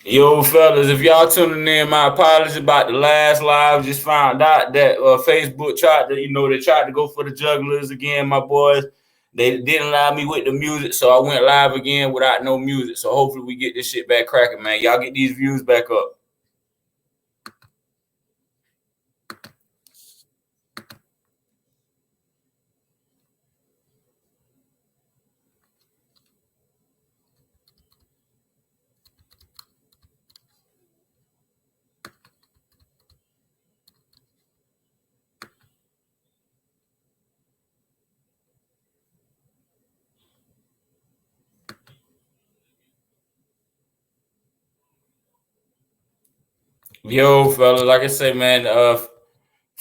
Yo, fellas, if y'all tuning in, my apologies about the last live. Just found out that Facebook tried to, they tried to go for the jugglers again, my boys. They didn't allow me with the music, so I went live again without no music. So hopefully we get this shit back cracking, man. Y'all get these views back up. Yo, fellas, like I say, man,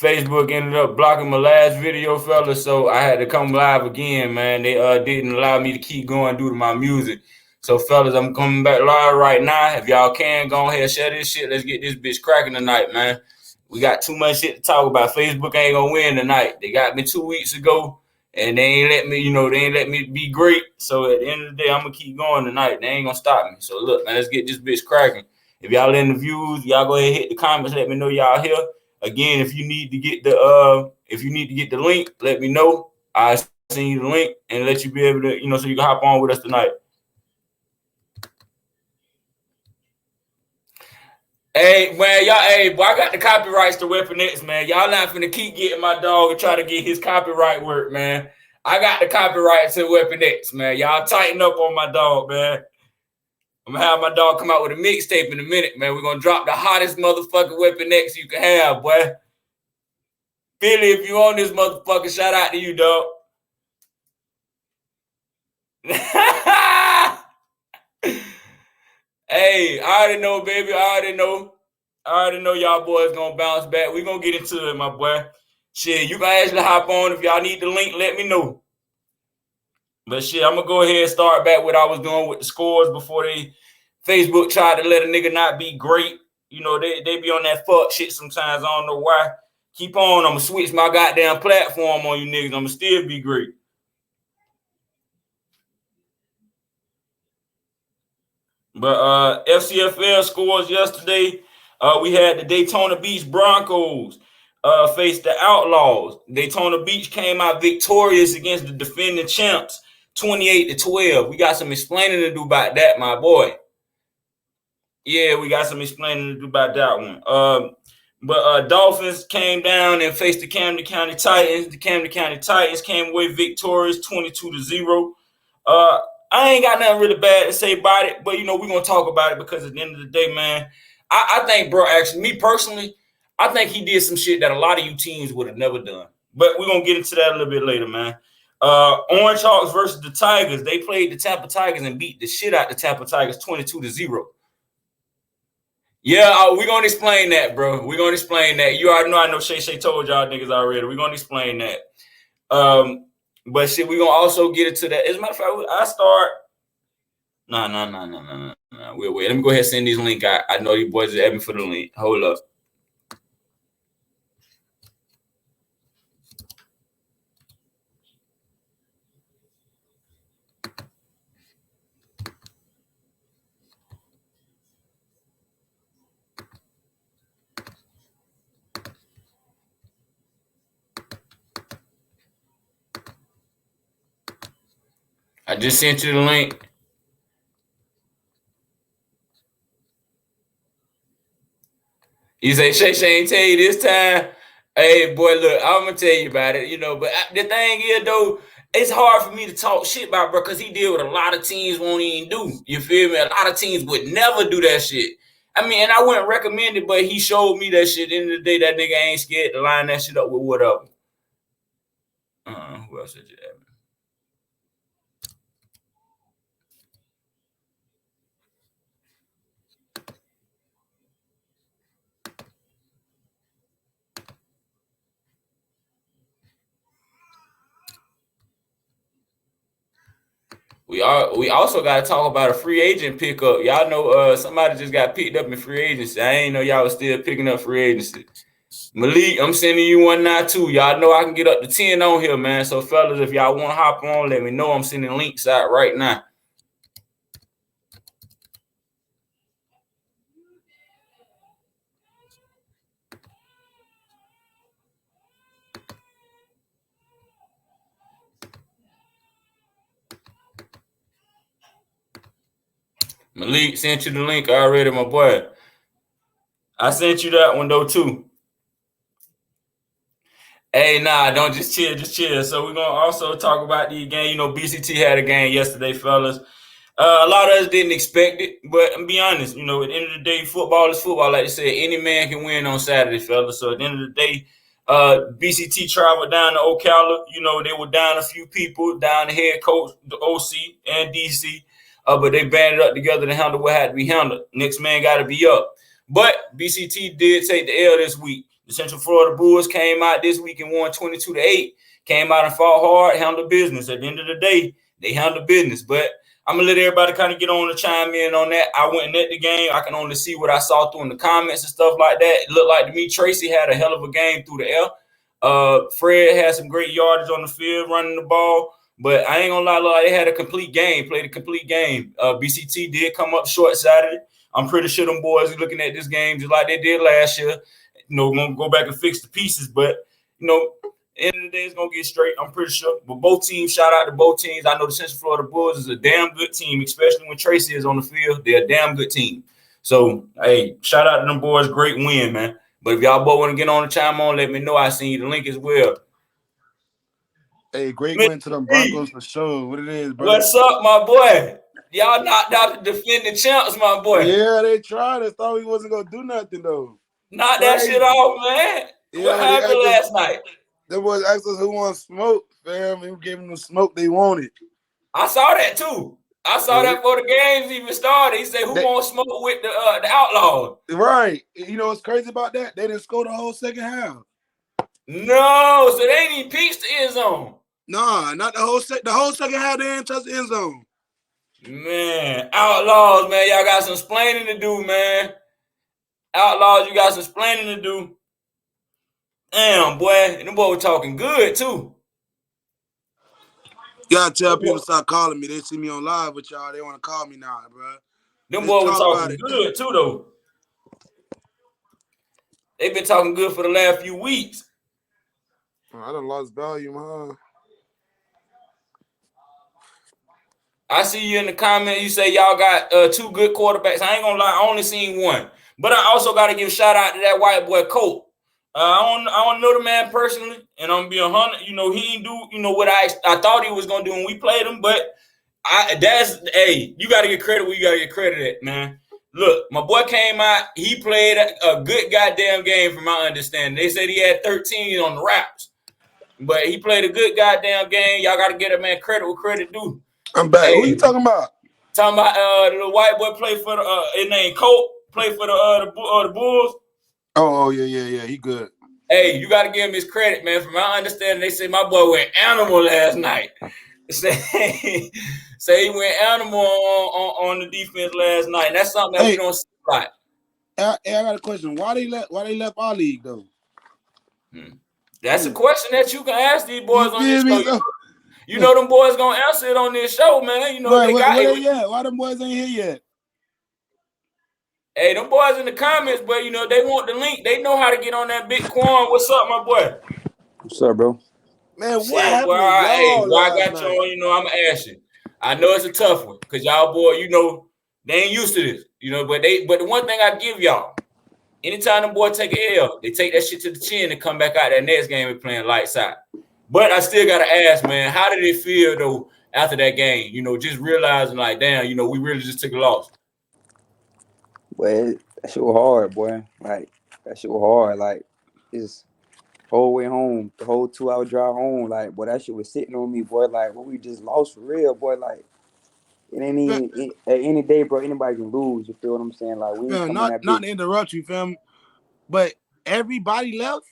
Facebook ended up blocking my last video, fellas, so I had to come live again, man. They didn't allow me to keep going due to my music. So, fellas, I'm coming back live right now. If y'all can, go ahead and share this shit. Let's get this bitch cracking tonight, man. We got too much shit to talk about. Facebook ain't gonna win tonight. They got me 2 weeks ago, and they ain't let me, they ain't let me be great. So at the end of the day, I'm gonna keep going tonight. They ain't gonna stop me. So look, man, let's get this bitch cracking. If y'all in the views, y'all go ahead and hit the comments. Let me know y'all here. Again, if you need to get the link, let me know. I'll send you the link and let you be able to, so you can hop on with us tonight. Hey, man, boy, I got the copyrights to Weapon X, man. Y'all not finna keep getting my dog and try to get his copyright work, man. I got the copyright to Weapon X, man. Y'all tighten up on my dog, man. I'm gonna have my dog come out with a mixtape in a minute, man. We're gonna drop the hottest motherfucking Weapon X you can have, boy. Billy, if you on this motherfucker, shout out to you, dog. Hey, I already know, baby. I already know y'all boys gonna bounce back. We gonna get into it, my boy. Shit, you can actually hop on. If y'all need the link, let me know. But shit, I'm gonna go ahead and start back what I was doing with the scores before Facebook tried to let a nigga not be great. They be on that fuck shit sometimes. I don't know why. Keep on. I'm gonna switch my goddamn platform on you niggas. I'm gonna still be great. But FCFL scores yesterday. We had the Daytona Beach Broncos face the Outlaws. Daytona Beach came out victorious against the defending champs, 28-12. We got some explaining to do about that, my boy. Yeah, we got some explaining to do about that one. But Dolphins came down and faced the Camden County Titans. The Camden County Titans came away victorious, 22-0. I ain't got nothing really bad to say about it, but we're gonna talk about it because at the end of the day, man, I think, bro, actually, me personally, I think he did some shit that a lot of you teams would have never done. But we're gonna get into that a little bit later, man. Orange Hawks versus the Tigers. They played the Tampa Tigers and beat the shit out the Tampa Tigers 22-0. Yeah, we're gonna explain that, bro. We're gonna explain that. You already know. I know Shay told y'all niggas already. We're gonna explain that. But shit, we're gonna also get into that. As a matter of fact, I start. No. Wait. Let me go ahead and send these link out. I know you boys are asking for the link. Hold up. I just sent you the link. You say Shay ain't tell you this time. Hey, boy, look, I'm gonna tell you about it. But the thing is, though, it's hard for me to talk shit about, bro, because he did what a lot of teams won't even do. You feel me? A lot of teams would never do that shit. I mean, and I wouldn't recommend it, but he showed me that shit. At the end of the day, that nigga ain't scared to line that shit up with whatever. Who else did you have? We also got to talk about a free agent pickup. Y'all know somebody just got picked up in free agency. I ain't know y'all was still picking up free agency. Malik, I'm sending you one now too. Y'all know I can get up to 10 on here, man. So fellas, if y'all want to hop on, let me know. I'm sending links out right now. Malik sent you the link already, my boy. I sent you that one though too. Hey, nah, don't just chill, just chill. So we're gonna also talk about the game. You know, BCT had a game yesterday, fellas. A lot of us didn't expect it, but be honest, you know, at the end of the day, football is football. Like I said, any man can win on Saturday, fellas. So at the end of the day, BCT traveled down to Ocala. You know, they were down a few people, down the head coach, the OC, and DC. But they banded up together to handle what had to be handled. Next man got to be up. But BCT did take the L this week. The Central Florida Bulls came out this week and won 22-8. Came out and fought hard, handled business. At the end of the day, they handled business. But I'm gonna let everybody kind of get on to chime in on that. I went and at the game. I can only see what I saw through in the comments and stuff like that. It looked like to me Tracy had a hell of a game through the air. Fred had some great yardage on the field running the ball. But I ain't gonna lie, they had a complete game, played a complete game. BCT did come up short Saturday. I'm pretty sure them boys are looking at this game just like they did last year. You know, gonna go back and fix the pieces, but you know, end of the day, it's gonna get straight. I'm pretty sure. But both teams, shout out to both teams. I know the Central Florida Bulls is a damn good team, especially when Tracy is on the field. They're a damn good team. So, hey, shout out to them boys. Great win, man. But if y'all both want to get on the chime on, let me know. I seen the link as well. Hey, great win to them Broncos for sure. What it is, bro? What's up, my boy? Y'all knocked out the defending champs, my boy. Yeah, they tried. I thought he wasn't gonna do nothing though. Knock that shit off, man. Yeah, what happened last night? They was asked us who wants smoke, fam. We gave them the smoke they wanted. I saw that too. I saw that before the games even started. He said, "Who wants smoke with the Outlaws?" Right. You know what's crazy about that? They didn't score the whole second half. No, so they ain't even peached the end zone. Nah, not the whole second half. They didn't touch the end zone. Man, Outlaws, man, y'all got some explaining to do, man. Outlaws, you got some explaining to do. Damn, boy, and them boy were talking good too. You gotta tell people to stop calling me. They see me on live with y'all. They want to call me now, bro. Them boy were talking good too, though. They've been talking good for the last few weeks. I done lost volume, huh? I see you in the comment. You say y'all got two good quarterbacks. I ain't gonna lie, I only seen one. But I also got to give a shout out to that white boy Colt. I don't know the man personally, and I'm being 100. You know, he ain't do what I thought he was gonna do when we played him. But you got to get credit where you got to get credit at, man. Look, my boy came out. He played a good goddamn game, from my understanding. They said he had 13 on the Raps, but he played a good goddamn game. Y'all got to get a man credit where credit due. I'm back. Hey, who you talking about? Talking about the white boy play for the his name Colt, play for the Bulls. Oh yeah. He good. Hey, you got to give him his credit, man. From my understanding, they said my boy went animal last night. Say he went animal on the defense last night. And that's something that we don't see a lot. I got a question. Why they left our league though? That's a question that you can ask these boys on this show. You know them boys gonna answer it on this show, man. You know they got it. Why them boys ain't here yet? Hey, them boys in the comments, but you know they want the link. They know how to get on that Bitcoin. What's up, my boy? What's up, bro? Man, what happened? I got you on. You know, I'm gonna ask you. I know it's a tough one because y'all boy, you know, they ain't used to this. You know, but the one thing I give y'all, anytime them boys take an L, they take that shit to the chin and come back out that next game and playing lights out. But I still gotta ask, man, how did it feel though after that game? You know, just realizing like, damn, you know, we really just took a loss. Well, that shit was hard, boy. Like that shit was hard. Like it's whole way home, the whole 2-hour drive home. Like, boy, that shit was sitting on me, boy. Like, what we just lost for real, boy. Like, it ain't even at any day, bro. Anybody can lose. You feel what I'm saying? Like, we ain't not to interrupt you, fam, but everybody left.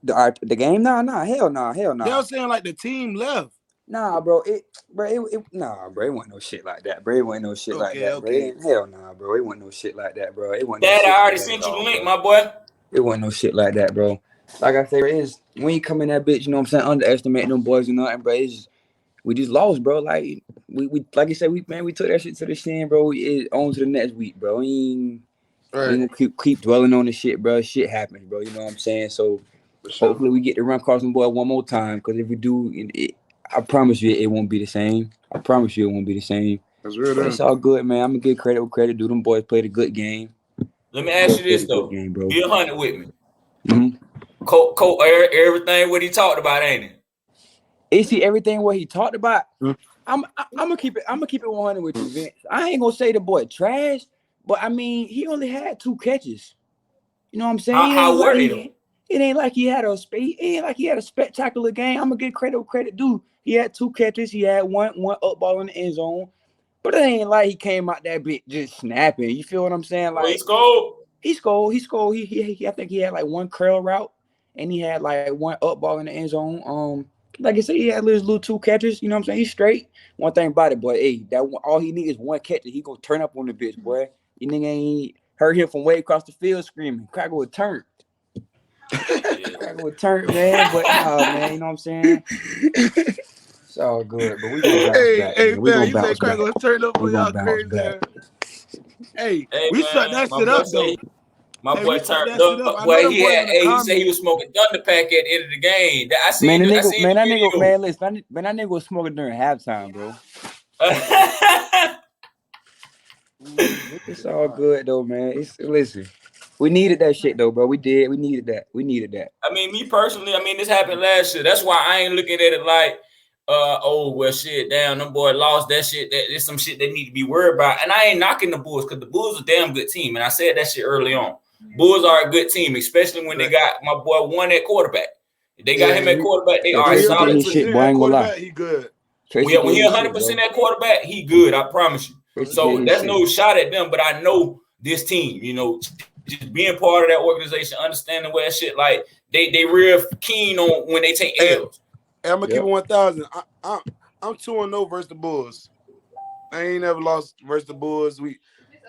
The game? Nah, hell nah. They were saying like the team left. Nah, bro. It wasn't no shit like that, bro. It wasn't no shit like that, bro. Hell nah, bro. It wasn't no shit like that, bro. It wasn't. Dad, I already sent you the link, my boy. It wasn't no shit like that, bro. Like I say, when you come in that bitch, you know what I'm saying, underestimate them boys and nothing, bro. We just lost, bro. Like we like you said, we took that shit to the chin, bro. On to the next week, bro. We ain't gonna keep dwelling on the shit, bro. Shit happens, bro. You know what I'm saying? So hopefully we get to run across them boy one more time. Because if we do, I promise you it won't be the same. I promise you it won't be the same. That's real. But it's all good, man. I'm gonna give credit where credit due. Them boys played a good game. Let me ask you Played this a good though. game, bro. Be 100 with me. Mm-hmm. Everything what he talked about, ain't it? Is he everything what he talked about? Mm. I'm gonna keep it. I'm gonna keep it 100 with you, Vince. I ain't gonna say the boy trash, but I mean he only had 2 catches. You know what I'm saying? How were they though? It ain't like he had a spectacular game. I'm gonna give credit where credit due. He had 2 catches. He had one up ball in the end zone. But it ain't like he came out that bit just snapping. You feel what I'm saying? Well, he Like scored. he scored. I think he had like 1 curl route, and he had like 1 up ball in the end zone. Like I said, he had little 2 catches. You know what I'm saying? He's straight. One thing about it, boy, hey, all he needs is 1 catch, and he gonna turn up on the bitch, boy. You nigga ain't heard him from way across the field screaming. Cracker would turn. Yeah. Cracker would turn, man. But nah, man, you know what I'm saying? It's all good, but we gonna bounce back, man. We man, gonna you say bounce crack back. was turned up We on gonna y'all bounce crazy. back. Hey, Hey we shut man, that shit up though. my Hey, we boy shut turned that shit up. up. I know Boy, them boys in the he said he was comments. smoking Thunder Pack at the end of the game. I Man, seen that the nigga, video. man, listen, man, that nigga was smoking during halftime, bro. It's all good though, man. Listen, we needed that shit though, bro. We did. We needed that. I mean, me personally, this happened last year. That's why I ain't looking at it like, oh, well, shit, damn, them boy lost that shit. There's some shit they need to be worried about. And I ain't knocking the Bulls because the Bulls are a damn good team. And I said that shit early on. Bulls are a good team, especially when they got my boy one at quarterback. If they got him at quarterback, they Yeah, are Tracy getting solid. his shit, boy. I ain't gonna lie. He good. Tracy When he getting his shit, 100% bro. at quarterback, he good. I promise you. Tracy So getting his that's shit. no shot at them, but I know this team, just being part of that organization, understanding where that shit, like, they real keen on when they take L's. Hey, I'm gonna keep it 1,000. I'm 2-0 versus the Bulls. I ain't never lost versus the Bulls.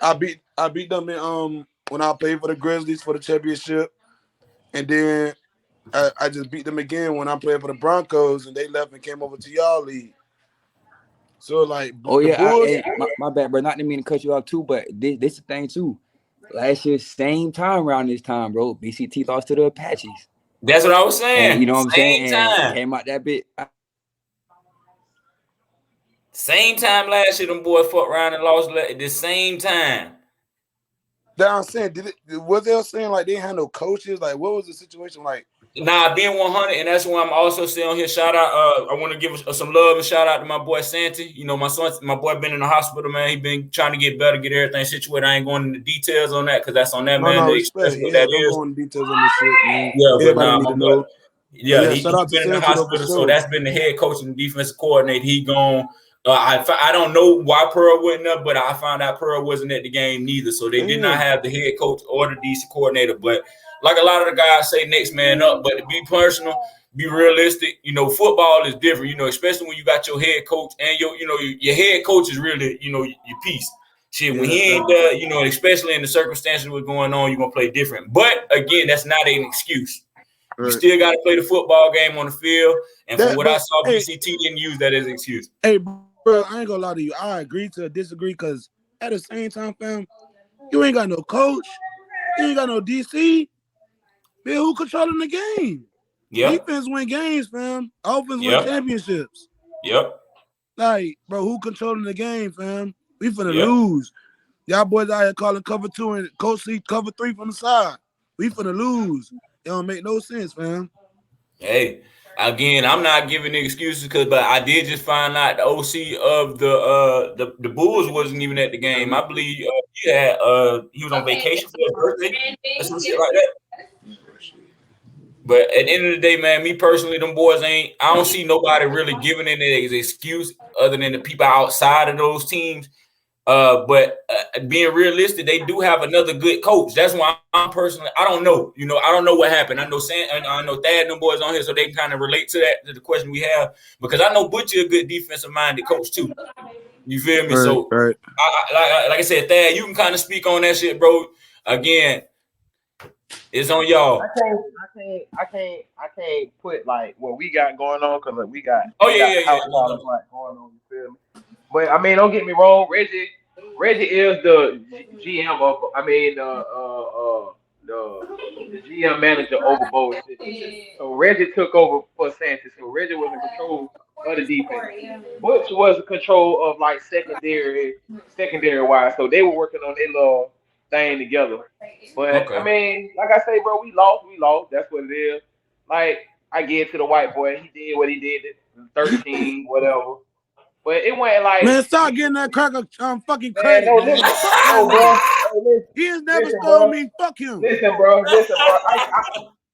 I beat them in when I played for the Grizzlies for the championship, and then I just beat them again when I played for the Broncos, and they left and came over to y'all league. So like the Bulls. My bad, bro. Not to mean to cut you off too, but this the thing too. Last year, same time around this time, bro. BCT lost to the Apaches. That's what I was saying. And you know what I'm saying? Same time. And came out that bit. Same time last year, them boys fucked around and lost at the same time. That I'm saying, was they saying like they had no coaches? Like, what was the situation like? Nah, being 100, and that's why I'm also saying on here. Shout out, I want to give some love and shout out to my boy Santi. You know, my boy been in the hospital, man. He been trying to get better, get everything situated. I ain't going into details on that because that's on that man to express what that don't is. go into details on this shit, man. Yeah, but Everybody need my to boy, know. yeah, Yeah, he shout out to been in the Santi though for hospital, so sure. that's been the head coach and defensive coordinator. He gone. I don't know why Pearl wasn't up, but I found out Pearl wasn't at the game neither. So they did not have the head coach or the DC coordinator. But like a lot of the guys say, next man up. But to be personal, be realistic. Football is different. Especially when you got your head coach and your head coach is really your piece. Shit, when he ain't especially in the circumstances what's going on, you're gonna play different. But again, that's not an excuse. Right. You still got to play the football game on the field. And from what I saw, BCT didn't use that as an excuse. Hey, bro, I ain't gonna lie to you. I agree to disagree because at the same time, fam, you ain't got no coach, you ain't got no DC. Man, who controlling the game? Yep. Defense win games, fam. Offense win championships. Yep. Like, bro, who controlling the game, fam? We finna lose. Y'all boys out here calling cover 2 and coach C cover 3 from the side. We finna lose. It don't make no sense, fam. Hey, again, I'm not giving excuses but I did just find out the OC of the Bulls wasn't even at the game. I believe he was on vacation for his birthday or some shit like that. But at the end of the day, man, me personally, them boys I don't see nobody really giving it an excuse other than the people outside of those teams. But being realistic, they do have another good coach. That's why I'm personally, I don't know. I don't know what happened. I know Thad and them boys on here, so they can kind of relate to that, to the question we have. Because I know Butcher a good defensive-minded coach, too. You feel me? So, right. Like I said, Thad, you can kind of speak on that shit, bro. Again, it's on y'all. I can't put like what we got going on because we got going on. You feel me? But I mean, don't get me wrong. Reggie is the GM of. The GM manager over Bowl City. So Reggie took over for Sanchez. So Reggie was in control of the defense. Butch was in control of like secondary wise. So they were working on their little thing together. But I Okay. mean, like I say, bro, we lost. We lost. That's what it is. Like I get to the white boy. He did what he did at 13, whatever. But it went like Man, stop we getting that cracker fucking man, credit, no, man. listen, Fuck that no, bro. nigga. Hey, listen, He has never listen, stole bro. me. Fuck him. Listen, bro.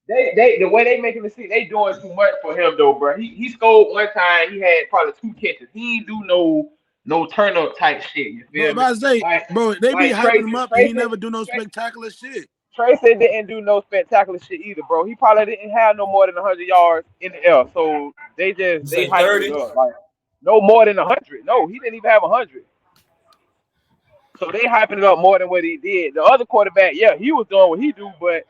They the way they making the scene, they doing too much for him though, bro. He scored one time. He had probably two catches. He ain't do no turn up type shit. You Bro, feel if me? I say, Like bro, they be like hyping him up and he never do no spectacular shit. Tracy didn't do no spectacular shit either, bro. He probably didn't have no more than 100 yards in the air. So You they say hyping it 30? up like no more than 100. No, he didn't even have 100. So they hyping it up more than what he did. The other quarterback, yeah, he was doing what he do, but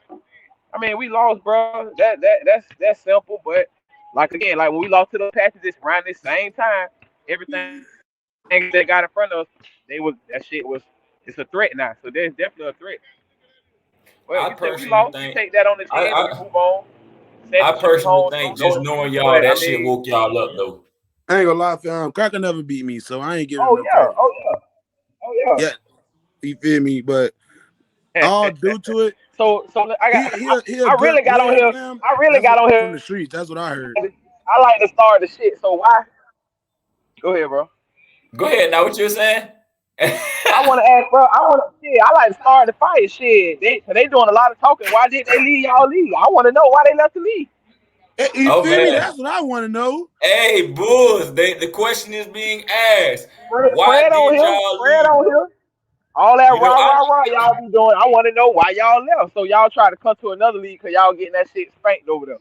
I mean, we lost, bro. That's simple. But like again, like when we lost to the Patriots this around this same time, everything they got in front of us, that shit was it's a threat now. So there's definitely a threat. But I we said we personally lost. We think take that on the I, chin and we I move on. Send I the troops personally home. think Don't just know. knowing y'all But I that shit mean, woke y'all up though. I ain't gonna lie, fam. Cracker never beat me, so I ain't giving him oh no yeah, credit. oh yeah, oh Yeah, you feel me? But yeah. all due to it, So he a I good really got on player, here. fam. I really That's got what on from here. the streets. That's what I heard. I like to start the shit. So why? Go ahead, bro. Go ahead now. What you saying? I want to ask, bro. I like to start the fight. Shit, they doing a lot of talking. Why did they leave y'all league? I want to know why they left the league. Hey, you Oh feel me? man. That's what I want to know. Hey, Bulls. The question is being asked. Why Fred on did here. y'all Fred leave? on here. All that You know, rah y'all be doing. I want to know why y'all left. So y'all try to come to another league because y'all getting that shit spanked over there.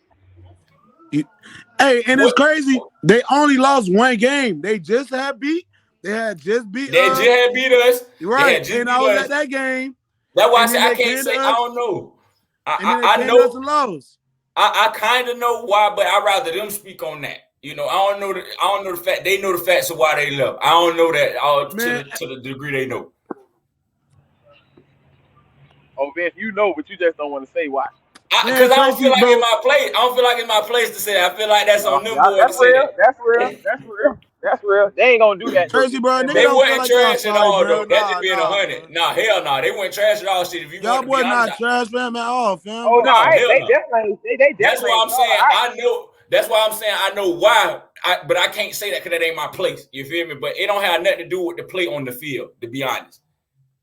Hey, and it's what crazy. They only lost one game. They had just beat they just had beat us. They right. had just And I beat was at us. that game. That's why I And say then I they can't came to say I us. don't know. And then they I came to us know and lost. I kind of know why, but I'd rather them speak on that. You know, I don't know the fact they know the facts of why they left. I don't know that all Man, to the degree they know. Oh, Vince, you know, but you just don't want to say why. Because man, I don't feel Tracy, like in bro. my place. I don't feel like it's my place to say that. I feel like that's on them boys to That's say real. That's real. that. That's real. That's real. They ain't gonna do that though. Tracy, Just bro, stand nigga on They that. don't feel wasn't like y'all trash at sorry, all bro. though. That just Nah, being a nah, hundred. bro. Nah, hell no. They weren't trash at all. Shit, if you Y'all want to be boy honest, not trash, fam, at all, fam. Oh no, no, hell they no. definitely they That's definitely why ain't I'm saying sorry. I know. That's why I'm saying I know why. But I can't say that because that ain't my place. You feel me? But it don't have nothing to do with the play on the field. To be honest.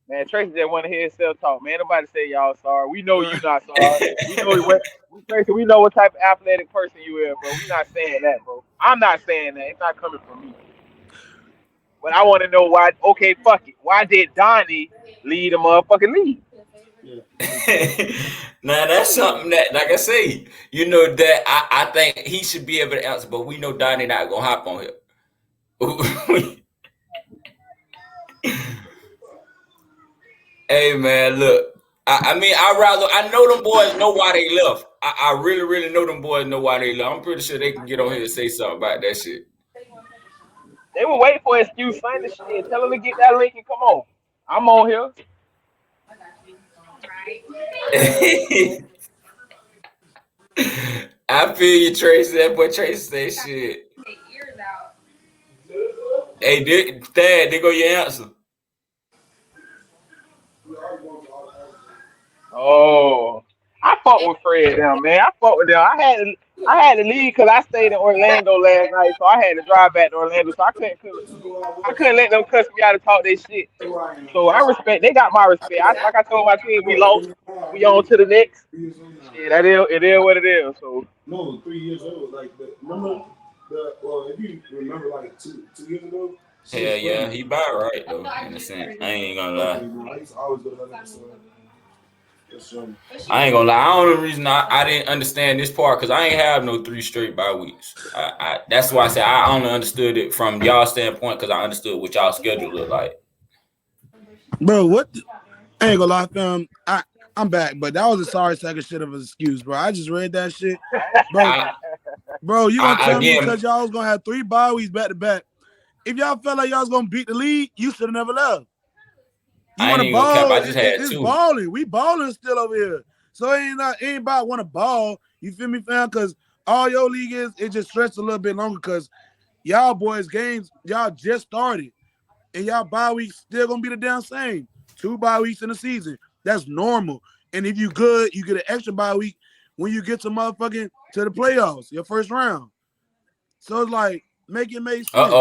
Man, Tracy just want to hear himself talk. Man, nobody say y'all sorry. We know Bro. you not sorry. We know what Tracy. We know what type of athletic person you is, bro. We not saying that, bro. I'm not saying that. It's not coming from me. But I want to know why. Okay, fuck it. Why did Donnie lead the motherfucking league? Now that's something that, like I say, you know that I think he should be able to answer, but we know Donnie not gonna hop on here. Hey man, look. I mean, I know them boys know why they left. I really, really know them boys know why they left. I'm pretty sure they can get on here and say something about that shit. They were waiting for excuse Sunday shit. Tell them to get that link and come on. I'm on here. I feel you, Tracy. That boy Tracy say shit. Hey, Dad, there go your answer. Oh, I fuck with Fred down, man. I fuck with them. I had to leave because I stayed in Orlando last night, so I had to drive back to Orlando. So I couldn't let them cuss me out and talk their shit. So I respect. They got my respect. Like I told my team, we lost. We on to the next. Shit, it is what it is. So No, 3 years old. Like, remember if you remember, like 2 years ago, she was Hell yeah, pregnant. he about right though, in a sense. I ain't gonna lie. Okay, bro. I used to always go to that episode. I ain't gonna lie. I don't know the reason I didn't understand this part because I ain't have no 3 straight bye weeks. That's why I said I only understood it from y'all standpoint because I understood what y'all schedule looked like. Bro, I ain't gonna lie, fam. I'm back, but that was a sorry second shit of an excuse, bro. I just read that shit, bro. I, Bro, you gonna I tell me again, because y'all was gonna have 3 bye weeks back to back? If y'all felt like y'all was gonna beat the league, you should have never left. You I want ain't to even gonna cap. ball? I just had It's 2. balling. We balling still over here. So it ain't about want to ball. You feel me, fam? Because all your league is it just stretched a little bit longer because y'all boys games, y'all just started. And y'all bye weeks still gonna be the damn same. 2 bye weeks in the season. That's normal. And if you good, you get an extra bye week when you get to motherfucking to the playoffs, your first round. So it's like, make it make sense.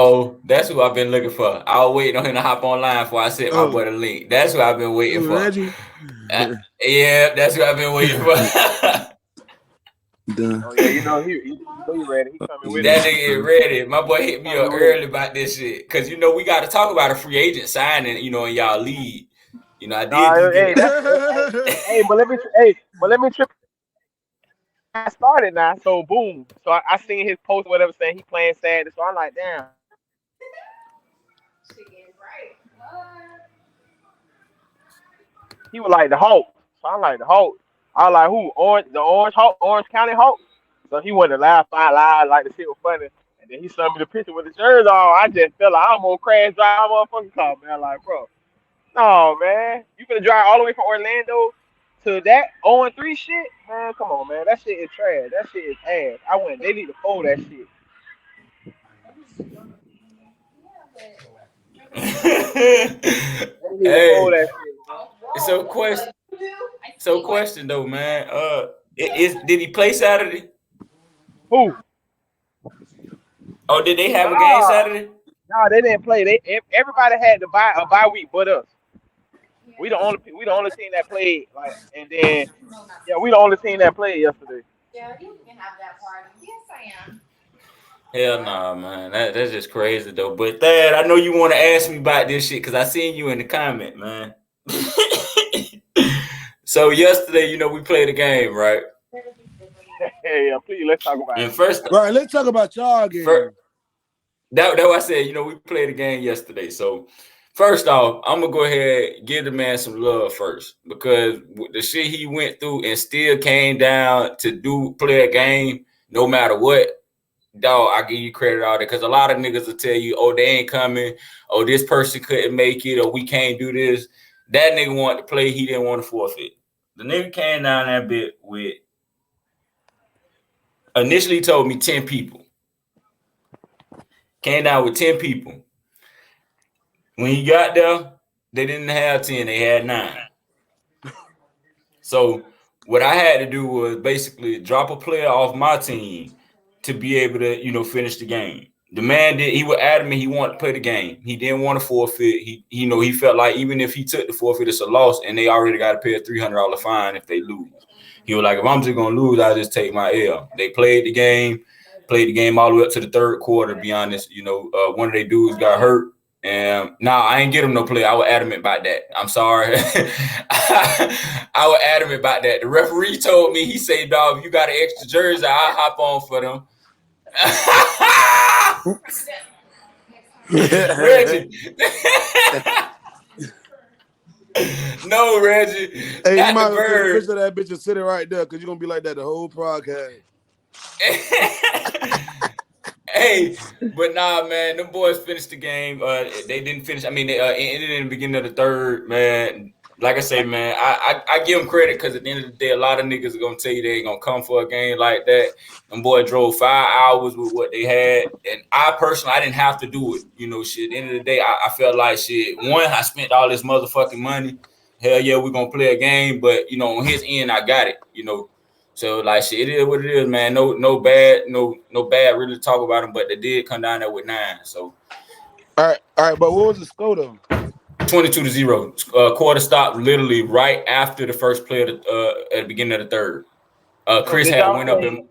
That's who I've been looking for. I was waiting on him to hop online before I sent my Oh, boy the link. That's who I've been waiting for. Reggie. Yeah, that's who I've been waiting for. Done. Oh yeah, you know he ready. He coming with it. That nigga is ready. My boy hit me up Coming with early it. about this shit. Cause we got to talk about a free agent signing, in y'all league. I did Nah, just get hey, that's but let me trip. I started now, so boom. So I seen his post, whatever, saying he playing sad. So I'm like, damn. He was like the Hulk. So I'm like the Hulk. I was like, who? The Orange Hulk, Orange County Hulk. So he went to laugh out loud, like the shit was funny. And then he sent me the picture with the jersey on. I just felt like I'm gonna crash drive my motherfucking car, man. Like, bro, no, man. You gonna drive all the way from Orlando to that 0-3 shit? Man, come on, man. That shit is trash. That shit is ass. They need to fold that shit. They need to fold Hey, that shit, man. so question though, man. Did he play Saturday? Who? Oh, did they have a game Nah, Saturday? nah, they didn't play. Everybody had to buy a bye week but us. We the only team that played and then yeah, we the only team that played yesterday. Hell nah, man. That's just crazy though. But Thad, I know you want to ask me about this shit because I seen you in the comment, man. So yesterday, we played a game, right? Hey, yeah, please let's talk about And it. Right, let's talk about y'all game. that what I said. We played a game yesterday. So first off, I'm gonna go ahead and give the man some love first because the shit he went through and still came down to play a game, no matter what. Dog, I give you credit all that because a lot of niggas will tell you, oh, they ain't coming, oh, this person couldn't make it, or we can't do this. That nigga wanted to play, he didn't want to forfeit. The nigga came down that bit with initially told me 10 people. Came down with 10 people. When he got there, they didn't have 10, they had 9. So what I had to do was basically drop a player off my team to be able to, finish the game. The man he was adamant he wanted to play the game. He didn't want to forfeit. He felt like even if he took the forfeit, it's a loss, and they already got to pay a $300 fine if they lose. He was like, if I'm just gonna lose, I just take my L. They played the game all the way up to the third quarter. To be honest, one of their dudes got hurt. And I ain't get him no play. I was adamant about that. I'm sorry. I was adamant about that. The referee told me, he said, dog, if you got an extra jersey, I'll hop on for them. Reggie. No, Reggie. Hey, you Not might the as well take a bird. picture of that bitch and sit it right there because you're gonna be like that the whole podcast. Hey, but nah, man, them boys finished the game. They didn't finish. I mean, they ended in the beginning of the third, man. Like I say, man, I give them credit because at the end of the day, a lot of niggas are gonna tell you they ain't gonna come for a game like that. Them boys drove 5 hours with what they had, and I personally, I didn't have to do it. Shit. At the end of the day, I felt like shit. One, I spent all this motherfucking money. Hell yeah, we're gonna play a game, but on his end, I got it. So like shit, it is what it is, man. No bad really to talk about them, but they did come down there with 9. So All right, but what was the score though? 22-0. Quarter stop literally right after the first play at the beginning of the third. So Chris did had y'all went up play? and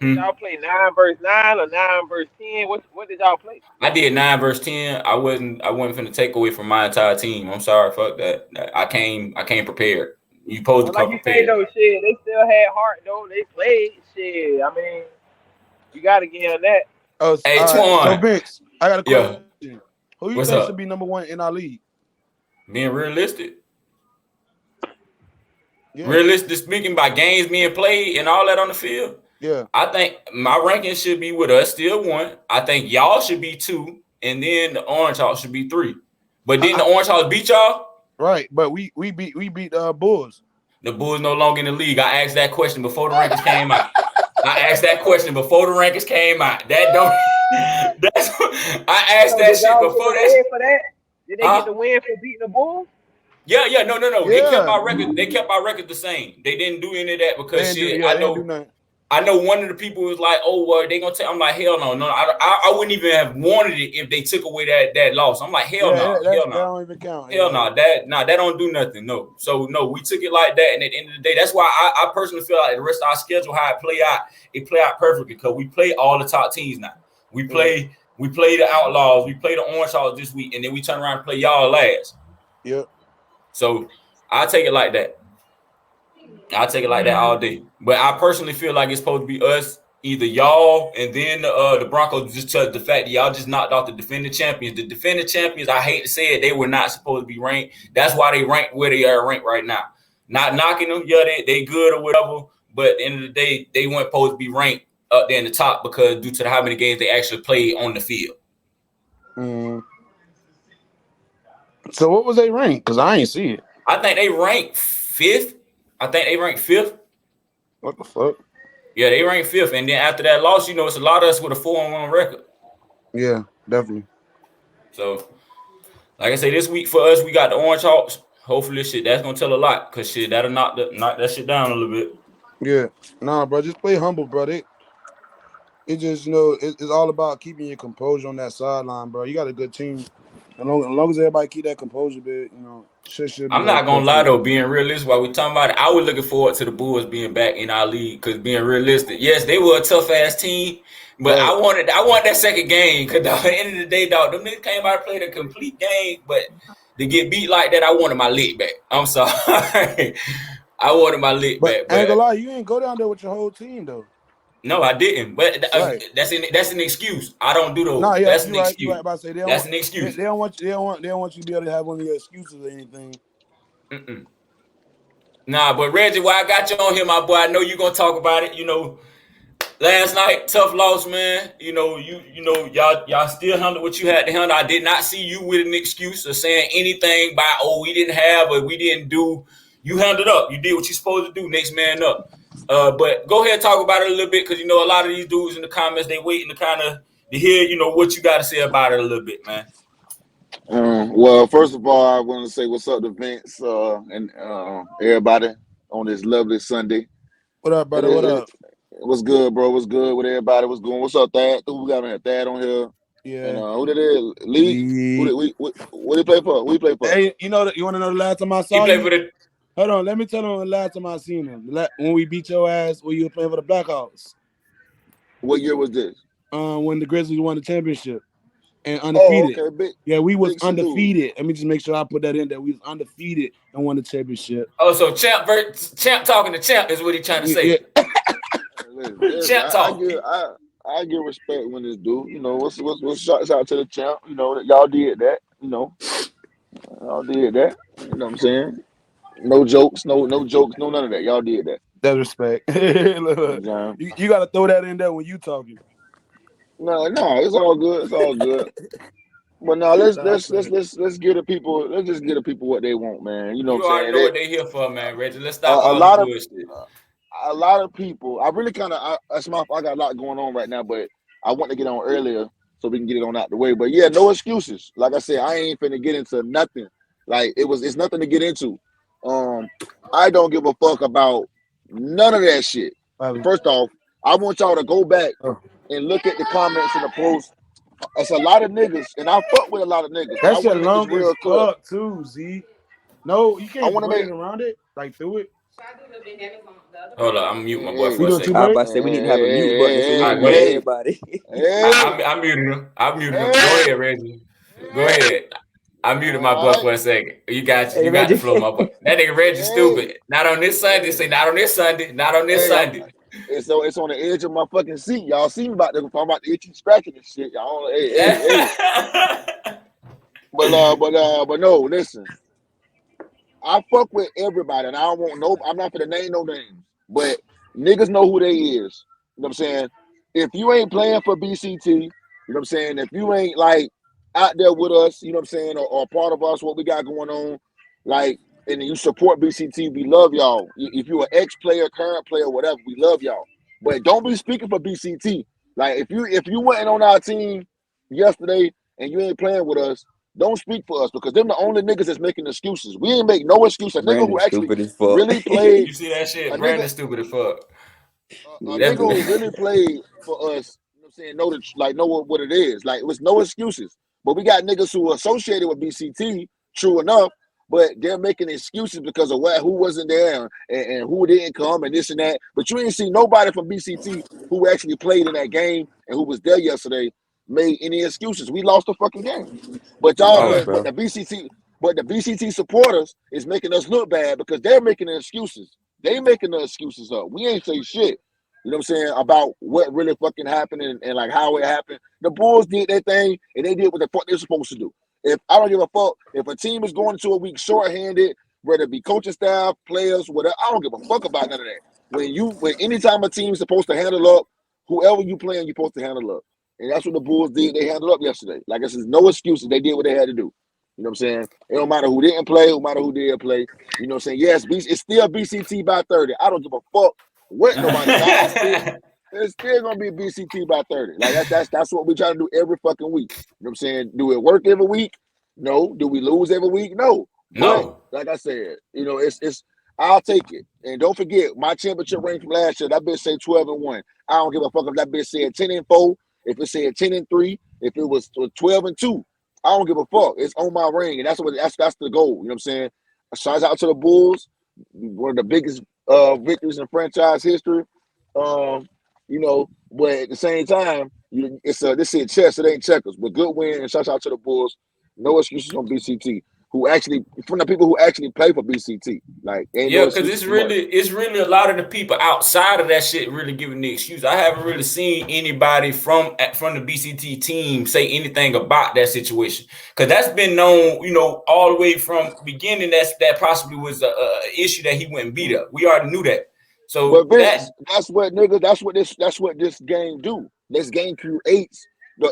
Did y'all play 9 versus 9 or 9 versus 10? What did y'all play? I did 9 versus 10. I wasn't finna take away from my entire team. I'm sorry, fuck that. I came prepared. You supposed to But like come you say prepared. though, shit, they still had heart though. They played shit. I mean, you gotta give them that. Oh, Hey, all right. So Twan. Vince, I got a Yeah. question. Who you What's think should up? be number 1 in our league? Being realistic. Yeah, Realistic speaking, by games being played and all that on the field, yeah. I think my ranking should be with us still 1. I think y'all should be 2, and then the Orange Hawks should be 3. But didn't the Orange Hawks beat y'all? Right, but we beat Bulls. The Bulls no longer in the league. I asked that question before the rankings came out. I asked that question before the rankings came out. That don't. That's. I asked So that did shit y'all get before the that. win for that? Did they get the Huh? win for beating the Bulls? Yeah, no. They kept Yeah, our record. They kept our record the same. They didn't do any of that they because didn't do. shit. Yeah, they didn't do nothing. I know one of the people was like, "Oh, well, they gonna take." I'm like, "Hell no. I wouldn't even have wanted it if they took away that loss." I'm like, "Hell Yeah, no, that don't even count. hell Yeah. no. That don't do nothing. No." So no, we took it like that, and at the end of the day, that's why I personally feel like the rest of our schedule, how it play out perfectly because we play all the top teams now. We play the Outlaws, we play the Orange Hawks this week, and then we turn around and play y'all last. Yep. So I take it like that. I'll take it like that all day. But I personally feel like it's supposed to be us, either y'all, and then the Broncos, just because the fact that y'all just knocked off the defending champions. The defending champions, I hate to say it, they were not supposed to be ranked. That's why they ranked where they are ranked right now. Not knocking them, yeah, they good or whatever. But at the end of the day, they weren't supposed to be ranked up there in the top because due to how many games they actually played on the field. Mm. So what was they ranked? Because I ain't see it. I think they ranked fifth. What the fuck? Yeah, they ranked fifth. And then after that loss, it's a lot of us with a 4-1 record. Yeah, definitely. So, like I say, this week for us, we got the Orange Hawks. Hopefully, that's gonna tell a lot because shit that'll knock that shit down a little bit. Yeah. Nah, bro, just play humble, bro. It just it's all about keeping your composure on that sideline, bro. You got a good team. As long as everybody keep that composure, bit, shit should be I'm not okay gonna lie too. though, being realistic while we talking about it, I was looking forward to the Bulls being back in our league because being realistic, yes, they were a tough ass team, but Right. I wanted that second game because at the end of the day, dog, them niggas came out and played a complete game, but to get beat like that, I wanted my lick back. I'm sorry, I wanted my lick But back, I ain't but. gonna lie, you ain't go down there with your whole team though. No, I didn't. But Right. that's an excuse. I don't do No, those. yeah, That's an you right. You right excuse. about to say That's an they excuse. don't want they don't want you to be able to have one of your excuses or anything. Mm-mm. Nah, but Reggie, why I got you on here, my boy? I know you're gonna talk about it. Last night, tough loss, man. Y'all still handled what you had to handle. I did not see you with an excuse or saying anything by we didn't have or we didn't do. You handled up. You did what you're supposed to do. Next man up. But go ahead and talk about it a little bit because a lot of these dudes in the comments they waiting to hear what you got to say about it a little bit, man. Well, first of all, I want to say what's up to Vince and everybody on this lovely Sunday. What up, brother? What up? What's good, bro? What's good with everybody? What's going? What's up, Thad? Who we got on here? Thad on here. Yeah. And who did it? Lee. What he play for? What he play for? Hey, you want to know the last time I He saw played you? for the. Hold on, let me tell him the last time I seen him. When we beat your ass, when you were playing for the Blackhawks. What year was this? When the Grizzlies won the championship and undefeated. Oh, okay. We was big salute. undefeated. Let me just make sure I put that in there. We was undefeated and won the championship. Oh, so champ talking to champ is what he trying to say. Yeah. Listen, Champ talk. I give respect when it's due. What's shouts out to the champ. Y'all did that. Y'all did that. You know what I'm saying? No jokes, no jokes, no none of that. Y'all did that. That's respect. Look, you got to throw that in there when you talking. No, it's all good. It's all good. But now let's give the people. Let's just give the people what they want, man. You know You what I'm already saying? know what they here for, man, Reggie. Let's stop all the bullshit. A lot of people. I really I got a lot going on right now, but I want to get on earlier so we can get it on out the way. But yeah, no excuses. Like I said, I ain't finna get into nothing. Like it's nothing to get into. I don't give a fuck about none of that shit. First off, I want y'all to go back and look at the comments in the post. It's a lot of niggas, and I fuck with a lot of niggas. That shit long as fuck too, Z. No, you can't braid around it, like through it. Hold on, I'm mute my boy for a second. I was about to say we need to have a mute button so we can hear everybody. I muted him. Go ahead, Reggie. Go ahead. I muted my boy for a second. You got the flow, my boy. That nigga Reggie stupid. Not on this Sunday. Say not on this Sunday. Not on this Sunday. So it's on the edge of my fucking seat. Y'all see me about to I'm about to itch and scratching this shit. Y'all hey. But no, listen. I fuck with everybody, and I don't want I'm not gonna name no names, but niggas know who they is. You know what I'm saying? If you ain't playing for BCT, you know what I'm saying? If you ain't like out there with us, you know what I'm saying, or part of us, what we got going on, like, and you support BCT, we love y'all. If you're an ex-player, current player, whatever, we love y'all. But don't be speaking for BCT. Like if you wasn't on our team yesterday and you ain't playing with us, don't speak for us because them the only niggas that's making excuses. We ain't make no excuse. A nigga who Brandon actually stupid as fuck. really played, You see that shit? a nigga, Brandon stupid as fuck. a Yeah, nigga That bro. who really played for us, you know what I'm saying, know what it is. Like it was no excuses. But we got niggas who are associated with BCT, true enough, but they're making excuses because of who wasn't there and who didn't come and this and that. But you ain't see nobody from BCT who actually played in that game and who was there yesterday made any excuses. We lost the fucking game. But We y'all, lost, right. but bro. the BCT supporters is making us look bad because they're making the excuses. They making the excuses up. We ain't say shit. You know what I'm saying about what really fucking happened and like how it happened. The Bulls did their thing and they did what the fuck they're supposed to do. If I don't give a fuck if a team is going into a week shorthanded, whether it be coaching staff, players, whatever, I don't give a fuck about none of that. When anytime a team's supposed to handle up, whoever you playing, you're supposed to handle up. And that's what the Bulls did. They handled up yesterday. Like I said, no excuses. They did what they had to do. You know what I'm saying? It don't matter who didn't play, no matter who did play. You know what I'm saying? Yes, it's still BCT by 30. I don't give a fuck what nobody thought. It's still gonna be BCT by 30. Like that's what we try to do every fucking week. You know what I'm saying? Do it work every week? No. Do we lose every week? No. But No. like I said, you know, it's I'll take it. And don't forget my championship ring from last year, that bitch say 12-1. I don't give a fuck if that bitch said 10-4, if it said 10-3, if it was 12-2. I don't give a fuck. It's on my ring, and that's the goal. You know what I'm saying? Shouts out to the Bulls, one of the biggest victories in franchise history. You know, but at the same time, this shit chess, it ain't checkers. But good win, and shouts out to the Bulls. No excuses on BCT, who actually from the people who actually play for BCT. Like ain't no Yeah, because excuses from us. it's really a lot of the people outside of that shit really giving the excuse. I haven't really seen anybody from the BCT team say anything about that situation, because that's been known, you know, all the way from beginning. That possibly was a issue that he went and beat up. We already knew that. But So that Vince, that's what this game do. This game creates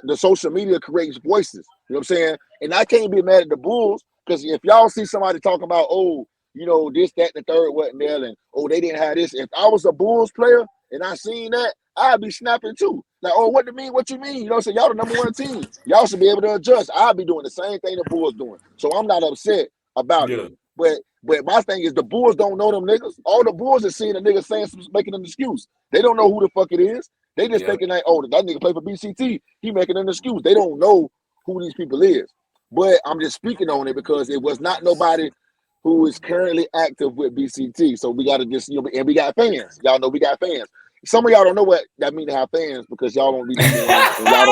the social media creates voices. You know what I'm saying? And I can't be mad at the Bulls because if y'all see somebody talking about, oh, you know, this, that, and the third wasn't there, and oh, they didn't have this. If I was a Bulls player and I seen that, I'd be snapping too. Like, oh, what do you mean? What you mean? You know what I'm saying? Y'all the number one team. Y'all should be able to adjust. I'll be doing the same thing the Bulls doing. So I'm not upset about it. yeah But my thing is the Bulls don't know them niggas. All the Bulls are seeing a nigga saying making an excuse. They don't know who the fuck it is. They just yeah thinking like, oh, that nigga play for BCT. He making an excuse. They don't know who these people is. But I'm just speaking on it because it was not nobody who is currently active with BCT. So we got to just, you know, and we got fans. Y'all know we got fans. Some of y'all don't know what that mean to have fans because y'all don't be number one and y'all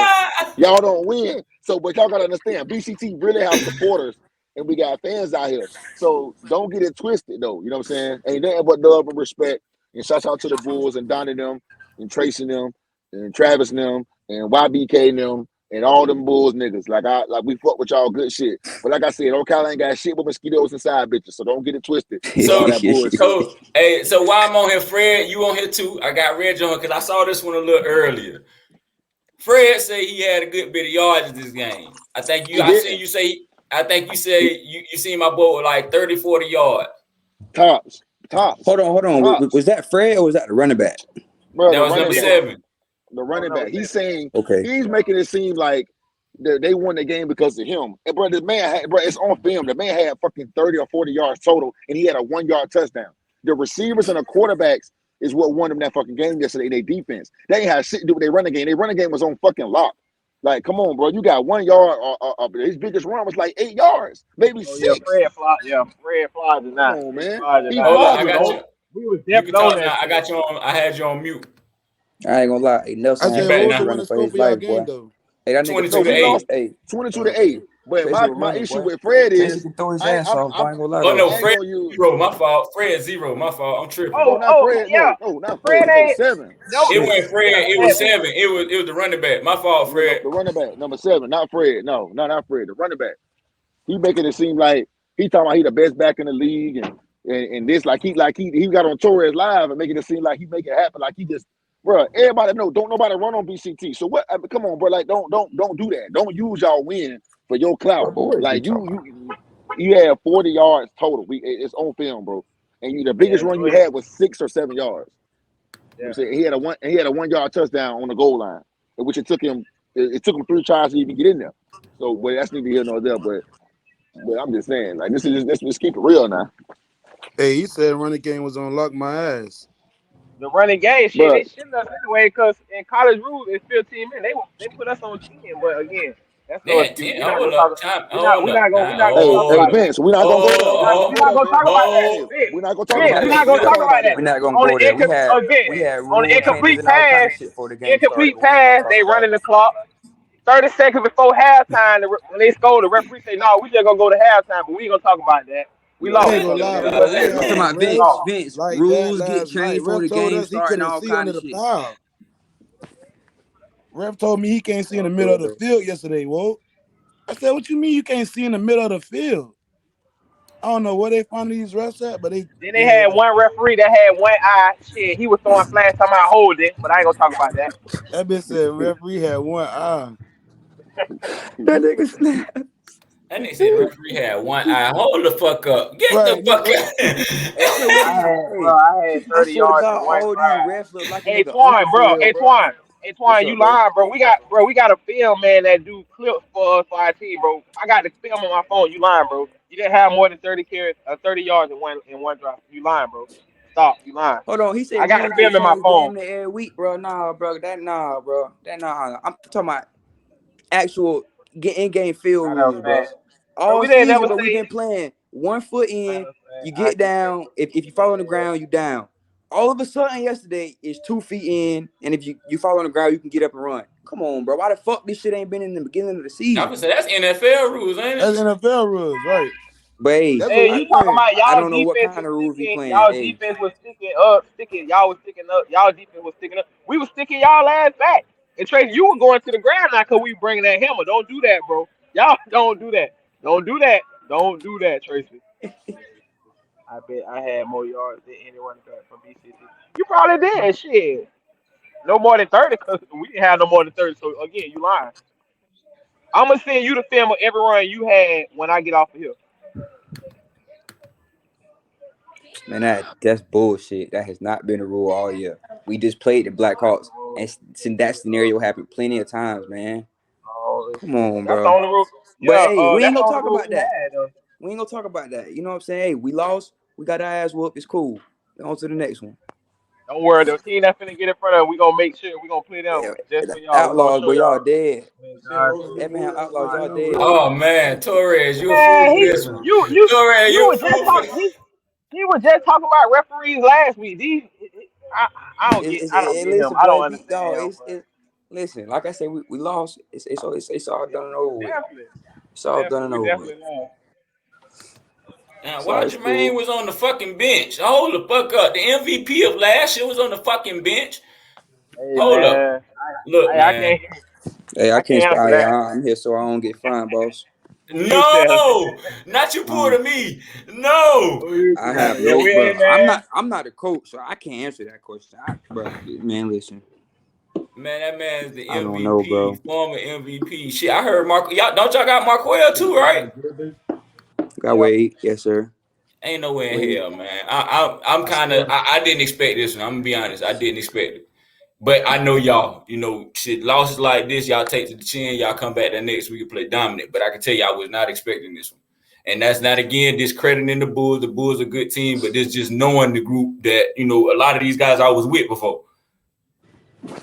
don't win. So, but y'all gotta understand, BCT really have supporters and we got fans out here. So don't get it twisted though. You know what I'm saying? Ain't nothing but love and respect. And shout out to the Bulls and Donnie them and Tracy them and Travis them and YBK them and all them Bulls niggas. Like we fuck with y'all good shit. But like I said, Ocala ain't got shit but mosquitoes and side bitches. So don't get it twisted with all that bullshit. so while I'm on here, Fred, you on here too? I got Reg on because I saw this one a little earlier. Fred said he had a good bit of yards this game. I think you. He I seen didn't. you say. I think you say you seen my boy with like 30, 40 yards. Tops. Hold on. Was that Fred or was that the running back? Bro, That the was running number back. 7. The running number back. He's 7. saying Okay. he's making it seem like they won the game because of him. And bro, the man had, bro, it's on film. The man had fucking 30 or 40 yards total, and he had a 1-yard touchdown. The receivers and the quarterbacks is what won them that fucking game yesterday. Their defense. They ain't had shit to do with their running game. Their running game was on fucking lock. Like, come on, bro. You got 1 yard. His biggest run was like 8 yards, maybe Oh yeah, 6. Fred flies is Come not. on, man. Flies is He not. Hold up, flies I was got on. you. We was You can definitely on talk that now. I shit. got you on. I had you on mute. I ain't gonna lie. Hey, I Nelson You had said, back what Tracy was the now? winning running for score his for y'all life, game boy. though? Hey, that nigga 22 No, to we Tracy, 8. lost hey, 22 to Okay. 8. But Tracy my, was my running, issue boy. with Fred Tracy is can throw his I ass off, boy. I ain't gonna lie Oh though. no, I ain't Fred gonna use 0. My fault. Fred 0. My fault. I'm tripping. no, Oh, not Fred. yeah. No, not Fred Fred. No, ain't 7. no. It Shit. wasn't Fred. Yeah, It was 7. 7. It was the running back. My fault, Fred. The running back, number 7, not Fred. No, not Fred. The running back. He making it seem like he talking about he the best back in the league and this like he got on Torres live and making it seem like he make it happen like he just bro. Everybody know don't nobody run on BCT. So what? I mean, come on, bro. Like don't do that. Don't use y'all win for your clout. What boys you Like talking about? you had 40 yards total. It's on film, bro. And the Yeah, biggest run go you ahead. had was 6 or 7 yards. You know what I'm saying? He had a 1 yard touchdown on the goal line, which it took him 3 tries to even get in there. So, but that's neither here nor there. But I'm just saying, like, let's keep it real now. Hey, he said running game was on lock my ass. The running game shit, they But shouldn't have anyway, because in college rules it's 15 minutes. They put us on 10, but again, that's They no had excuse. 10. Hold up. Time. Hold up. We're Time. not gonna talk hey, about that. Vince, we're not gonna go there. We're not gonna We're go not there, gonna Vince. talk about that. Hey, we're not gonna talk Vince, about we're that. not We're gonna not talk talking about about that. that. We're not gonna On go there. We again, had on the rule changes incomplete and all kind pass, of shit before the game started. But we ain't gonna talk they about running it. the clock. 30 seconds before halftime, when they score, the referee say, "No, we just gonna go to halftime," but we ain't gonna talk about that. We I Yeah, lost, ain't let's gonna brother. lie, It is bro. what it We let's is. I'm talking had go. about We refs Vince. lost. Vince like that rules get last night. changed before Ref the told game us he start and couldn't all see kind under of the shit. foul. Ref told me he can't see in the middle Okay, of the bro. field yesterday. Whoa. I said, what you mean you can't see in the middle of the field? I don't know where they find these refs at, but they Then they yeah. had one referee that had one eye. Shit, he was throwing flags talking about hold it, but I ain't gonna talk about that. That bitch said referee had one eye. That nigga snap. That nigga said the referee had one eye. Hold the fuck up. Get the Right. fuck Hey, I don't know what these. Hey, I had I 30 swear to yards in God, one all these drive. refs look like a Hey nigga Twan, uncle for bro. real, bro. What's You up, bro? lying, bro. We got a film man that do clips for us for our team, bro. I got the film on my phone. You lying, bro. You didn't have more than 30 yards in one drive. You lying, bro. Stop. You lying. Hold on, he said I got the rules get film in my changed phone. damn near every week, bro. Nah, bro. That nah. I'm talking about actual in-game field Not a rules, bro. fan. Bro, All we didn't season, never bro, we've say been playing 1 foot not in, a fan. you I get can say down. If you fall on the ground, you down. All of a sudden, yesterday is 2 feet in, and if you fall on the ground, you can get up and run. Come on, bro. Why the fuck this shit ain't been in the beginning of the I season? would say that's NFL rules, ain't it? That's NFL rules, right? But hey, That's what hey, we you talking playing. about I y'all don't know what defense kind was of rules we sticking, playing. y'all Hey, defense was sticking, y'all was sticking up, y'all defense was sticking up. We was sticking y'all ass back. And Tracy, you were going to the ground now because we bringing that hammer. Don't do that, bro. Y'all don't do that. Don't do that. Don't do that, Tracy. I bet I had more yards than anyone back from BCC. You probably did. Shit. No more than 30 because we didn't have no more than 30. So, again, you lying. I'm going to send you the film of every run you had when I get off of here. man, that's bullshit. That has not been a rule all year. We just played the Blackhawks, and since that scenario happened plenty of times, man. Oh, Come on, that's the bro. only rule. But Yeah, hey, we ain't that's the gonna only talk rule about we that. had, though. We ain't gonna talk about that. You know what I'm saying? Hey, we lost. We got our ass whooped. It's cool. On to the next one. Don't worry, the team that's finna get in front of, we gonna make sure we gonna play them Yeah, just for y'all. We gonna Outlaws, show bro. Y'all y'all. dead. Man, Effingham Outlaws, y'all dead. Oh man, Torres, you a fool man, for this one. Torres, you you a was just fool for. talking. He was just talking about referees last week. I, I don't get him. Listen, I bro. don't It beat understand dog. him, but Listen. Like I said, we lost. It's all done and over with. definitely, It's all done and we over with. definitely lost. Now, So why it's Jermaine cool. was on the fucking bench? Hold the fuck up. The MVP of last year was on the fucking bench. Hey Hold up. man, Look, I man. can't Hey, I I can't. can't answer that. I'm here so I don't get fined, boss. Who you telling? No, not you pull Um, to me. No. Who you I have telling? Yeah, no, we bro. ain't man. I'm not a coach, so I can't answer that question. Bro, man, listen. Man, that man's the I don't know, bro. MVP, former MVP. Shit, I heard Mark. Y'all got Marquell too, right? Got Yeah. Wade, yes, sir. Ain't no way in Wade. hell, man. I'm kind of. I didn't expect this one. I'm gonna be honest. I didn't expect it. But I know y'all. You know, shit. Losses like this, y'all take to the chin. Y'all come back the next week and play dominant. But I can tell you, I was not expecting this one. And that's not again discrediting the Bulls. The Bulls are a good team, but this just knowing the group that a lot of these guys I was with before.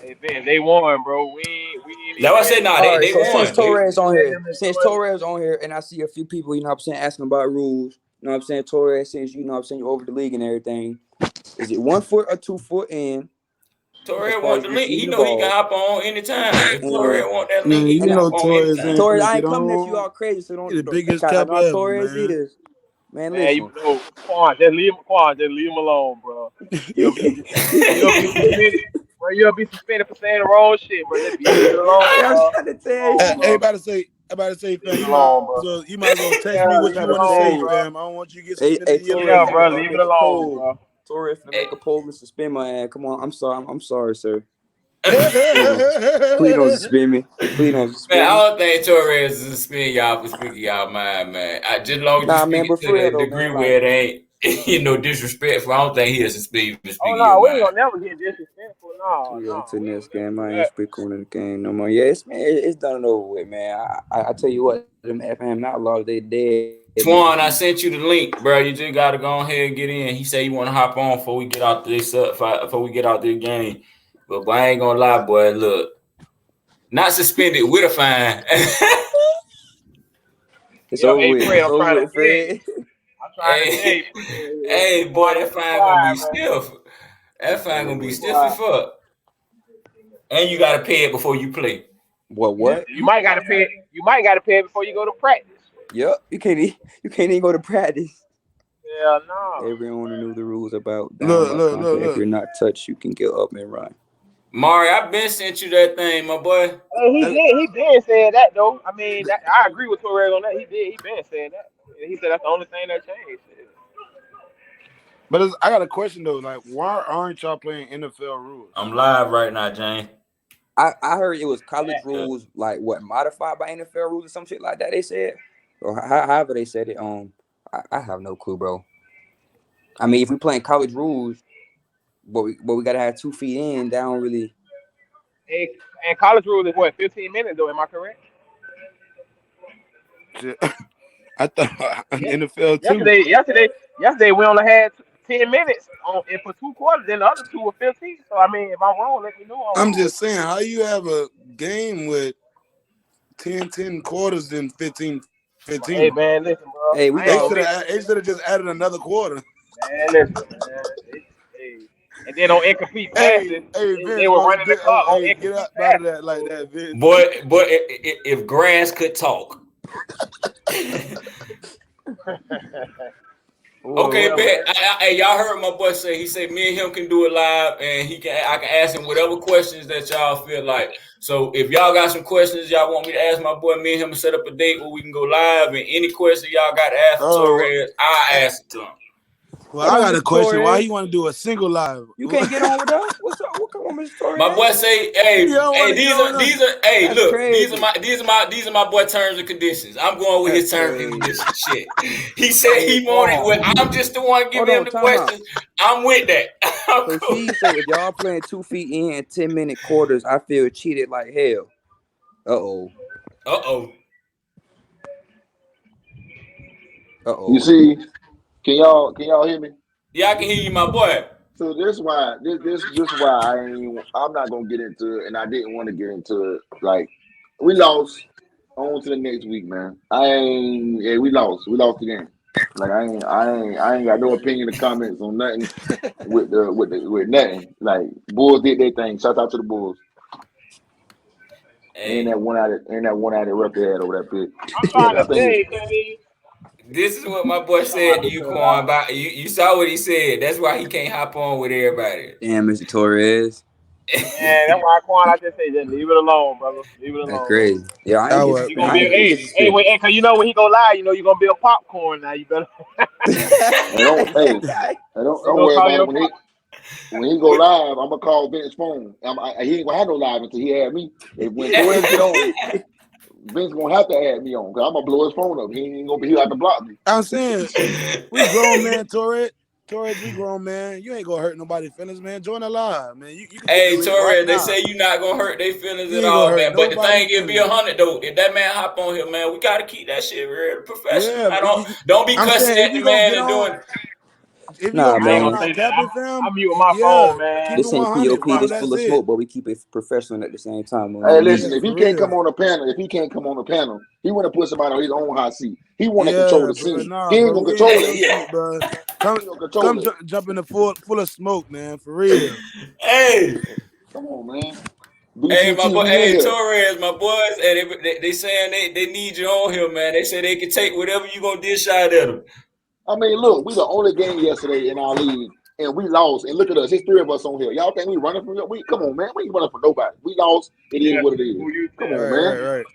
Hey Ben, they won, bro. We ain't That's even why I let said, them nah, All right, they so enjoy it. since won. They Torres on Let here, them enjoy it. and I see a few people, asking about rules. You know what I'm saying? Torres, since you're over the league and everything, is it 1 foot or 2 foot in as Torres far want as the link. He receiving the know he can ball? hop on anytime. If Torres And want that link, Man, he you can and hop know on Torres anytime. ain't Torres, finna I get ain't coming at you on. all crazy, so He the don't biggest I cap know ever, Torres it man. is. Man, Man, you listen. know, Quan, just leave him alone, bro. You'll be suspended. Bro, you'll be suspended for saying the wrong shit, bro. Just leave it alone, Yeah, I'm bro. trying to Come tell on, you. Hey, bro. about to say, Leave fam. it alone, bro. You might as well text me Yeah, I'm what leave you it trying to want to tell say, alone, you. bro. fam. I don't want you to get Hey, suspended in your Torres Yeah, league. bro, finna leave it make a alone, poll. bro. Torres finna Hey, make a poll and suspend my ass. Come on, I'm sorry. I'm sorry, sir. Please don't suspend me. Please don't man, I suspend me. don't think Torres is spin y'all for speaking y'all mind, man. I just long as you Nah, speak man, it but to for real the though, degree man, where like it ain't. No disrespectful. I don't think he is speaking Oh your no, we ain't mind. gonna never get disrespectful. No, We on no, to the we next ain't gonna game. never I do ain't that. speak on the game no more. Yeah, it's man, it's done and over with, man. I tell you what, them FM Outlaws, they dead, man. Twan, I sent you the link, bro. You just gotta go ahead and get in. He said he want to hop on before we get out this before we get out this game. But I ain't gonna lie, boy. Look, not suspended with a fine. It's Yeah, over hey with. Fred, It's I'm over trying to with, tell you. Fred. I'm trying to tell Hey, you, Fred. hey, Be boy, quiet, that be fine gonna be quiet, man. stiff. That fine gonna be Be stiff as quiet. fuck. And you gotta pay it before you play. What? You might gotta pay. You might gotta pay it before you go to practice. Yep. You can't even go to practice. Yeah, no. Every owner knew the rules about down Look, low look, look, contact. If look. you're not touched, you can get up and run. Mari, I been sent you that thing, my boy. Hey, he That- did. He been said that though. I mean, I agree with Torres on that. He did. He been said that. He said that's the only thing that changed. But I got a question though. Like, why aren't y'all playing NFL rules? I'm live right now, Jane. I heard it was college Yeah. rules, like what modified by NFL rules or some shit like that. They said, or however they said it. I have no clue, bro. I mean, if we playing college rules, but we gotta have 2 feet in. That don't really. And, and college rules is what 15 minutes though. Am I correct? Shit. I thought Yeah. NFL too. Yesterday we only had 10 minutes on and for 2 quarters. Then the other two were 15. So I mean, if I'm wrong, let me know I'm I'm wrong. just saying, how you have a game with 10 quarters and 15 Hey 15? man, listen, bro. Hey, we I ain't thought gonna be They should have just added another quarter. man. Listen, man. Hey. And then on incomplete Hey, passes, hey, they Vince, were boy, running the clock on get incomplete up out of passes. that like that, Vince. Boy, if grass could talk. Okay, Yeah, bet. man. Hey, y'all heard my boy say. He said me and him can do it live, and I can ask him whatever questions that y'all feel like. So if y'all got some questions y'all want me to ask my boy, me and him will set up a date where we can go live. And any question y'all got to ask for Oh, Torres, I'll ask it to him. well, What I up, got a Mr. question. Why Torres? you want to do a single live? You can't get on with us? What's up? What come on, Mr. My Torres? boy say, You don't want to get on with us? hey, That's look, crazy. these are my boy terms and conditions. I'm going with That's his terms and crazy. conditions. Shit. He said Hey, he wanted well, I'm just the one hold giving him on, the time out. questions. I'm with that. I'm So cool. if y'all playing 2 feet in and 10-minute quarters, I feel cheated like hell. Uh-oh. Uh-oh. You Uh-oh. see, can y'all hear me? Yeah, I can hear you, my boy. So this why I'm not gonna get into it, and I didn't want to get into it. Like we lost, on to the next week, man. We lost. We lost the game. Like I ain't got no opinion or comments on nothing with nothing. Like Bulls did their thing. Shout out to the Bulls. And Hey, that one out of rep they had over that pit. I'm But trying I to tell think you, Kenny. this is what my boy said to you, Quan. About you saw what he said. That's why he can't hop on with everybody. Damn, Mr. Torres. Man, that's why Quan, I just say, just leave it alone, brother. Leave it That's alone. crazy. Yeah, I I ain't was, You disrespect. gonna I be ain't hey, hey, disrespect. wait, hey, cause you know when he go live, you know you're gonna be a popcorn now. You better and don't gonna worry call about it your when he go live. I'm gonna call Vince's phone. He ain't gonna have no live until he had me. When Torres get on, Vince gonna have to add me on because I'm gonna blow his phone up. He ain't gonna be. He have to block me. I'm saying, we grown man, Torres. Torres, we grown man. You ain't gonna hurt nobody's feelings, man. Join the live, man. You can get the Hey, link right Torres, they now. say you not gonna hurt their feelings You at ain't gonna all, hurt man. But the nobody's thing is, be feelings. 100 though. If that man hop on here, man, we gotta keep that shit real professional. Yeah, I but don't be I'm cussing saying at if the you gonna man get and on, doing. if you Nah, gonna get I ain't on gonna man. our say that. capping film, I'm muting my yeah, phone, man. keep it This ain't 100, POP. bro. This That's full of it. smoke, but we keep it professional at the same time. Hey, We listen. Yeah, need If he for can't come real. on the panel, he want to put somebody on his own hot seat. He want to control Yeah, the bro. scene. He Nah, ain't bro. gonna We ain't control on it your here. seat, bro. He Come, ain't gonna control it. jump in the full of smoke, man. For real. Hey, Come on, man. hey, my BTT, boy, we in hey, here. Torres, my boys, and they saying they need you on here, man. They say they can take whatever you gonna dish out at them. I mean, look, we the only game yesterday in our league, and we lost. And look at us, there's three of us on here. Y'all think we running from? Come on, man. We ain't running for nobody. We lost. It is Yeah, what it is. who you Come tell? on, Right, man. right, right.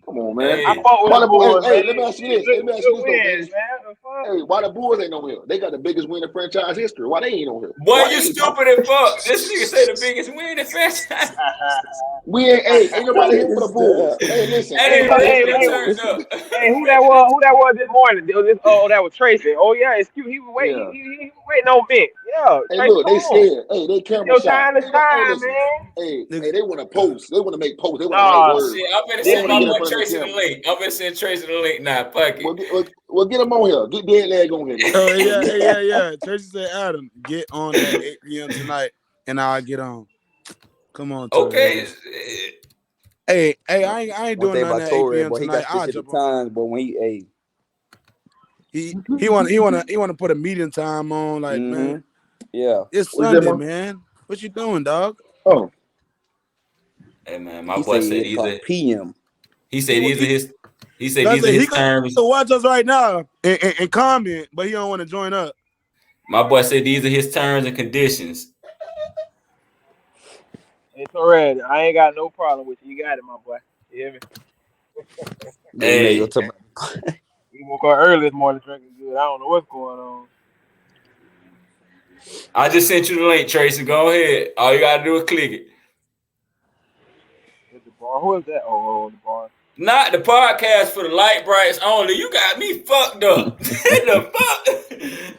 Come on, man. Hey, I fought with Why the the Bulls, hey, man. let me ask you this. Good, Let me ask you good this though, wins, Vince. man. The fuck? Hey, why the Bulls ain't on here? They got the biggest win in franchise history. Why they ain't on here? boy, Why they you ain't talking? stupid as fuck. This nigga say the biggest win in franchise. We ain't nobody here for the Niggas, Bulls. Hey, listen, That Hey, nigga ain't but nobody here really for the been hey, turned Bulls. up. hey, who that was? Who that was this morning? That was Tracy. Oh yeah, excuse. He was wait. Yeah. He was waiting on Vince. Yeah, Hey, Tracy, look, come they on. scared. Hey, they It's camera your shy. time to Hey, shine, listen. man. Hey, they want to post. They want to make posts. They want to write Nah, words. Shit, I'm gonna They don't send want to my get in boy front of the Tracy the camera. link. I'm gonna send Tracy the link now. Fuck it. Well, get them on here. Get dead leg on here then. Oh yeah. Tracy said, Adam, get on at 8 p.m. tonight, and I'll get on. Come on, Okay. Torres. Hey, I ain't One doing thing nothing about at 8 Torres, p.m. boy, he tonight. got I'll specific jump on. times, but when he He wanna put a meeting time on. Like, man, yeah. it's What's that, Sunday, man? man. What you doing, dog? Oh, Hey man, my He boy said said 8 these o'clock are. PM. He said these are his. He said Like I these are said, he his could terms. watch us right now and comment, but he don't want to join up. My boy said these are his terms and conditions. hey Torres, I ain't got no problem with you. You got it, my boy. You hear me? Then you know you'll Hey, talk about You woke up early this morning drinking good. I don't know what's going on. I just sent you the link, Tracy. Go ahead. All you gotta do is click it. At the bar, who is that? Oh, the bar. Not the podcast for the light brights only. You got me fucked up. The fuck?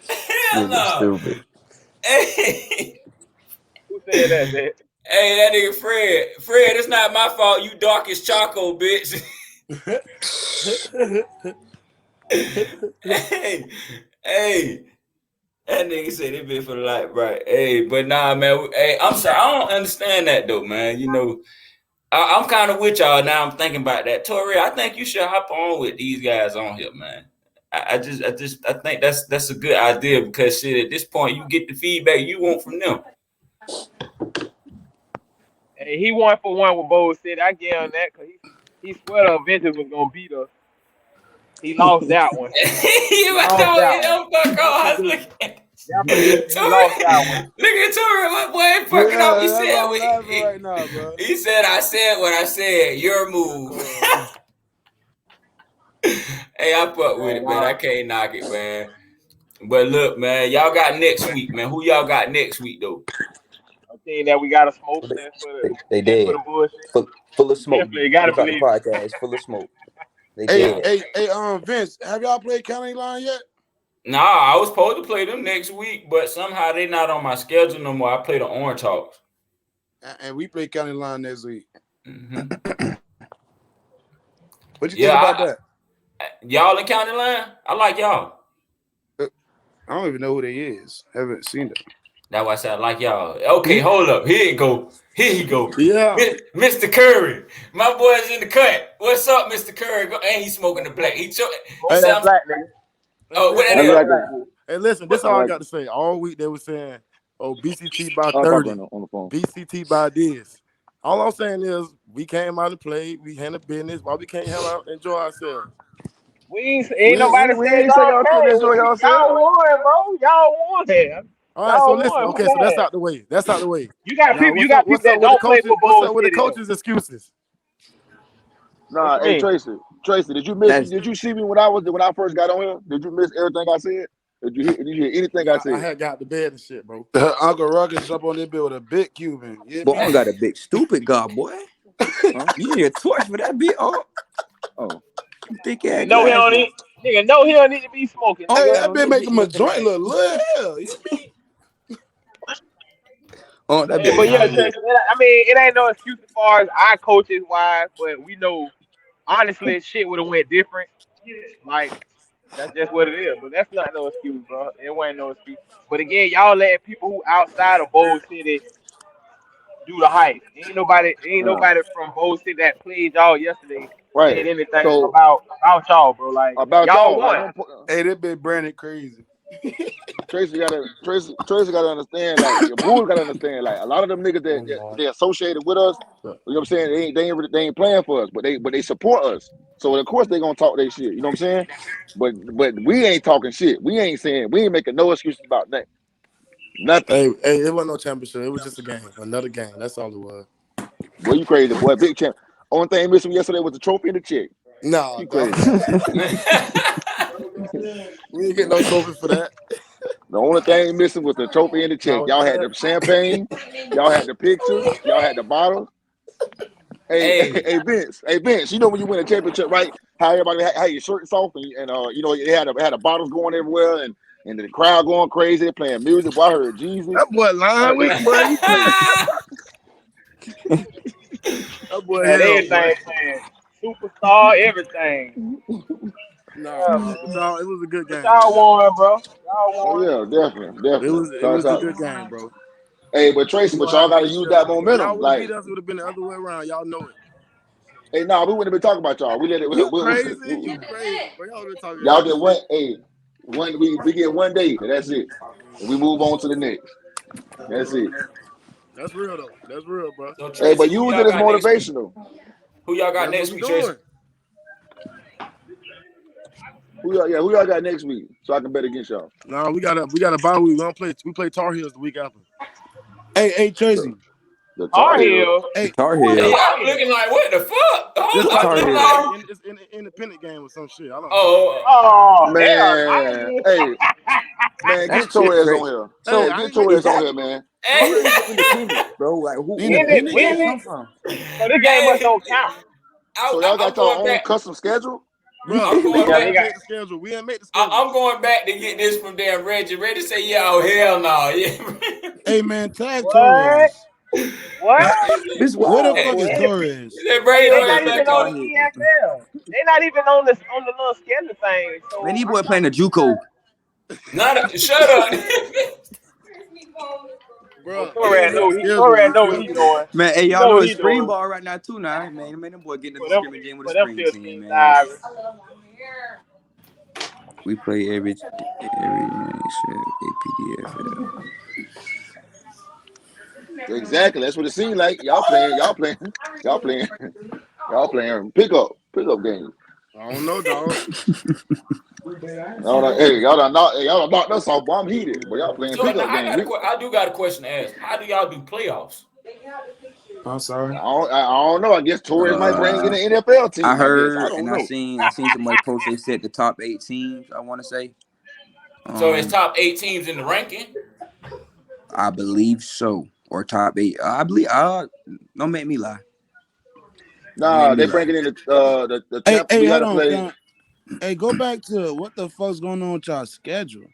Hell nigga no. stupid. Hey, Who said that? That hey, that nigga Fred. Fred, it's not my fault. You dark as Choco, bitch. hey, hey. That nigga said it been for the light bright. Hey, but nah, man. Hey, I'm sorry. I don't understand that though, man. You know, I'm kind of with y'all now. I'm thinking about that. Torres, I think you should hop on with these guys on here, man. I think that's a good idea because shit, at this point, you get the feedback you want from them. hey, he 1-for-1 with Bold City. I get on that because he swear the Avengers was gonna beat us. He lost that one. You He about lost that to one. fuck That off. prediction. That prediction. He lost that one. Look at Torres, my boy ain't fucking up. Yeah, that's why I'm laughing right now, bro. He said, I said what I said. Your move. Hey, I fuck with Man, it, man. I can't knock it, man. But look, man, y'all got next week, man. Who y'all got next week, though? I'm saying that we got to smoke They stand for dead. the bullshit. Full of smoke. Definitely gotta Look out the believe it. podcast, full of smoke. They Hey, dead. Vince, have y'all played County Line yet? Nah, I was supposed to play them next week, but somehow they not on my schedule no more. I play the Orange Hawks. And we play County Line next week. Mm-hmm. What you think about Yeah, that? y'all in County Line? I like y'all. I don't even know who they is. Haven't seen them. That's why I said I like y'all. Okay, hold up. Here you go. Here you go. Yeah. Mr. Curry. My boy's in the cut. What's up, Mr. Curry? And he's smoking the black. He Smoke Hey, said, that black nigga. oh, what listen, that I is? like Black it. nigga. hey, listen. This I all I like got it. to say. All week they were saying, "Oh, BCT by I'll talk 30, on the phone. BCT by this." All I'm saying is, we came out to play. We handled business. Why we can't have out enjoy ourselves? Ain't nobody We said ain't say y'all y'all couldn't can't. enjoy yourself. Y'all won, bro. Y'all won. All right. So Y'all listen. won. Who Okay. So that's mad? out the way. That's out the way. You got Now, people. You what's got up? people What's up that with the don't play coaches? for What's Bold up with the City though. coaches' excuses? What Nah, you hey mean? Tracy, did you miss? That's Did you see me when I first got on here? Did you miss everything I said? Did you hear anything I I said? had got to bed and shit, bro. Uncle Ruckus jump on this bill with a big Cuban. You hear boy, me? I got a big stupid god, boy. Huh? You need a torch for that bit. Oh, Oh, thick Nigga ass know he don't glasses. need. Nigga know he don't need to be smoking. Hey, Nigga. that been That making bit my looking joint like look little hell. You hear me? oh, that Hey, bit but yeah, high. Tracy, I mean, it ain't no excuse as far as our coaches wise, but we know honestly shit would have went different. Like that's just what it is. But that's not no excuse, bro. It wasn't no excuse. But again, y'all letting people who outside of Bold City do the hype. Ain't yeah, nobody from Bold City that played y'all yesterday right. said anything So about y'all, bro. Like about y'all y'all, like won. don't put. Hey, that been Brandon crazy. Tracy gotta understand, like your Bulls gotta understand, like a lot of them niggas that, Oh, that God. they associated with us, you know what I'm saying? They ain't playing for us, but they support us. So of course they gonna talk their shit, you know what I'm saying? But we ain't talking shit. We ain't making no excuses about nothing. Nothing. Hey, it wasn't no championship. It was just a game, another game. That's all it was. Boy, you crazy, boy. Big champ. Only thing missing yesterday was the trophy and the check. Nah, You dog. crazy. We ain't get no trophy for that. The only thing missing was the trophy and the check. No, Y'all had the champagne. Y'all had the pictures. Y'all had the bottles. Hey, Hey, Vince. You know when you win a championship, right? How everybody had your shirts off, and you know they had the bottles going everywhere, and the crowd going crazy, playing music. Boy, I heard Jesus. that boy lying with boy. You crazy? That boy Man, hell, boy. everything playing. Superstar, everything. Nah, Yeah, man. But y'all, it was a good but game, y'all man. won, bro. Y'all Oh won. yeah, definitely. It Shout was a out. good game, bro. Hey, but Tracy, We but gonna y'all have got to big use shit. that If y'all momentum. would have Like, beat us, it would have been the other way around. Y'all know it. hey, nah, we wouldn't have been talking about y'all. We let it. You crazy? You crazy? But y'all been talking Y'all all get this one. shit. Hey, we get one day, and that's it. And we move on to the next. That's it. That's real though. That's real, bro. so Hey, Tracy, but who use y'all it as got next week? motivational. Who y'all got That's what next we week, Tracy? doing. Who y'all got next week? So I can bet against y'all. No, we got a bye week. We play Tar Heels the week after. Hey, Tracy. The Tar Tar Heels. Heels. The Hey, Tar Who is Hey, Heels. Tar I'm Heels? looking like, what the fuck? this The I'm Tar looking Heels. like, it's an independent game or some shit. I don't know. oh, Oh, hell, I ain't Man, even. man, That's get Chip Torres Trey. on here. Hey, So I ain't Get making is Torres on that here, man. who hey, is the independent, bro? Like In it, where independent did that in game, come it. from? So this game must hey, don't count. So y'all I'm got your going own back. custom schedule? bro. I'm going Yeah, We they back. ain't got. made the schedule. We ain't made the schedule. I'm going back to get this from damn Reggie. Reggie say, yeah, oh hell no, yeah. Hey, man, tag What? Torres. What? This Where the wild, fuck is boy. Torres? They bring Hey, your they ass not Torres back at even on Tar on. the Heels. EFL. They not even on this on the little schedule thing. Man, So these I'm boy trying playing to the JUCO. Shut up. Well, Bro, they Torres ain't made know the he schedule. Torres You know what feel he me? doing. Man, hey, He y'all know know what it's he spring doing. ball right now too now. Man, them boy getting For the them, scrimmage game with the for them spring team, 15 man. divers. We play every APDFL. Exactly. That's what it seems like. Y'all playing pickup games. I don't know, dog. Y'all done knocked us off. Boy, I'm heated. But y'all playing So now pickup games. I do got a question to ask. How do y'all do playoffs? I'm sorry. I don't know. I guess Torres might bring in Uh, an NFL I team. I guess I heard don't and know. I seen somebody post they said the top 8 teams. I want to say. So it's top 8 teams in the ranking. I believe so, or top 8. I believe. Don't make me lie. Don't make Nah, me they lie. bringing in the Hey, champ. hey, We got hold to on, play. fam. Hey, go back to what the fuck's going on with y'all schedule.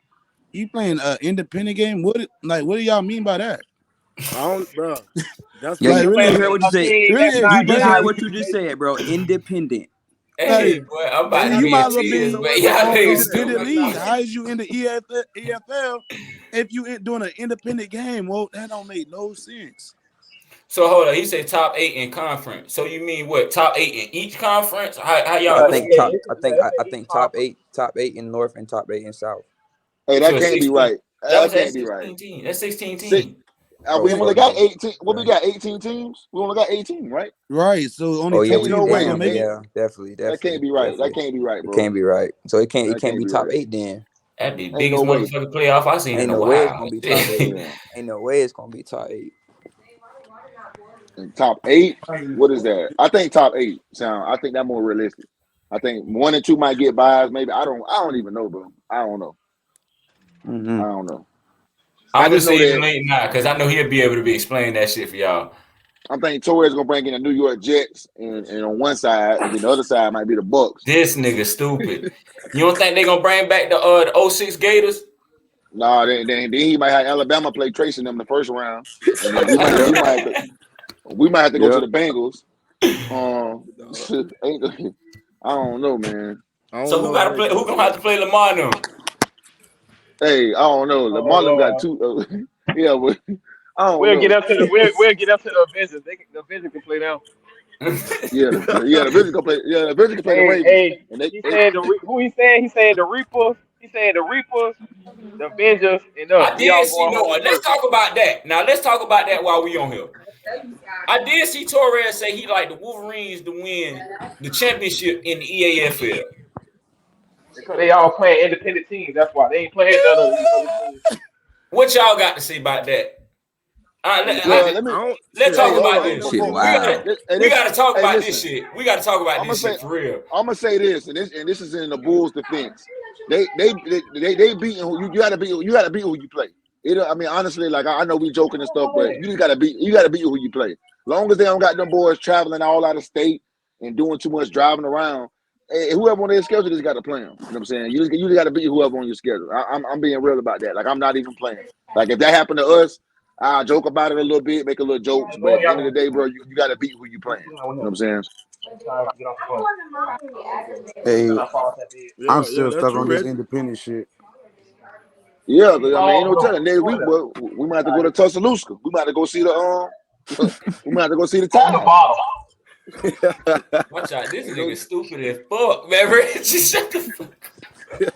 You playing independent game? What do y'all mean by that? I don't, bro. That's Yeah, like you, You really, you playing heard what you a said. team that's really You just not heard explain. what you just said, bro. Independent. Hey, Hey, boy, I'm about nigga, to you be might in as well tears, be So but what's y'all wrong on with niggas independent stupid. league. How is you in the EFL if you doing an independent game? Well, that don't make no sense. So hold on, he said top 8 in conference. So you mean what? Top 8 in each conference? How y'all? I they think What? say top. it's I yeah, think. they I say each think conference. top 8 in North and top 8 in South. Hey, So that it's can't be 16. right. That That was at can't be right. 16 teams. That's 16 Six, teams. Bro, we fuck only got no. 18. What we Right. got? 18 teams. We only got 18, right? Right. So only Oh yeah, 10 Ain't we no teams is way. gonna damn make it. yeah, definitely, That can't be right. That can't be right, It bro. can't be right. So it That can't can't be be top right. 8 then. That'd be the Ain't biggest no way. motherfucking playoff I've seen in Ain't a no way it's while. gonna be top 8. Yeah. Ain't no way it's gonna be top 8. And top 8. What is that? I think top 8 sound. I think that's more realistic. I think 1 and 2 might get buys. Maybe I don't even know, bro. I don't know. Mm-hmm. I don't know. I I'm gonna just know say the that late now because I know he'll be able to be explaining that shit for y'all. I think Torres gonna bring in the New York Jets, and on one side, and then the other side might be the Bucks. This nigga stupid. You don't think they gonna bring back the 06 Gators? Nah, then he might have Alabama play tracing them the first round, and then Yep. we might have to go to Yep. the Bengals. Dog. I don't know, man. I So don't know how they who gonna gonna do have it. to play Lamar now? Hey, I don't know. Oh Lamar them got Lord. two. Yeah, but I don't know. We'll get up to the Avengers. The Avengers can play now. The Vikings gonna play. Yeah, the Vikings can play the Ravens, Hey, and they, he they said who he said? He said the Reapers. He said the Reapers, the Avengers, and us. I We did all see going no. home Let's first. talk about that. Now let's talk about that while we on here. I did see Torres say he like the Wolverines to win the championship in the EAFL. Because they all playing independent teams. That's why they ain't playing none of these other teams. What y'all got to say about that? Let's talk about this. Shit, wow. We got to talk about listen, this shit. We got to talk about this shit for real. I'm gonna say this, and this is in the Bulls' defense. They beating who you gotta beat. You gotta beat who you play. I mean, honestly, like I know we joking and stuff, but you gotta beat who you play. Long as they don't got them boys traveling all out of state and doing too much driving around, whoever on their schedule just got to play them. You know what I'm saying? You just got to beat whoever on your schedule. I'm being real about that. Like I'm not even playing. Like if that happened to us, I'll joke about it a little bit, make a little jokes, but at the end of the day, bro, you got to beat who you playing. You know what I'm saying? Hey, I'm still stuck on this independent shit. Yeah, I mean, ain't no telling. Next week, we might have to go to Tuscaloosa. We might have to go see the we might have to go see the Tide. Watch out, this nigga stupid as fuck, man. Just shut the fuck up.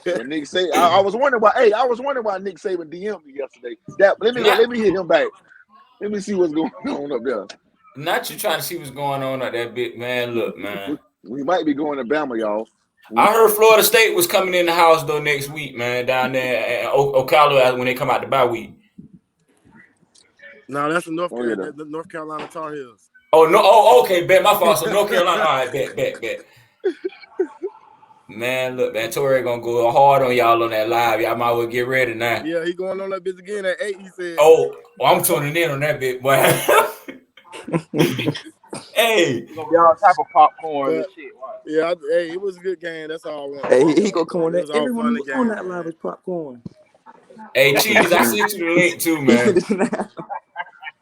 When Nick Saban, I was wondering why. Hey, I was wondering why Nick Saban DM'd me yesterday. Let me hit him back. Let me see what's going on up there. Not you trying to see what's going on at that bit, man. Look, man. We might be going to Bama, y'all. I heard Florida State was coming in the house though next week, man. Down there at Ocala when they come out the bye week. No, that's the North Carolina Tar Heels. Oh no! Oh, okay, bet my fault. So North Carolina, all right, bet. Man, look, man, Torres gonna go hard on y'all on that live. Y'all might well get ready now. Yeah, he going on that bitch again at 8. He said. Oh, I'm tuning in on that bit, boy. Hey, It's gonna be all type of popcorn and shit. Yeah, it was a good game. That's all I want. Hey, he gonna come on that. Everyone on that live is popcorn. Hey, Cheese, I sent you the link too, man.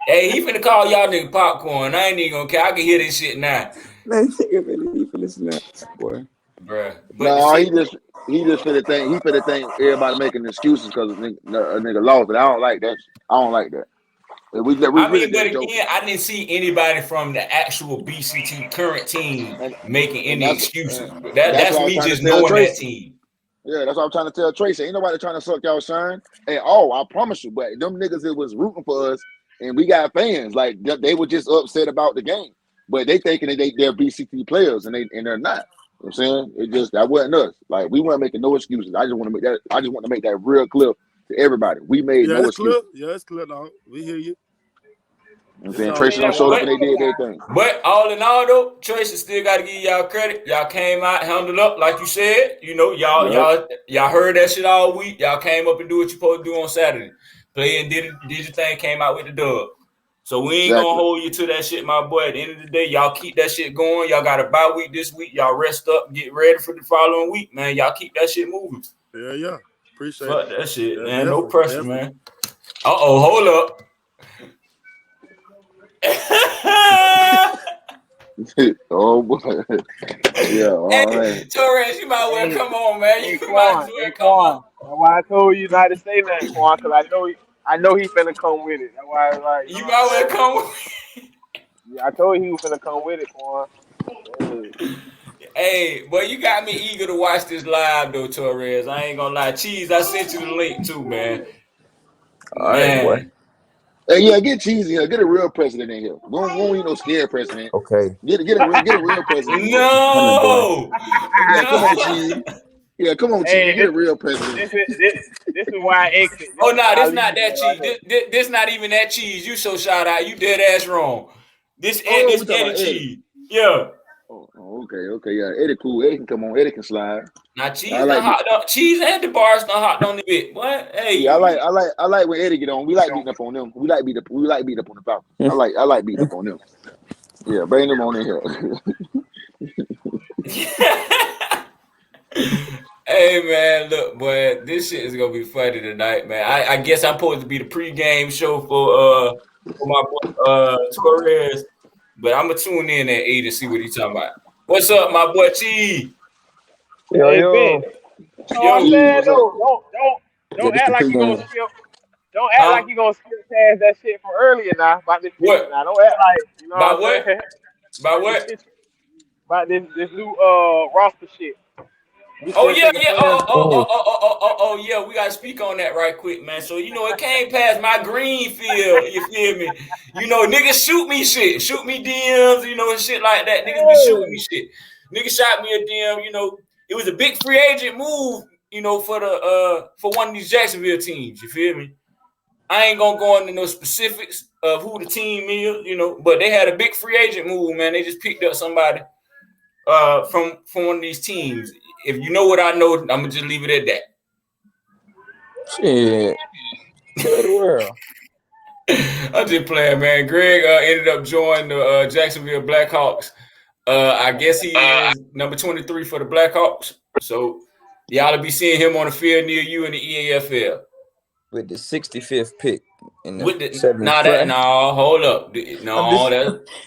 Hey, he finna call y'all nigga popcorn. I ain't even gonna care. I can hear this shit now. Man, he finna snap, boy. Bruh. No, he just finna think everybody making excuses because a nigga lost. But I don't like that. I don't like that. But again, I didn't see anybody from the actual BCT current team making any excuses. That's me just knowing that team. Yeah, that's what I'm trying to tell Tracy. Ain't nobody trying to suck y'all shine. And I promise you, but them niggas that was rooting for us, and we got fans, like they were just upset about the game. But they thinking that they're BCT players and they're not. You know what I'm saying? It just that wasn't us. Like we weren't making no excuses. I just want to make that real clear to everybody. We made no excuses. Yeah, it's clear now. We hear you. I'm saying Tracy don't show up and they did their thing. But all in all though, Tracy still gotta give y'all credit. Y'all came out, handled up, like you said. You know, y'all heard that shit all week. Y'all came up and do what you supposed to do on Saturday. Play and did your thing, came out with the dub. So we ain't gonna hold you to that shit, my boy. At the end of the day, y'all keep that shit going. Y'all got a bye week this week. Y'all rest up, get ready for the following week, man. Y'all keep that shit moving. Yeah. Appreciate Fuck it. that shit, man. No pressure, man. Hold up. Oh boy. Yeah, all right. Torres, you might well come on, man. You might as well come on. That's why I told you not to say that, Quan, because I know he finna come with it. That's why I was like, you might well come with it. Yeah, I told you he was finna come with it, Quan. Hey, boy, you got me eager to watch this live though, Torres. I ain't gonna lie. Cheese, I sent you the link too, man. All right, boy. Hey, yeah, get cheesy here. Get a real president in here. We don't need no scared president. Okay. Get a real president. No. Yeah, come on, cheese. Yeah, come on, cheese. Get a real president. This is why I exit. Oh no, this not that cheese. This not even that cheese. You so shout out. You dead ass wrong. This Eddie cheese. Yeah. Oh, okay, yeah. Eddie cool. Eddie can come on. Eddie can slide. Now cheese cheese and the bars not hot on the bit. What? Hey. Yeah, I like when Eddie get on. We like beating up on them. We like beat up on the Falcons. I like beating up on them. Yeah, bring them on in here. Hey man, look, boy, this shit is gonna be funny tonight, man. I guess I'm supposed to be the pregame show for my boy Torres, but I'm gonna tune in at 8 and see what he's talking about. What's up, my boy Chi? Yo. Don't act like you gonna skip. Don't act like you gonna skip past that shit from earlier now about this shit. Now don't act like you know about what? About what? About this new roster shit. Oh yeah. Oh yeah, we gotta speak on that right quick, man. So it came past my green field, you feel me? Niggas shoot me shit, shoot me DMs, and shit like that. Niggas be shooting me shit. Niggas shot me a DM, it was a big free agent move, for one of these Jacksonville teams, you feel me? I ain't gonna go into no specifics of who the team is, but they had a big free agent move, man. They just picked up somebody from one of these teams. If you know what I know, I'm gonna just leave it at that. Shit. Tell the world. I'm just playing, man. Greg ended up joining the Jacksonville Blackhawks. I guess he is number 23 for the Blackhawks. So y'all will be seeing him on the field near you in the EAFL. With the 65th pick in the With the 7th draft. hold up.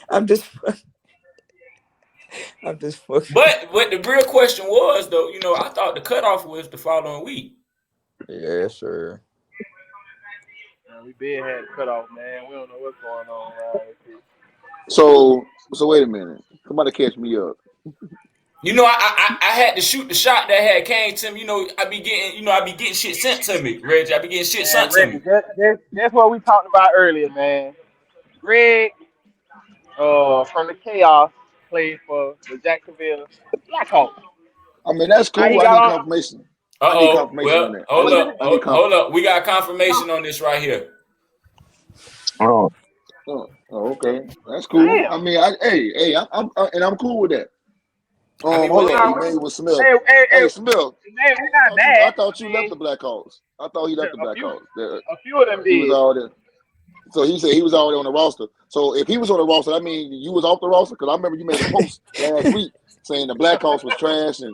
I'm just fucking. But what the real question was, though, I thought the cutoff was the following week. Yeah, sure. We been had cut off, man. We don't know what's going on. So wait a minute. Somebody catch me up. I had to shoot the shot that had came to me. I be getting shit sent to me, Reggie. I be getting shit sent to me. That's what we talked about earlier, man. Greg, from the Chaos, played for the Jacksonville Blackhawks. I mean, that's cool. I need confirmation. I need confirmation on that. Hold up. We got confirmation on this right here. Oh, okay. That's cool. Damn. I mean, I'm cool with that. Hold on. His name was Smith. Hey, Smith. I thought you left the Blackhawks. I thought he left the Blackhawks. A few of them did. He was all there. So he said he was already on the roster. So if he was on the roster, I mean, you was off the roster? Because I remember you made a post last week saying the Blackhawks was trash and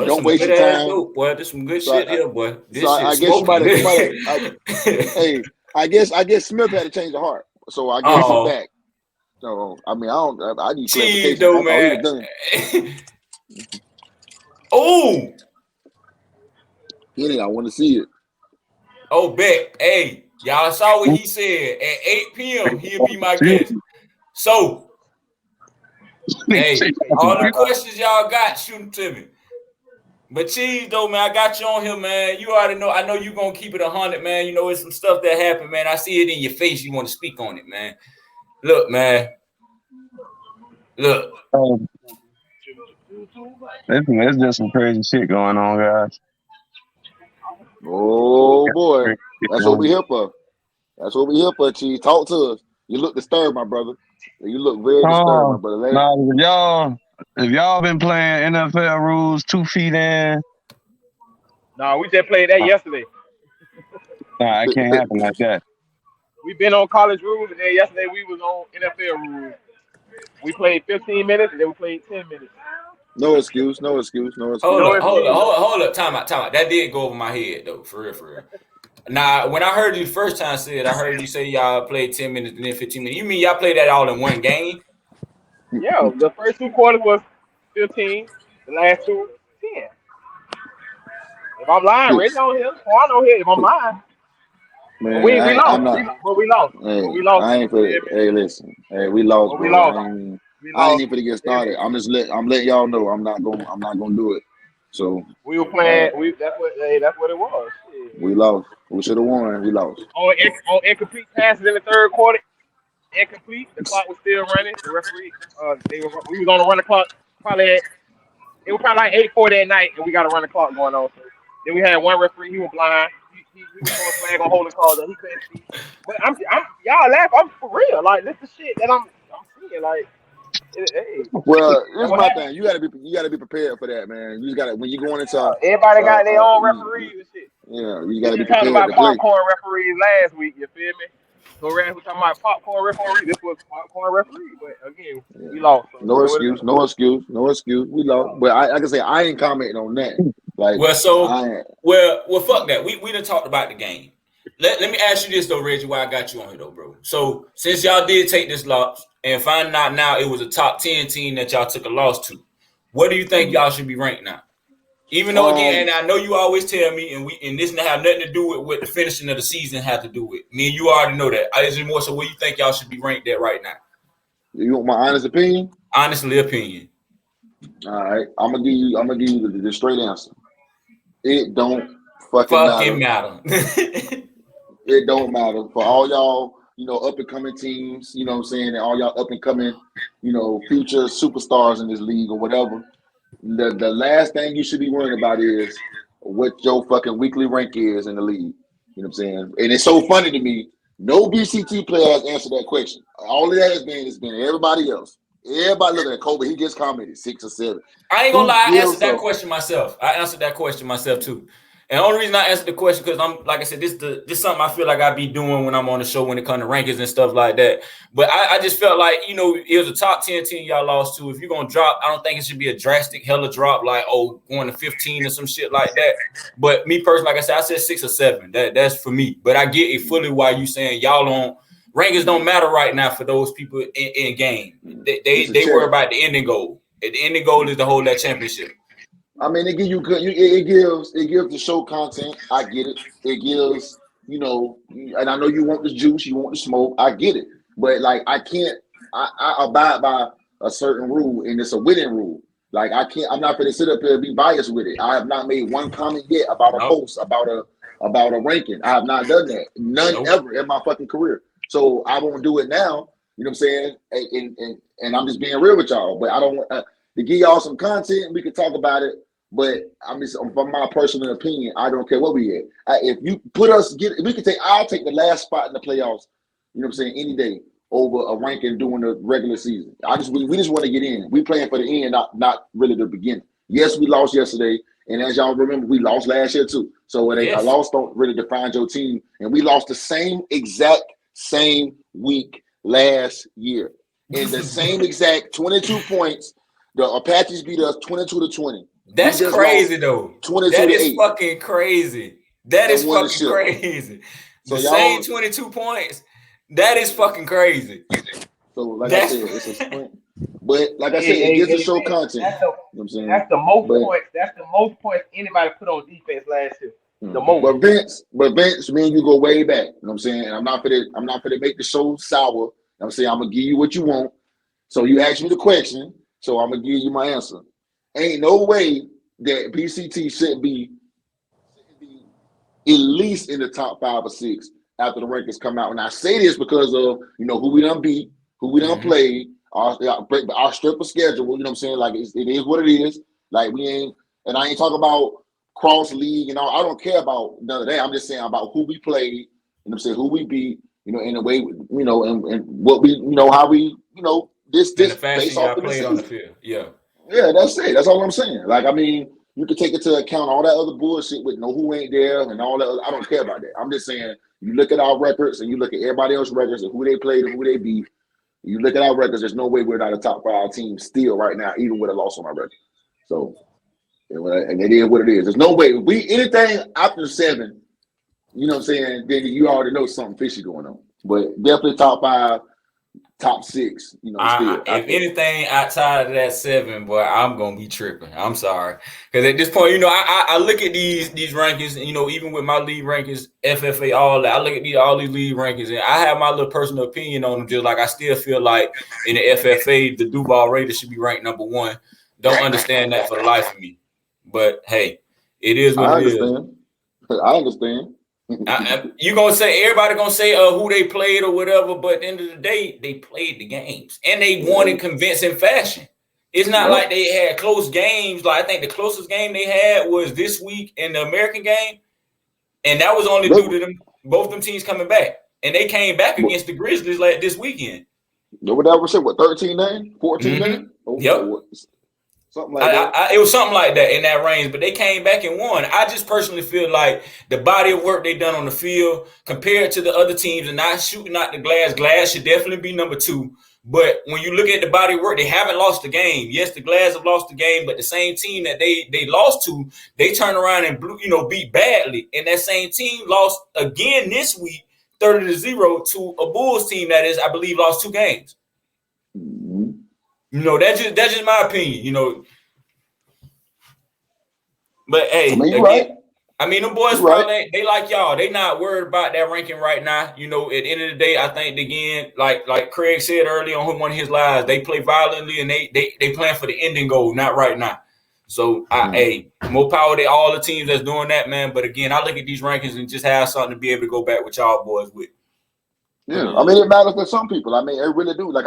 don't waste your time. Boy, there's some good shit here, boy. I guess you might have. I guess Smith had to change the heart. So I guess he's back. So I mean, I need clarification. Though, man. Oh, I want to see it. Oh, bet. Hey, y'all saw what he said. At 8 p.m., he'll be my guest. So, hey, all the questions y'all got, shoot them to me. But Cheese, though, man, I got you on here, man. You already know. I know you're going to keep it 100, man. It's some stuff that happened, man. I see it in your face. You want to speak on it, man. Look, man. Look. It's just some crazy shit going on, guys. Oh, boy. That's what we here for. That's what we here for, Cheese. Talk to us. You look disturbed, my brother. You look very disturbed, my brother. If y'all been playing NFL rules 2 feet in. No, we just played that yesterday. Nah, it can't happen like that. We've been on college rules, and then yesterday we was on NFL rules. We played 15 minutes, and then we played 10 minutes. No excuse. Hold up. Time out. That did go over my head, though, for real. Now, when I heard you the first time I heard you say y'all played 10 minutes and then 15 minutes. You mean y'all played that all in one game? Yeah, the first 2 quarters was 15. The last 2, 10. If I'm lying, Reggie on here. I know here if I'm lying. Man, we lost. We lost. I ain't hey, listen. Hey, we lost. We lost. I ain't even finna get started. I'm letting y'all know I'm not gonna do it. So we were playing. That's what it was. We lost. We should have won. We lost. On incomplete passes in the third quarter. Incomplete. The clock was still running. The referee. We was on the run the clock. It was probably like 8:40 at night, and we got a run the clock going on. So then we had one referee. He was blind. He was on flag on holding calls that he couldn't see. But I'm y'all laugh. I'm for real. Like this is shit that I'm seeing. Like, hey. Well, here's my thing. You gotta be prepared for that, man. You just gotta when you going into everybody got their own referees and shit. Yeah, you gotta be prepared. We talking about popcorn referees last week. You feel me? So we talking about popcorn referee. This was popcorn referee, but again, we lost. So no excuse. We lost. But I can say I ain't commenting on that. Like, well, fuck that. We done talked about the game. Let me ask you this though, Reggie. Why I got you on here though, bro? So since y'all did take this loss and finding out now it was a top 10 team that y'all took a loss to, what do you think y'all should be ranked now? Even though again, and I know you always tell me, and this have nothing to do with what the finishing of the season had to do with. Me and you already know that. I just more so where you think y'all should be ranked at right now. You want my honest opinion? Honestly opinion. All right, I'm gonna give you the straight answer. It don't fucking matter. It don't matter for all y'all, up and coming teams. You know what I'm saying, and all y'all up and coming, future superstars in this league or whatever. The last thing you should be worrying about is what your fucking weekly rank is in the league. You know what I'm saying? And it's so funny to me. No BCT player has answered that question. All it has been everybody else. Everybody looking at Kobe. He just commented 6 or 7. I ain't gonna lie, I answered gives that a question myself. I answered that question myself too. And the only reason I answered the question because I'm like I said, this something I feel like I be doing when I'm on the show when it comes to rankings and stuff like that. But I just felt like, you know, it was a top 10 team y'all lost to. If you're gonna drop, I don't think it should be a drastic hella drop, like going to 15 or some shit like that. But me personally, like I said 6 or 7. That's for me. But I get it fully why you saying y'all don't rankings don't matter right now for those people in game. They worry about the ending goal. The ending goal is to hold that championship. I mean, it gives you good. It gives the show content. I get it. It gives, you know, and I know you want the juice, you want the smoke. I get it, but like I can't. I abide by a certain rule, and it's a winning rule. Like I can't. I'm not going to sit up here and be biased with it. I have not made one comment yet about a post about a ranking. I have not done that. None ever in my fucking career. So I won't do it now. You know what I'm saying? And I'm just being real with y'all. But I don't want to give y'all some content. We can talk about it. But I'm just from my personal opinion, I don't care what we at. If you put us we can take. I'll take the last spot in the playoffs. You know what I'm saying? Any day over a ranking during the regular season. We just want to get in. We playing for the end, not really the beginning. Yes, we lost yesterday, and as y'all remember, we lost last year too. So a loss don't really define your team. And we lost the exact same week last year in the same exact 22 points. The Apaches beat us 22-20. That's crazy though. That is fucking crazy. That is fucking crazy. So the same 22 points. That is fucking crazy. So like I said, it's a sprint. But like I said, it gives the show content. You know what I'm saying? That's the most points. That's the most points anybody put on defense last year. The most. But Vince, me and you go way back. You know what I'm saying? And I'm not gonna make the show sour. You know what I'm saying? I'm gonna give you what you want. So you asked me the question, so I'm gonna give you my answer. Ain't no way that PCT should be at least in the top 5 or 6 after the rankings come out. And I say this because of, you know, who we done beat, who we done played, our strip of schedule. You know what I'm saying? Like it is what it is. Like we ain't, and I ain't talking about cross league and all. I don't care about none of that. I'm just saying about who we played. You know what I'm saying? Who we beat. You know, in a way, you know, and what we, you know, how we, you know, this based off of the season. On the field. Yeah. Yeah, that's it. That's all I'm saying. Like, I mean, you can take into account all that other bullshit with who ain't there and all that. I don't care about that. I'm just saying, you look at our records and you look at everybody else's records and who they played and who they beat. You look at our records, there's no way we're not a top 5 team still right now, even with a loss on our record. So, and it is what it is. There's no way. If we anything after 7, you know what I'm saying, then you already know something fishy going on. But definitely top 5. Top 6, you know. Still, if anything outside of that 7, boy, I'm gonna be tripping. I'm sorry, because at this point, you know, I look at these rankings, and, you know, even with my league rankings, FFA, all that, I look at all these league rankings, and I have my little personal opinion on them. Just like I still feel like in the FFA, the Duval Raiders should be ranked number 1. Don't understand that for the life of me, but hey, it is what it is. I understand. You gonna say everybody gonna say who they played or whatever, but at the end of the day, they played the games and they won in convincing fashion. It's not like they had close games. Like I think the closest game they had was this week in the American game, and that was only due to both them teams coming back, and they came back against the Grizzlies like this weekend. What that was? What 13-9, 14-9? Yep. Something like that. It was something like that in that range, but they came back and won. I just personally feel like the body of work they done on the field compared to the other teams and not shooting out the glass should definitely be number 2. But when you look at the body of work, they haven't lost the game. Yes, the Glass have lost the game, but the same team that they lost to, they turned around and beat badly. And that same team lost again this week, 30-0 to a Bulls team that is, I believe, lost 2 games. You know, that's just my opinion, you know. But hey, I mean, them boys probably they like y'all. They not worried about that ranking right now. You know, at the end of the day, I think again, like Craig said earlier on one of his lives, they play violently and they plan for the ending goal, not right now. So hey, more power to all the teams that's doing that, man. But again, I look at these rankings and just have something to be able to go back with y'all boys with. Yeah, I mean, it matters for some people. I mean, it really do. Like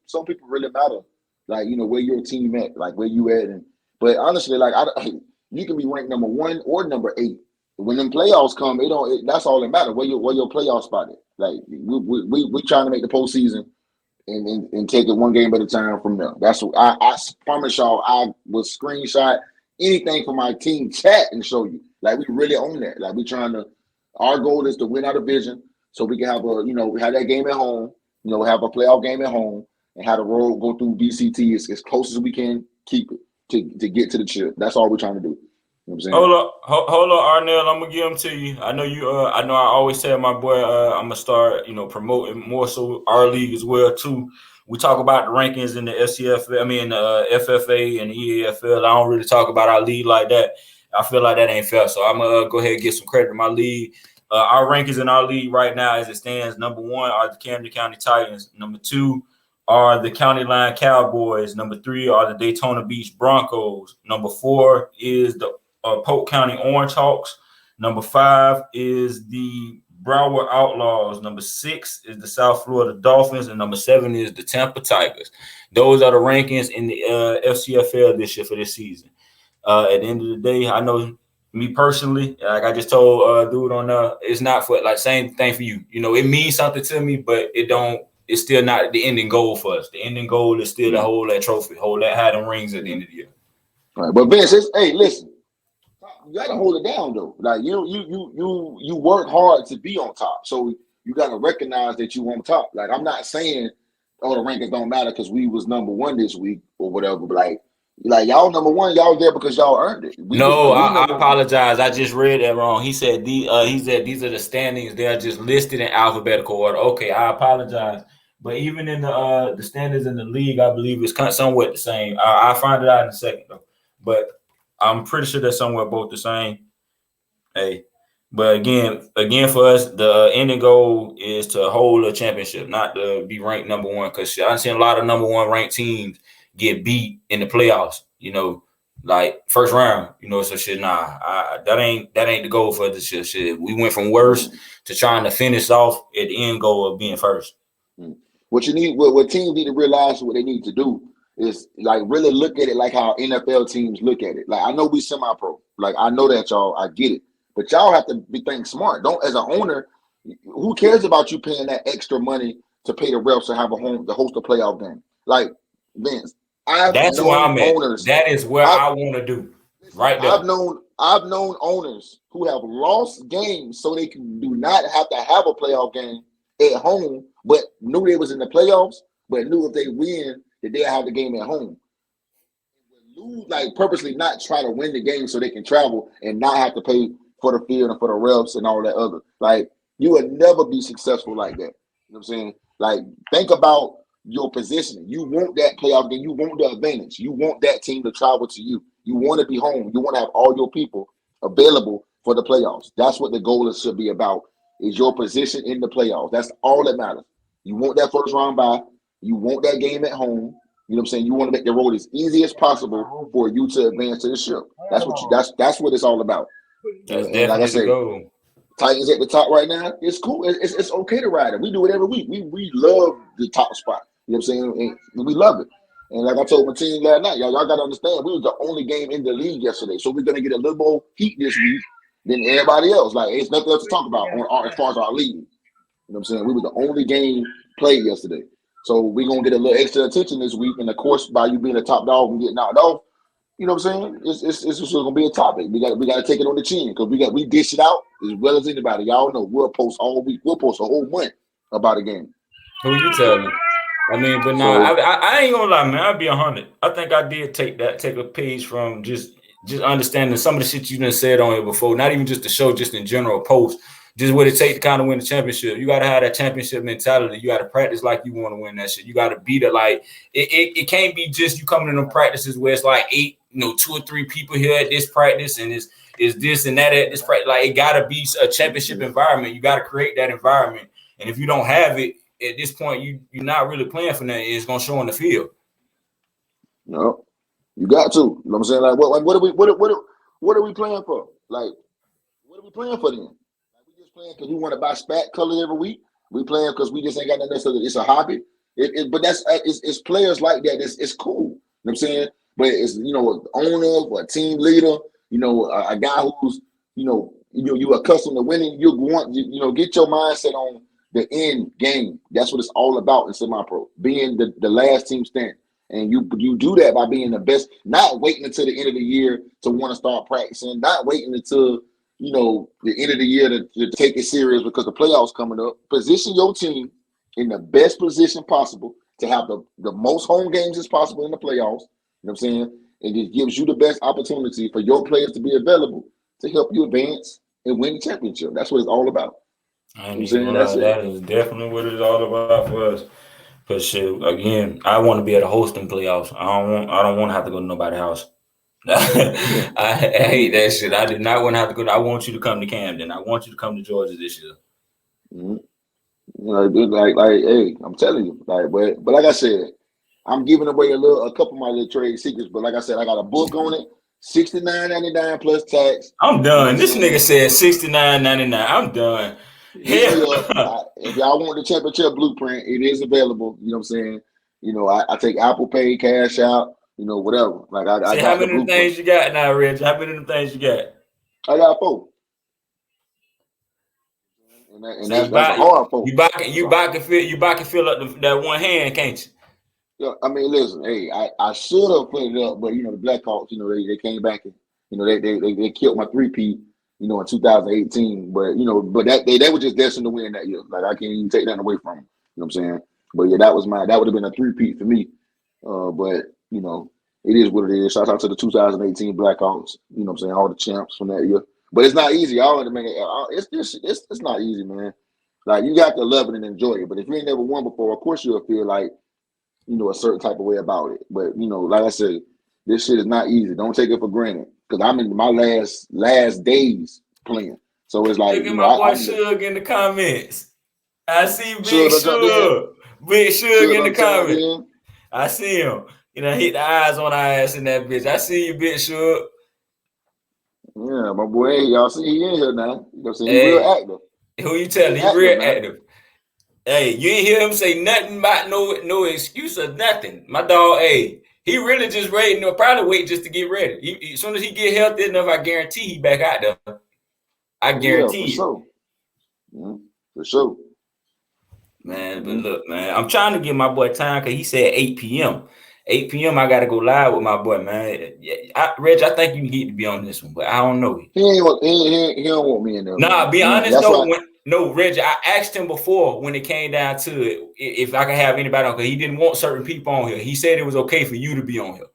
some people really matter. Like, you know, where your team at, like where you at, but honestly, like you can be ranked number 1 or number 8. when them playoffs come, that's all that matters. Where your playoff spot is. Like we trying to make the postseason and take it one game at a time from there. That's what I promise y'all. I will screenshot anything from my team chat and show you. Like we really own that. Like we trying to. Our goal is to win our division, so we can have we have that game at home. Have a playoff game at home, and have the road go through BCT as close as we can keep it to get to the chip. That's all we're trying to do. You know what I'm saying? Hold on, Arnell. I'm gonna give them to you. I know you. I know I always tell my boy. I'm gonna start, promoting more so our league as well too. We talk about the rankings in the FCF. I mean, the FFA and the EAFL. I don't really talk about our league like that. I feel like that ain't fair. So I'm gonna go ahead and give some credit to my league. Our rankings in our league right now, as it stands, number 1 are the Camden County Titans. Number 2 are the County Line Cowboys. Number 3 are the Daytona Beach Broncos. Number 4 is the Polk County Orange Hawks. Number 5 is the Broward Outlaws. Number 6 is the South Florida Dolphins. And number 7 is the Tampa Tigers. Those are the rankings in the FCFL this year for this season. At the end of the day, I know me personally, like I just told dude on it's not for like same thing for you. It means something to me, but it's still not the ending goal for us. The ending goal is still to hold that trophy, hold that hat and rings at the end of the year. All right, but Vince, hey, listen, you got to hold it down though. Like you work hard to be on top, so you got to recognize that you on top. Like I'm not saying, the rankings don't matter because we was number 1 this week or whatever. But like y'all number 1, y'all there because y'all earned it. I apologize. I just read that wrong. He said these are the standings. They are just listed in alphabetical order. Okay, I apologize. But even in the standings in the league, I believe it's kind of somewhat the same. I'll find it out in a second though. But I'm pretty sure they're somewhat both the same. Hey, but again, for us, the ending goal is to hold a championship, not to be ranked number 1. Because I've seen a lot of number 1 ranked teams get beat in the playoffs. Like first round. So shit. Nah, that ain't the goal for this shit. Shit, we went from worst to trying to finish off at the end goal of being first. What you need, what teams need to realize, what they need to do is like really look at it like how NFL teams look at it. Like I know we semi-pro. Like I know that y'all, I get it. But y'all have to be thinking smart. Don't, as an owner, who cares about you paying that extra money to pay the refs to have a home to host a playoff game? Like Vince, That's where I'm at. That is where I want to do. Right there. I've known owners who have lost games so they do not have to have a playoff game at home, but knew they was in the playoffs, but knew if they win that they'll have the game at home. Lose, like purposely not try to win the game so they can travel and not have to pay for the field and for the refs and all that other. Like you would never be successful like that. You know what I'm saying? Like think about your positioning. You want that playoff game. You want the advantage. You want that team to travel to you. You want to be home. You want to have all your people available for the playoffs. That's what the goal should be about, is your position in the playoffs. That's all that matters. You want that first round bye. You want that game at home. You know what I'm saying? You want to make the road as easy as possible for you to advance to the ship. That's what it's all about. That's definitely like I said, the goal. Titans at the top right now. It's cool. It's okay to ride it. We do it every week. We love the top spot. You know what I'm saying? And we love it. And like I told my team last night, y'all got to understand, we was the only game in the league yesterday. So we're going to get a little more heat this week than everybody else. Like, it's nothing else to talk about as far as our league. You know what I'm saying? We were the only game played yesterday. So we're going to get a little extra attention this week. And, of course, by you being a top dog and getting knocked off, you know what I'm saying? It's just going to be a topic. We got to take it on the chin because we dish it out as well as anybody. Y'all know we'll post all week. We'll post a whole month about a game. Who you telling? I mean, but no, I ain't gonna lie, man. I'd be 100. I think I did take a page from just understanding some of the shit you done said on here before. Not even just the show, just in general post. Just what it takes to kind of win the championship. You got to have that championship mentality. You got to practice like you want to win that shit. You got to beat it like it can't be just you coming to them practices where it's like 2 or 3 people here at this practice and it's this and that at this practice. Like it got to be a championship environment. You got to create that environment. And if you don't have it at this point, you're not really playing for nothing. It's gonna show on the field. No, you got to. You know what I'm saying? Like what are we playing for? Like what are we playing for then? Like we just playing because we want to buy spat colors every week. We playing because we just ain't got nothing else. It's a hobby. But it's players like that. It's cool. You know what I'm saying? But it's an owner or a team leader. A guy who's you accustomed to winning, you want get your mindset on the end game. That's what it's all about in semi-pro, being the last team standing. And you do that by being the best, not waiting until the end of the year to want to start practicing, not waiting until the end of the year to take it serious because the playoffs coming up. Position your team in the best position possible to have the most home games as possible in the playoffs. You know what I'm saying? And it gives you the best opportunity for your players to be available to help you advance and win the championship. That's what it's all about. I ain't You know what I'm even saying? gonna That's lie, it. that is definitely what it's all about for us. But shit, again, I want to be at a hosting playoffs. I don't want to have to go to nobody's house. Yeah. I hate that shit. I did not want to have to go. I want you to come to Camden. I want you to come to Georgia this year. Mm-hmm. Hey, I'm telling you, but like I said, I'm giving away a couple of my little trade secrets. But like I said, I got a book on it, $69.99 plus tax. I'm You know what done. I'm This nigga saying? said $69.99. I'm done. Hit me up. Hell, If y'all want the championship blueprint, it is available. You know what I'm saying? I take Apple Pay, Cash Out, whatever. Like I see how got the many of the blueprint. things you got now, Rich? How many of the things you got? I got 4. And So you that's a buy hard 4. you So buy can fill up that one hand, can't you? yeah, I mean, listen, hey, I should have put it up, but the Blackhawks, they came back and they killed my 3-peat, in 2018. But they were just destined to win that year. Like I can't even take that away from them. You know what I'm saying? But yeah, that would have been a 3-peat for me. But it is what it is. Shout out to the 2018 Blackhawks. You know what I'm saying? All the champs from that year. But it's not easy. It's not easy, man. Like you got to love it and enjoy it. But if you ain't never won before, of course you'll feel like a certain type of way about it. But like I said, this shit is not easy. Don't take it for granted. Because I'm in my last days playing. So it's like, Look at my boy I'm Suge in the comments. I see Big Suge done jumped in. Big Suge Suge in the done tapped comments. in. I see him. Hit the eyes on our ass in that bitch. I see you, Big Suge. Yeah, my boy, y'all see he in here now. You know what I'm saying? He real Hey, active. who you He telling? He active real now. active. Hey, you ain't hear him say nothing about no excuse or nothing. My dog, hey, he really just ready. Probably wait just to get ready. As soon as he get healthy enough, I guarantee he back out there. I Yeah, for guarantee it. sure. Yeah, for sure. Man, but Mm-hmm. look, man, I'm trying to give my boy time because he said 8 p.m. 8 p.m. I gotta go live with my boy, man. Reg, I think you need to be on this one, but I don't know. He don't want me in there, Nah, man. be honest That's though. why. Reg, I asked him before when it came down to it if I could have anybody on because he didn't want certain people on here. He said it was okay for you to be on here.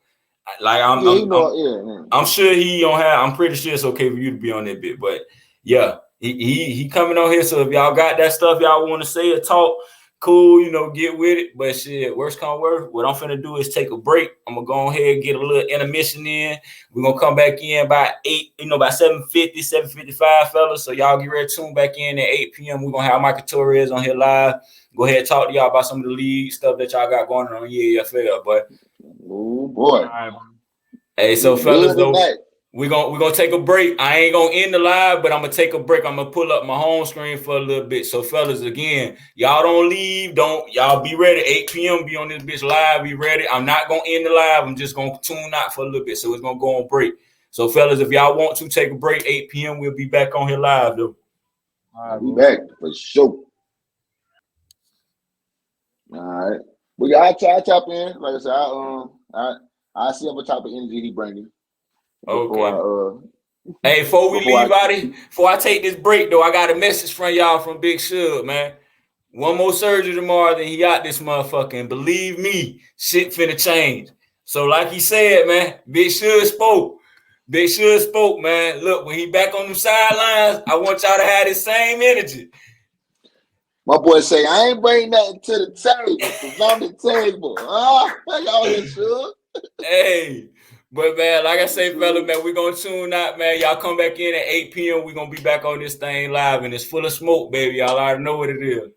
Like Yeah, yeah. I'm sure he don't have. I'm pretty sure it's okay for you to be on that bit. But yeah, he coming on here. So if y'all got that stuff y'all want to say or talk, cool. Get with it. But shit, worst come worst, what I'm finna do is take a break. I'm gonna go ahead and get a little intermission in. We're gonna come back in by 8. By 7:50, 7:55, fellas. So y'all get ready to tune back in at 8 p.m. We're gonna have Michael Torres on here live. Go ahead and talk to y'all about some of the league stuff that y'all got going on in EAFL. But Oh boy. All right, hey, so Getting fellas, good though, tonight. we're gonna take a break. I ain't gonna end the live, but I'm gonna take a break. I'm gonna pull up my home screen for a little bit. So, fellas, again, y'all don't leave. Y'all be ready. 8 p.m. Be on this bitch live. Be ready. I'm not gonna end the live. I'm just gonna tune out for a little bit. So it's gonna go on break. So, fellas, if y'all want to take a break, 8 p.m. We'll be back on here live though. all I'll right, be bro. back for sure. All right. But yeah, I tap in. Like I said, I see what type of energy he bringing Okay. before Hey, before we before I leave out here, before I take this break though, I got a message from y'all from Big Shug, man. One more surgery tomorrow, then he out this motherfucker. And believe me, shit finna change. So, like he said, man, Big Shug spoke. Big Shug spoke, man. Look, when he back on them sidelines, I want y'all to have the same energy. my boy say I ain't bringing nothing to the table. It's on the table. Y'all here, sure. Hey, but man, like I say, fella, Sure. man, we gonna tune out, man. Y'all come back in at 8 p.m. We gonna be back on this thing live, and it's full of smoke, baby. Y'all already know what it is.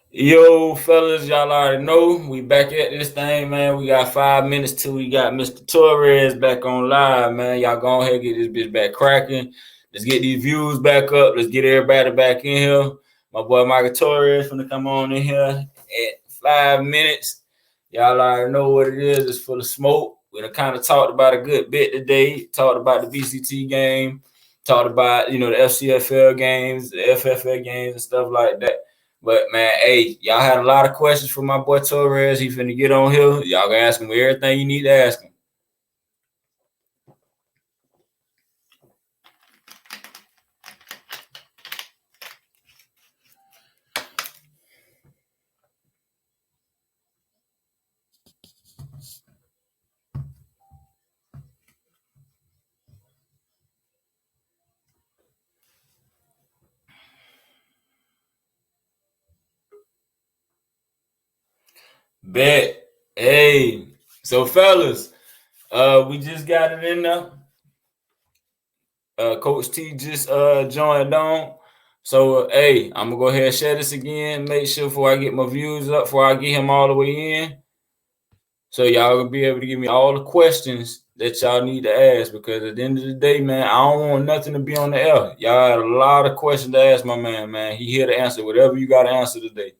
Yo, fellas, y'all already know we back at this thing, man. We got 5 minutes till we got Mr. Torres back on live, man. Y'all go ahead and get this bitch back cracking. Let's get these views back up. Let's get everybody back in here. My boy Michael Torres finna come on in here at 5 minutes. Y'all already know what it is. It's full of smoke. We done kind of talked about a good bit today. Talked about the BCT game. Talked about, the FCFL games, the FFL games and stuff like that. But, man, hey, y'all had a lot of questions for my boy Torres. He finna get on here. Y'all can ask him everything you need to ask him. Bet. Hey, so fellas, we just got it in there. Coach T just joined on. So, hey, I'm gonna go ahead and share this again. Make sure before I get my views up, before I get him all the way in. So y'all gonna be able to give me all the questions that y'all need to ask, because at the end of the day, man, I don't want nothing to be on the air. Y'all had a lot of questions to ask my man, man. He here to answer whatever you got to answer today.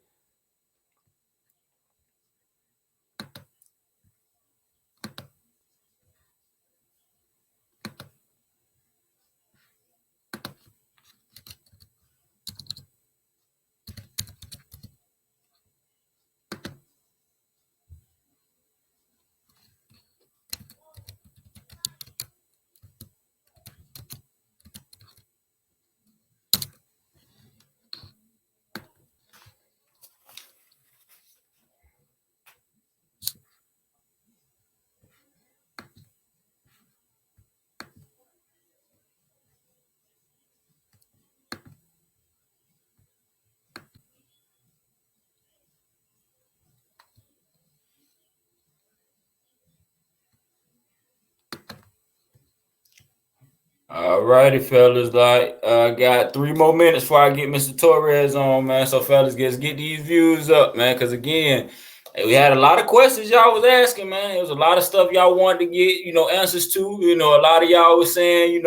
All righty, fellas. I got 3 more minutes before I get Mr. Torres on, man. So, fellas, get these views up, man. Because again, we had a lot of questions y'all was asking, man. There was a lot of stuff y'all wanted to get, answers to. A lot of y'all was saying,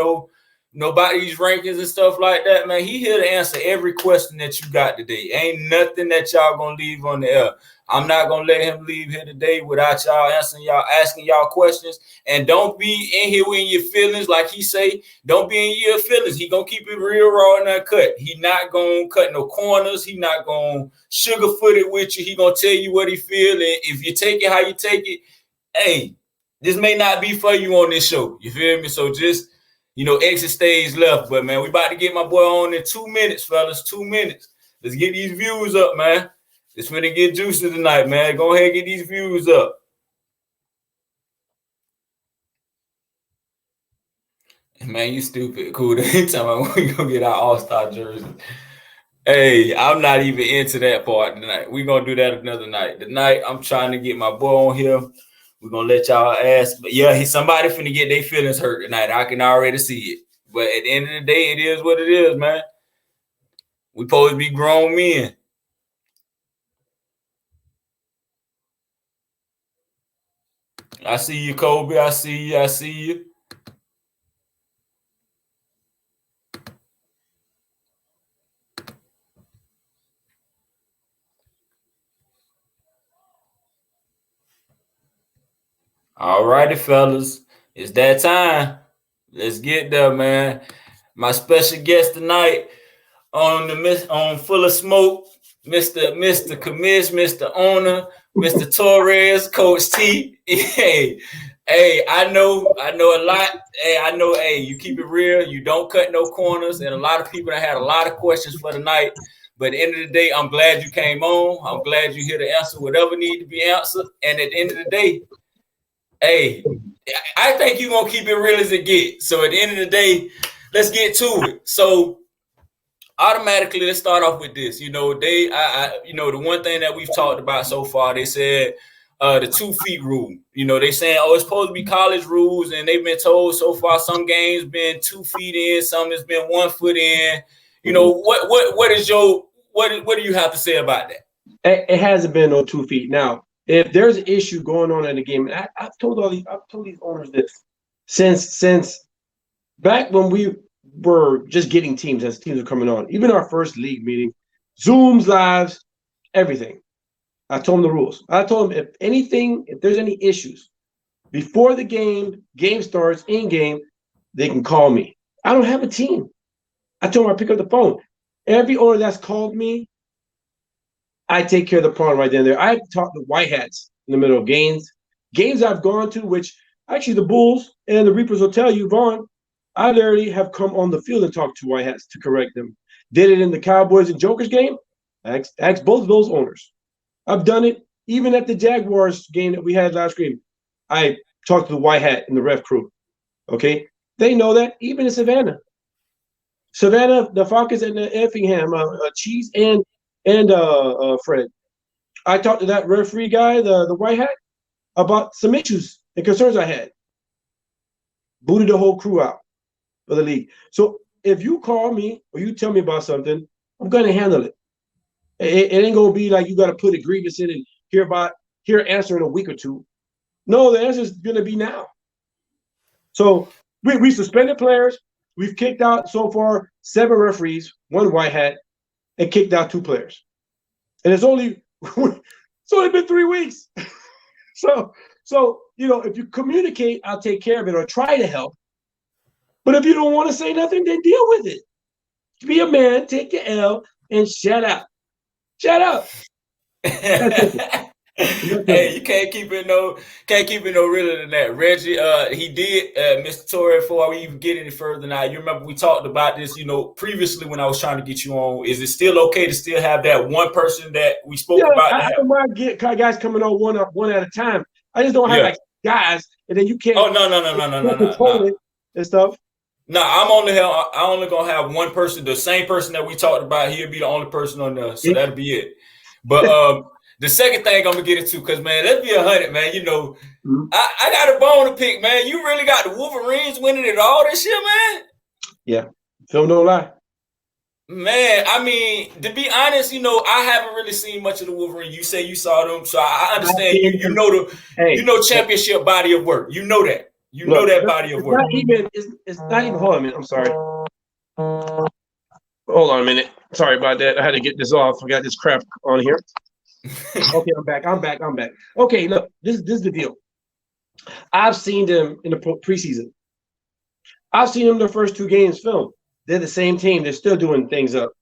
about these rankings and stuff like that, man. He here to answer every question that you got today. Ain't nothing that y'all gonna leave on the air. I'm not gonna let him leave here today without y'all asking y'all questions. And don't be in here in your feelings, like he say. Don't be in your feelings. He gonna keep it real raw and uncut. He not gonna cut no corners. He not gonna sugarfoot it with you. He gonna tell you what he feel. And if you take it how you take it, hey, this may not be for you on this show. You feel me? So just, exit stage left. But, man, we about to get my boy on in 2 minutes, fellas. 2 minutes. Let's get these views up, man. It's finna get juicy tonight, man. Go ahead and get these views up. Man, you stupid. Cool. Anytime we gonna get our all-star jersey. Hey, I'm not even into that part tonight. We're gonna do that another night. Tonight, I'm trying to get my boy on here. We're gonna let y'all ask. But yeah, somebody finna get their feelings hurt tonight. I can already see it. But at the end of the day, it is what it is, man. We supposed to be grown men. I see you, Kobe. I see you. All righty, fellas. It's that time. Let's get there, man. My special guest tonight on Full of Smoke, Mr. Commish, Mr. Owner, Mr. Torres, Coach T. Hey, I know a lot. Hey, you keep it real. You don't cut no corners. And a lot of people that had a lot of questions for tonight. But at the end of the day, I'm glad you came on. I'm glad you're here to answer whatever need to be answered. And at the end of the day, hey, I think you're going to keep it real as it gets. So at the end of the day, let's get to it. So automatically, let's start off with this. The one thing that we've talked about so far, they said the 2 feet rule. They saying, it's supposed to be college rules, and they've been told so far some games been 2 feet in, some has been 1 foot in. What do you have to say about that? It hasn't been on 2 feet. Now, if there's an issue going on in the game, and I've told these owners this since back when we were just getting teams as teams were coming on, even our first league meeting, Zooms, lives, everything. I told them the rules. I told them if there's any issues before the game starts, in game, they can call me. I don't have a team. I told them I pick up the phone. Every owner that's called me, I take care of the problem right then and there. I've talked to white hats in the middle of games I've gone to, which actually the Bulls and the Reapers will tell you, Vaughn, I literally have come on the field and talked to white hats to correct them. Did it in the Cowboys and Jokers game. Ask both of those owners. I've done it even at the Jaguars game that we had last game. I talked to the white hat and the ref crew. Okay, they know that even in Savannah, the Falcons and the Effingham, Cheese and Fred. I talked to that referee guy, the white hat, about some issues and concerns I had. Booted the whole crew out of the league. So if you call me or you tell me about something, I'm going to handle it. It ain't going to be like you got to put a grievance in and hear answer in a week or two. No, the answer is going to be now. So we suspended players. We've kicked out so far 7 referees, 1 white hat, and kicked out 2 players. And it's only been 3 weeks. So if you communicate, I'll take care of it or try to help. But if you don't want to say nothing, then deal with it. Be a man, take your L, and shut up. Shut up. Hey, you can't keep it no realer than that. Reggie, he did, Mr. Torres, before we even get any further now, you remember we talked about this, previously when I was trying to get you on. Is it still okay to still have that one person that we spoke about? I don't mind get guys coming on one at a time. I just don't have like guys, and then you can't. Oh, no. And stuff. No, I'm only gonna have one person, the same person that we talked about. He'll be the only person on there, so that'll be it. But the second thing I'm gonna get into, because man, let's be 100, man. I got a bone to pick, man. You really got the Wolverines winning it all this year, man. Yeah, film don't lie. Man, I mean, to be honest, I haven't really seen much of the Wolverines. You say you saw them, so I understand. You know championship body of work. You know that. You know that body of work. It's not even. Hold on a minute. I'm sorry. Hold on a minute. Sorry about that. I had to get this off. I got this crap on here. Okay, I'm back. Okay, look, this is the deal. I've seen them in the preseason. I've seen them the first 2 games filmed. They're the same team. They're still doing things up.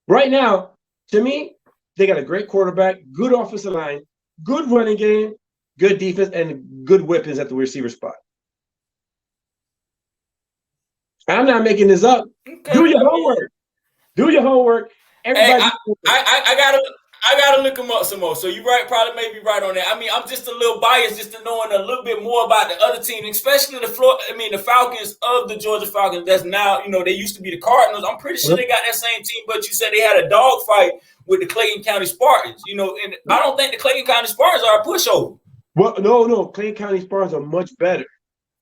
Right now, to me, they got a great quarterback, good offensive line, good running game, good defense, and good weapons at the receiver spot. I'm not making this up. Okay. Do your homework. Everybody. Hey, I gotta look them up some more. So you're right, probably maybe right on that. I mean, I'm just a little biased just to knowing a little bit more about the other team, especially the Falcons of the Georgia Falcons. That's now, they used to be the Cardinals. I'm pretty sure they got that same team, but you said they had a dogfight with the Clayton County Spartans. And I don't think the Clayton County Spartans are a pushover. Well, no, Clayton County Spartans are much better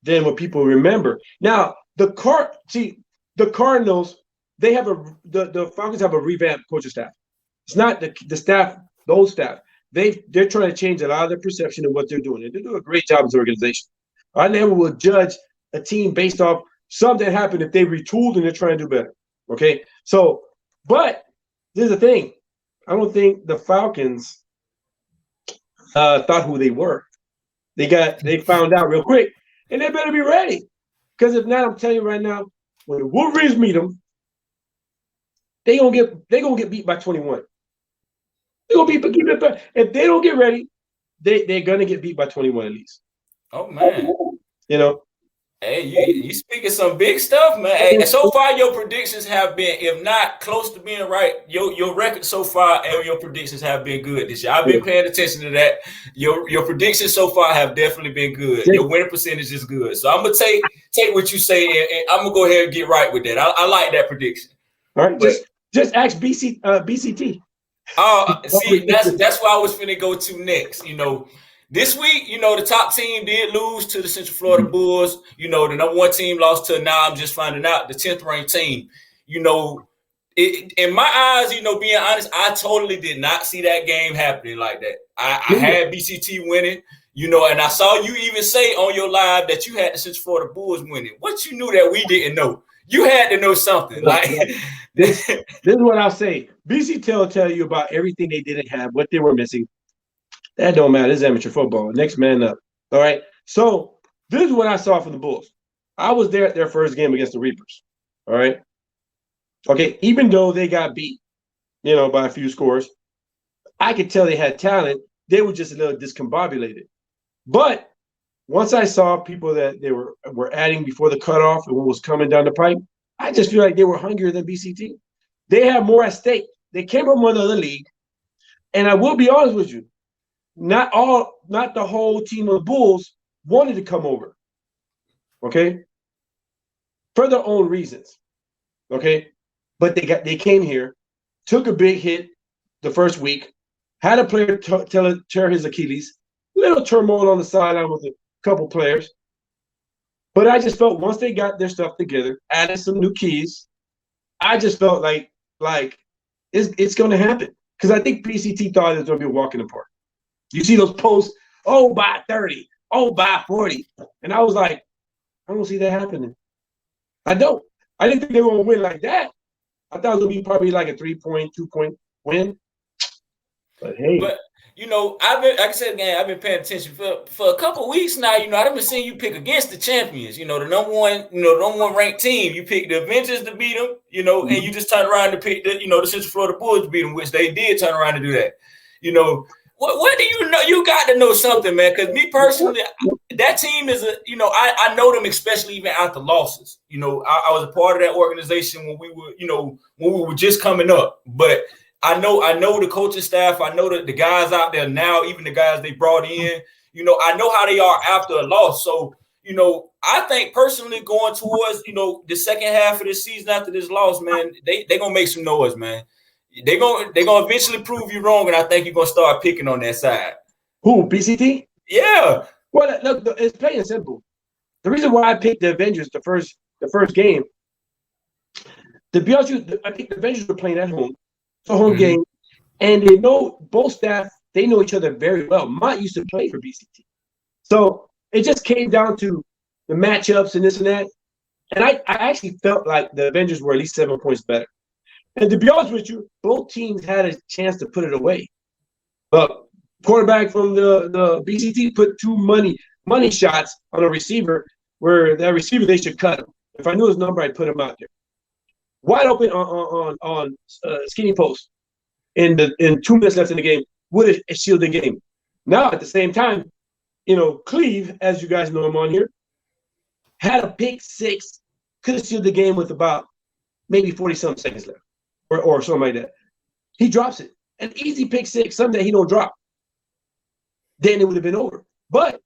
than what people remember. Now, the Cardinals, they have the Falcons have a revamped coaching staff. It's not the staff, the old staff. They're trying to change a lot of their perception of what they're doing. And they do a great job as an organization. I never will judge a team based off something that happened if they retooled and they're trying to do better. Okay? So, but here's the thing. I don't think the Falcons thought who they were. They found out real quick. And they better be ready. Because if not, I'm telling you right now, when the Wolverines meet them, they're gonna get beat by 21. If they don't get ready, they're gonna get beat by 21 at least. Oh man. Hey, you speaking some big stuff, man. Hey, so far your predictions have been, if not close to being right, your record so far and your predictions have been good this year. I've been paying attention to that. Your predictions so far have definitely been good. Your winning percentage is good. So I'm gonna take what you say and I'm gonna go ahead and get right with that. I like that prediction. All right, just ask BCT. See, that's where I was finna go to next. This week, the top team did lose to the Central Florida Bulls. The number 1 team lost to, now I'm just finding out, the 10th ranked team. in my eyes, being honest, I totally did not see that game happening like that. I had BCT winning, and I saw you even say on your live that you had the Central Florida Bulls winning. What you knew that we didn't know? You had to know something. Like this is what I'll say. BCT will tell you about everything they didn't have, what they were missing. That don't matter. This is amateur football. Next man up. All right. So this is what I saw from the Bulls. I was there at their first game against the Reapers. All right. Okay. Even though they got beat, by a few scores, I could tell they had talent. They were just a little discombobulated. But once I saw people that they were adding before the cutoff and what was coming down the pipe, I just feel like they were hungrier than BCT. They have more at stake. They came from another league. And I will be honest with you, not the whole team of the Bulls wanted to come over. Okay? For their own reasons. Okay? But they came here, took a big hit the first week, had a player tear his Achilles, little turmoil on the sideline with a couple players. But I just felt once they got their stuff together, added some new keys, I just felt like it's going to happen. Because I think PCT thought it was going to be a walk in the park. You see those posts, by 30, by 40. And I was like, I don't see that happening. I don't. I didn't think they were going to win like that. I thought it was going to be probably like a 3-point, 2-point win. But hey. But I've been paying attention for a couple of weeks now. I've been seeing you pick against the champions. The number one ranked team. You picked the Avengers to beat them. And you just turn around to pick the Central Florida Bulls to beat them, which they did turn around to do that. What do you know? You got to know something, man. Because me personally, that team is I know them, especially even after losses. I was a part of that organization when we were just coming up, but. I know the coaching staff. I know the guys out there now, even the guys they brought in. I know how they are after a loss. So, I think personally going towards, the second half of the season after this loss, man, they're going to make some noise, man. They're going to eventually prove you wrong, and I think you're going to start picking on that side. Who, BCT? Yeah. Well, look, it's plain and simple. The reason why I picked the Avengers the first game, to be honest with you, I think the Avengers were playing at home. It's a home game, and they know both staff. They know each other very well. Mott used to play for BCT, so it just came down to the matchups and this and that. And I actually felt like the Avengers were at least 7 points better. And to be honest with you, both teams had a chance to put it away. But quarterback from the BCT put two money shots on a receiver where that receiver they should cut him. If I knew his number, I'd put him out there. Wide open on skinny post in 2 minutes left in the game would have shielded the game. Now at the same time, Cleve, as you guys know him on here, had a pick six, could have sealed the game with about maybe 40-something seconds left, or something like that. He drops it, an easy pick six, something that he don't drop. Then it would have been over. But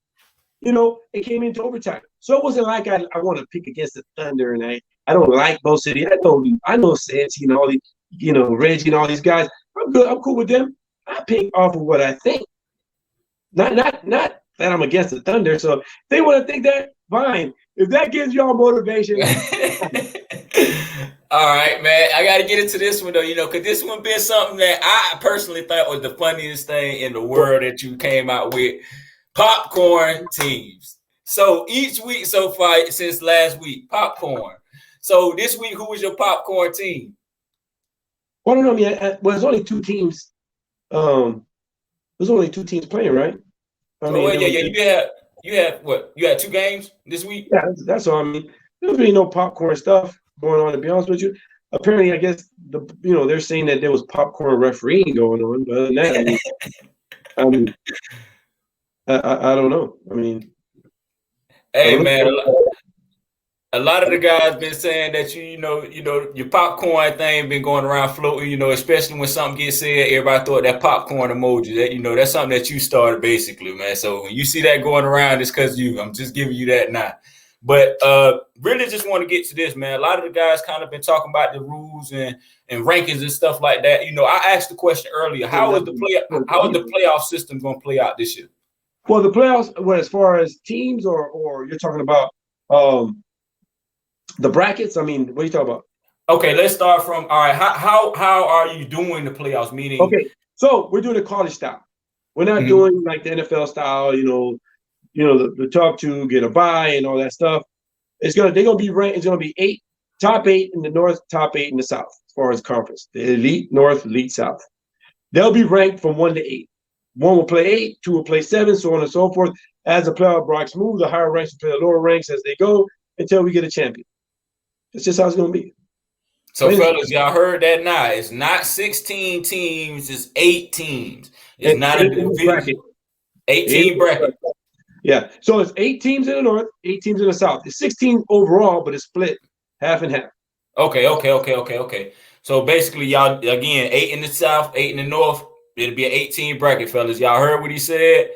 it came into overtime, so it wasn't like I want to pick against the Thunder and I don't like Bo City. I know Santi and all these, Reggie and all these guys. I'm good. I'm cool with them. I pick off of what I think. Not that I'm against the Thunder. So if they want to think that, fine. If that gives y'all motivation. All right, man. I got to get into this one, though, because this one been something that I personally thought was the funniest thing in the world that you came out with. Popcorn teams. So each week so far, since last week, popcorn. So this week, who was your popcorn team? Well, I don't know. There's only two teams. There's only two teams playing, right? You had what? You had 2 games this week? Yeah, that's all. There's really no popcorn stuff going on, to be honest with you. Apparently, I guess they're saying that there was popcorn refereeing going on, but other than that, I don't know. Hey, man. A lot of the guys been saying that your popcorn thing been going around floating, especially when something gets said, everybody throw that popcorn emoji. That that's something that you started basically, man. So when you see that going around, it's because I'm just giving you that now. But really just want to get to this, man. A lot of the guys kind of been talking about the rules and rankings and stuff like that. I asked the question earlier, how is the playoff system going to play out this year? Well, the playoffs, as far as teams or you're talking about the brackets? What are you talking about? Okay, let's start from all right. How are you doing the playoffs? Meaning, Okay, so we're doing a college style. We're not doing like the NFL style. The top two get a bye and all that stuff. They're gonna be ranked. It's gonna be top 8 in the North, top 8 in the South, as far as conference. The elite North, elite South. They'll be ranked from 1 to 8. One will play 8, 2 will play 7, so on and so forth. As the playoff blocks move, the higher ranks will play the lower ranks as they go until we get a champion. That's just how it's gonna be. so fellas, y'all heard that now. It's not 16 teams, it's 8 teams. It's not a division. 18 bracket. Yeah. So it's 8 teams in the North, 8 teams in the South. It's 16 overall, but it's split half and half. Okay. So basically, y'all again, 8 in the South, 8 in the North. It'll be an 18 bracket, fellas. Y'all heard what he said.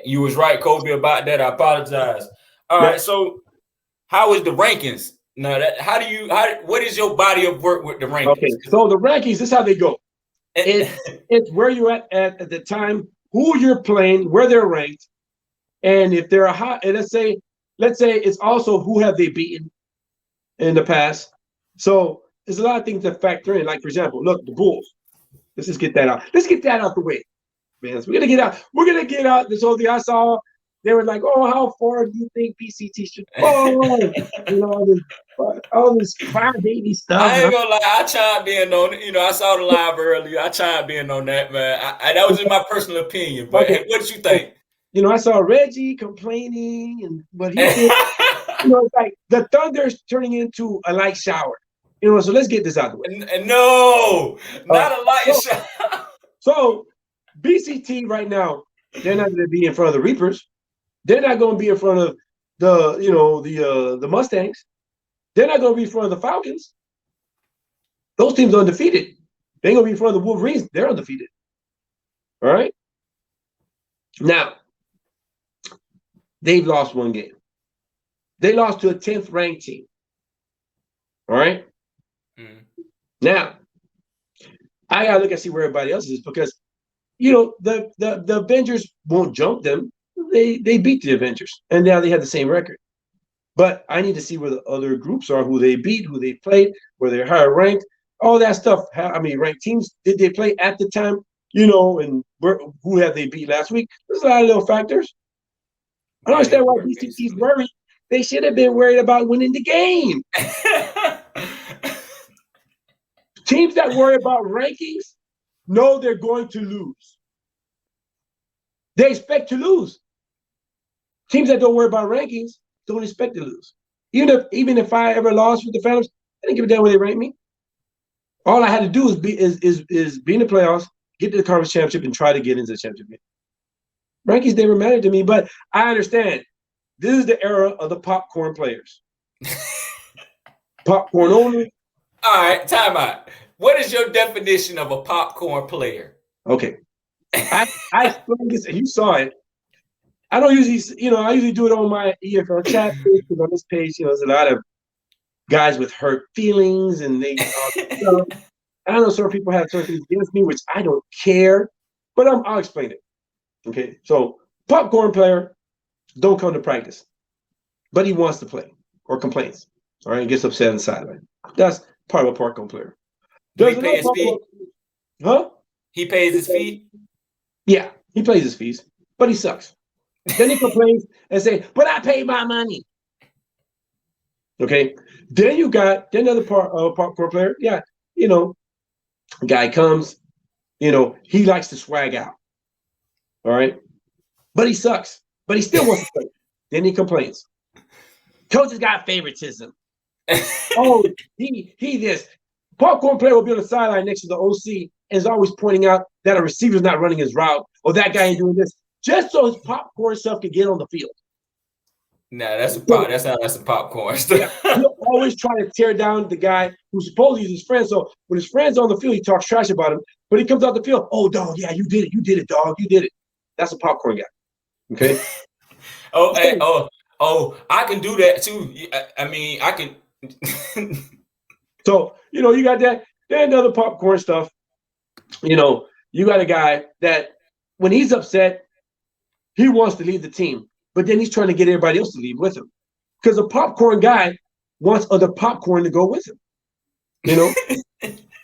You was right, Kobe, about that. I apologize. All right. So how is the rankings? Now, what is your body of work with the rankings? Okay. So the rankings, this is how they go. It's where you're at the time, who you're playing, where they're ranked, and if they're a high. And let's say it's also who have they beaten in the past. So there's a lot of things that factor in. Like, for example, look, the Bulls. Let's just get that out. Let's get that out the way, man. So we're gonna get out this whole thing. I saw they were like, "Oh, how far do you think PCT should fall?" All this crybaby stuff. I ain't gonna lie, I chimed in on it. I saw the live earlier. I chimed in on that, man. That was in my personal opinion. But hey, what did you think? I saw Reggie complaining, and what he did. It's like the Thunder's turning into a light shower. So let's get this out of the way. No, not a light shower. So BCT right now, they're not going to be in front of the Reapers. They're not going to be in front of the Mustangs. They're not going to be in front of the Falcons. Those teams are undefeated. They're going to be in front of the Wolverines. They're undefeated. All right. Now, they've lost one game. They lost to a 10th ranked team. All right. Now, I gotta look and see where everybody else is, because the Avengers won't jump them. They beat the Avengers, and now they have the same record. But I need to see where the other groups are, who they beat, who they played, where they're higher ranked, all that stuff. How many ranked teams did they play at the time? And who have they beat last week? There's a lot of little factors. I don't understand why BCT's worried. They should have been worried about winning the game. Teams that worry about rankings know they're going to lose. They expect to lose. Teams that don't worry about rankings don't expect to lose. Even if I ever lost with the Phantoms, I didn't give a damn where they ranked me. All I had to do is be in the playoffs, get to the conference championship, and try to get into the championship. Rankings never mattered to me, but I understand. This is the era of the popcorn players. Popcorn only. All right, time out. What is your definition of a popcorn player? Okay. I explained this, and you saw it. I don't usually, I usually do it on my EAFL chat page, because on this page, there's a lot of guys with hurt feelings, and they, I know certain people have certain things against me, which I don't care, but I'll explain it. Okay, so popcorn player don't come to practice, but he wants to play or complains. All right, gets upset on the sideline. That's part of a popcorn player. Does he pay his fee? Huh? He pays his fee? Yeah, he pays his fees, but he sucks. Then he complains and say, "But I paid my money." Okay. Then you got another popcorn player. Yeah, guy comes, he likes to swag out. All right. But he sucks. But he still wants to play. Then he complains. Coach has got favoritism. Oh, he this. Popcorn player will be on the sideline next to the OC and is always pointing out that a receiver's not running his route, or that guy ain't doing this, just so his popcorn stuff can get on the field. Nah, that's some popcorn stuff. Yeah, he'll always try to tear down the guy who's supposed to use his friend. So when his friend's on the field, he talks trash about him. But he comes out the field, "Oh, dog, yeah, you did it, dog, you did it." That's a popcorn guy. Okay. I can do that too. I mean, I can. So you got that. Then another popcorn stuff. You got a guy that when he's upset, he wants to leave the team, but then he's trying to get everybody else to leave with him, because a popcorn guy wants other popcorn to go with him. You know,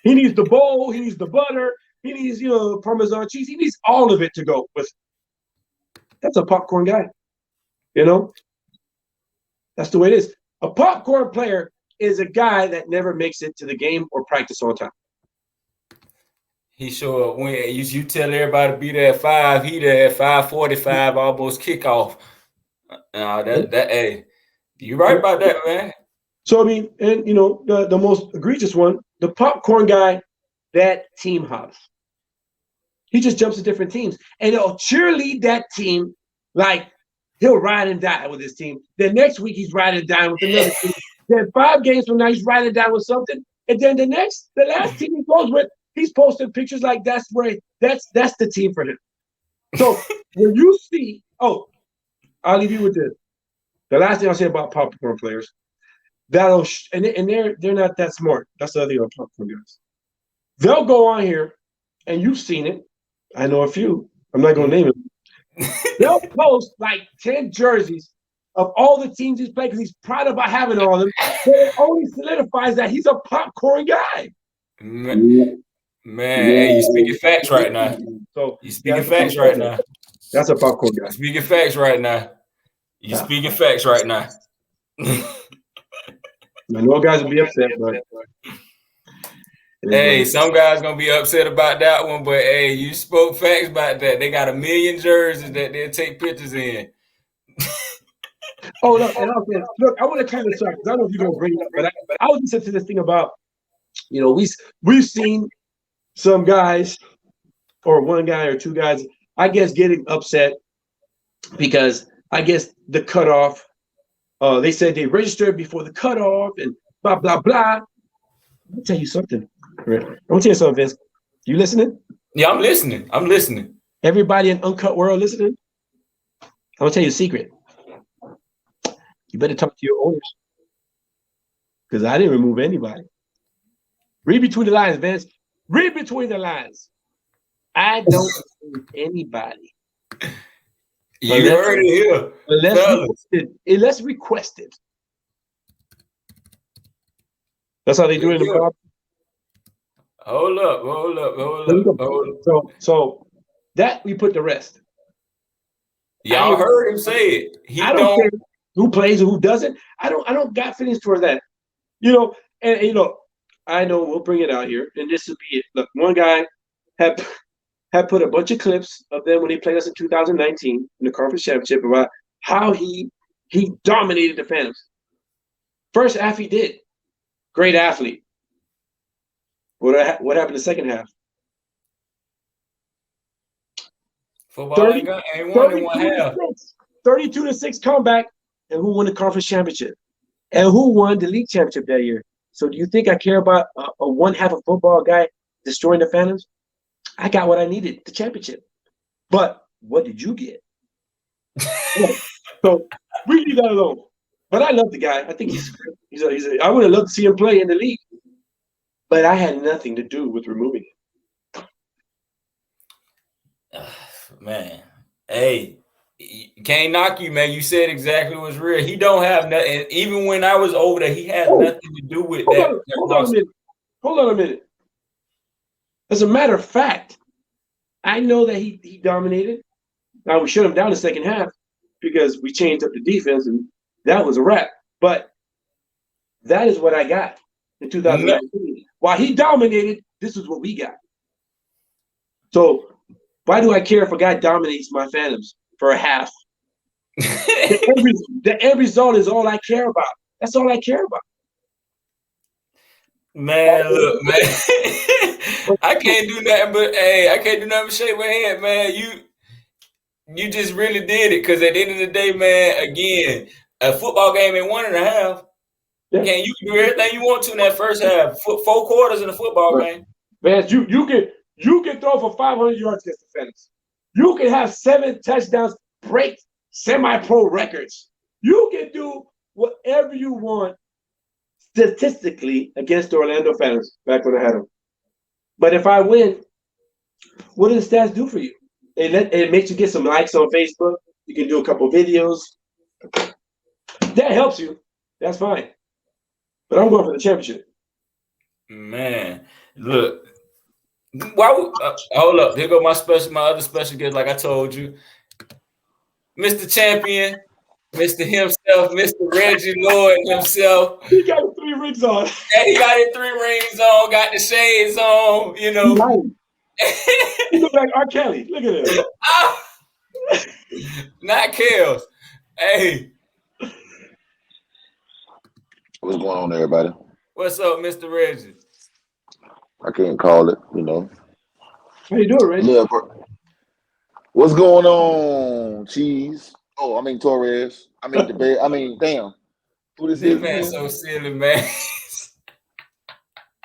he needs the bowl, he needs the butter, he needs, Parmesan cheese. He needs all of it to go with. That's a popcorn guy. You know, that's the way it is. A popcorn player is a guy that never makes it to the game or practice on time. He show up when you tell everybody to be there at 5. He there at 5:45, almost kickoff. Hey, you right about that, man. So I mean, and the most egregious one, the popcorn guy that team hops. He just jumps to different teams and he'll cheerlead that team like he'll ride and die with his team. Then next week he's riding and dying with another team. Then 5 games from now he's riding and dying with something. And then the last team he goes with, he's posting pictures like that's the team for him. So when you see, I'll leave you with this. The last thing I'll say about popcorn players, and they're not that smart. That's the other thing about popcorn guys. They'll go on here, and you've seen it. I know a few. I'm not going to name them. They'll post like 10 jerseys of all the teams he's played because he's proud about having all of them. But it only solidifies that he's a popcorn guy. Man, hey, you speaking facts right now. So you speaking facts right now. That's a popcorn guy. Speaking facts right now. You speaking facts right now. I know guys will be upset, but hey, some guys gonna be upset about that one, but hey, you spoke facts about that. They got 1 million jerseys that they'll take pictures in. Oh, look, and look, I want to kind of talk because I don't know if you're gonna bring it up, but I was listening to this thing about, we've seen some guys, or one guy or two guys, I guess, getting upset because I guess the cutoff. They said they registered before the cutoff and blah blah blah. Let me tell you something. Right? I'm gonna tell you something, Vince. You listening? Yeah, I'm listening. Everybody in Uncut World listening? I'm gonna tell you a secret. You better talk to your owners. Because I didn't remove anybody. Read between the lines, Vince. Read between the lines. I don't remove anybody. You heard it here. Unless requested. That's how they do it in the pub. Hold up. So that we put to rest. Y'all heard him say it. I don't care who plays and who doesn't. I don't got feelings towards that. I know we'll bring it out here, and this will be it. Look, one guy had put a bunch of clips of them when they played us in 2019 in the conference championship about how he dominated the Phantoms. First half he did. Great athlete. What happened the second half? Football ain't won in one half. 32-6 comeback, and who won the conference championship? And who won the league championship that year? So do you think I care about a one half of football guy destroying the Phantoms? I got what I needed, the championship. But what did you get? So we leave that alone. But I love the guy. I think I would have loved to see him play in the league. But I had nothing to do with removing him. Man, hey, can't knock you, man. You said exactly what's real. He don't have nothing. Even when I was over there, he has nothing to do with that. Hold on a minute. As a matter of fact, I know that he dominated. Now we shut him down the second half because we changed up the defense, and that was a wrap. But that is what I got in 2019. While he dominated, this is what we got. So why do I care if a guy dominates my Phantoms for a half? The end result is all I care about. That's all I care about. Man, look, man. I can't do nothing but shake my head, man. You just really did it, because at the end of the day, man, again, a football game in 1.5. Yeah. You can do everything you want to in that first half. 4 quarters in a football game. Man, you can throw for 500 yards against the Phantoms. You can have 7 touchdowns, break semi-pro records. You can do whatever you want statistically against the Orlando Phantoms back when I had them. But if I win, what do the stats do for you? It makes you get some likes on Facebook. You can do a couple videos. That helps you. That's fine. But I'm going for the championship. Man, look. Hold up. Here go my other special guest. Like I told you, Mr. Champion, Mr. himself, Mr. Reggie Lloyd himself. He got 3 rings on. And he got his 3 rings on, got the shades on, you know. He look like R. Kelly. Look at him. Not Kels. Hey. What's going on, everybody? What's up, Mr. Reggie? I can't call it, you know. How you doing, Reggie? Yeah, what's going on, Cheese? Oh, I mean Torres. I mean the bear. I mean, damn. Who this is? Man, so silly, man.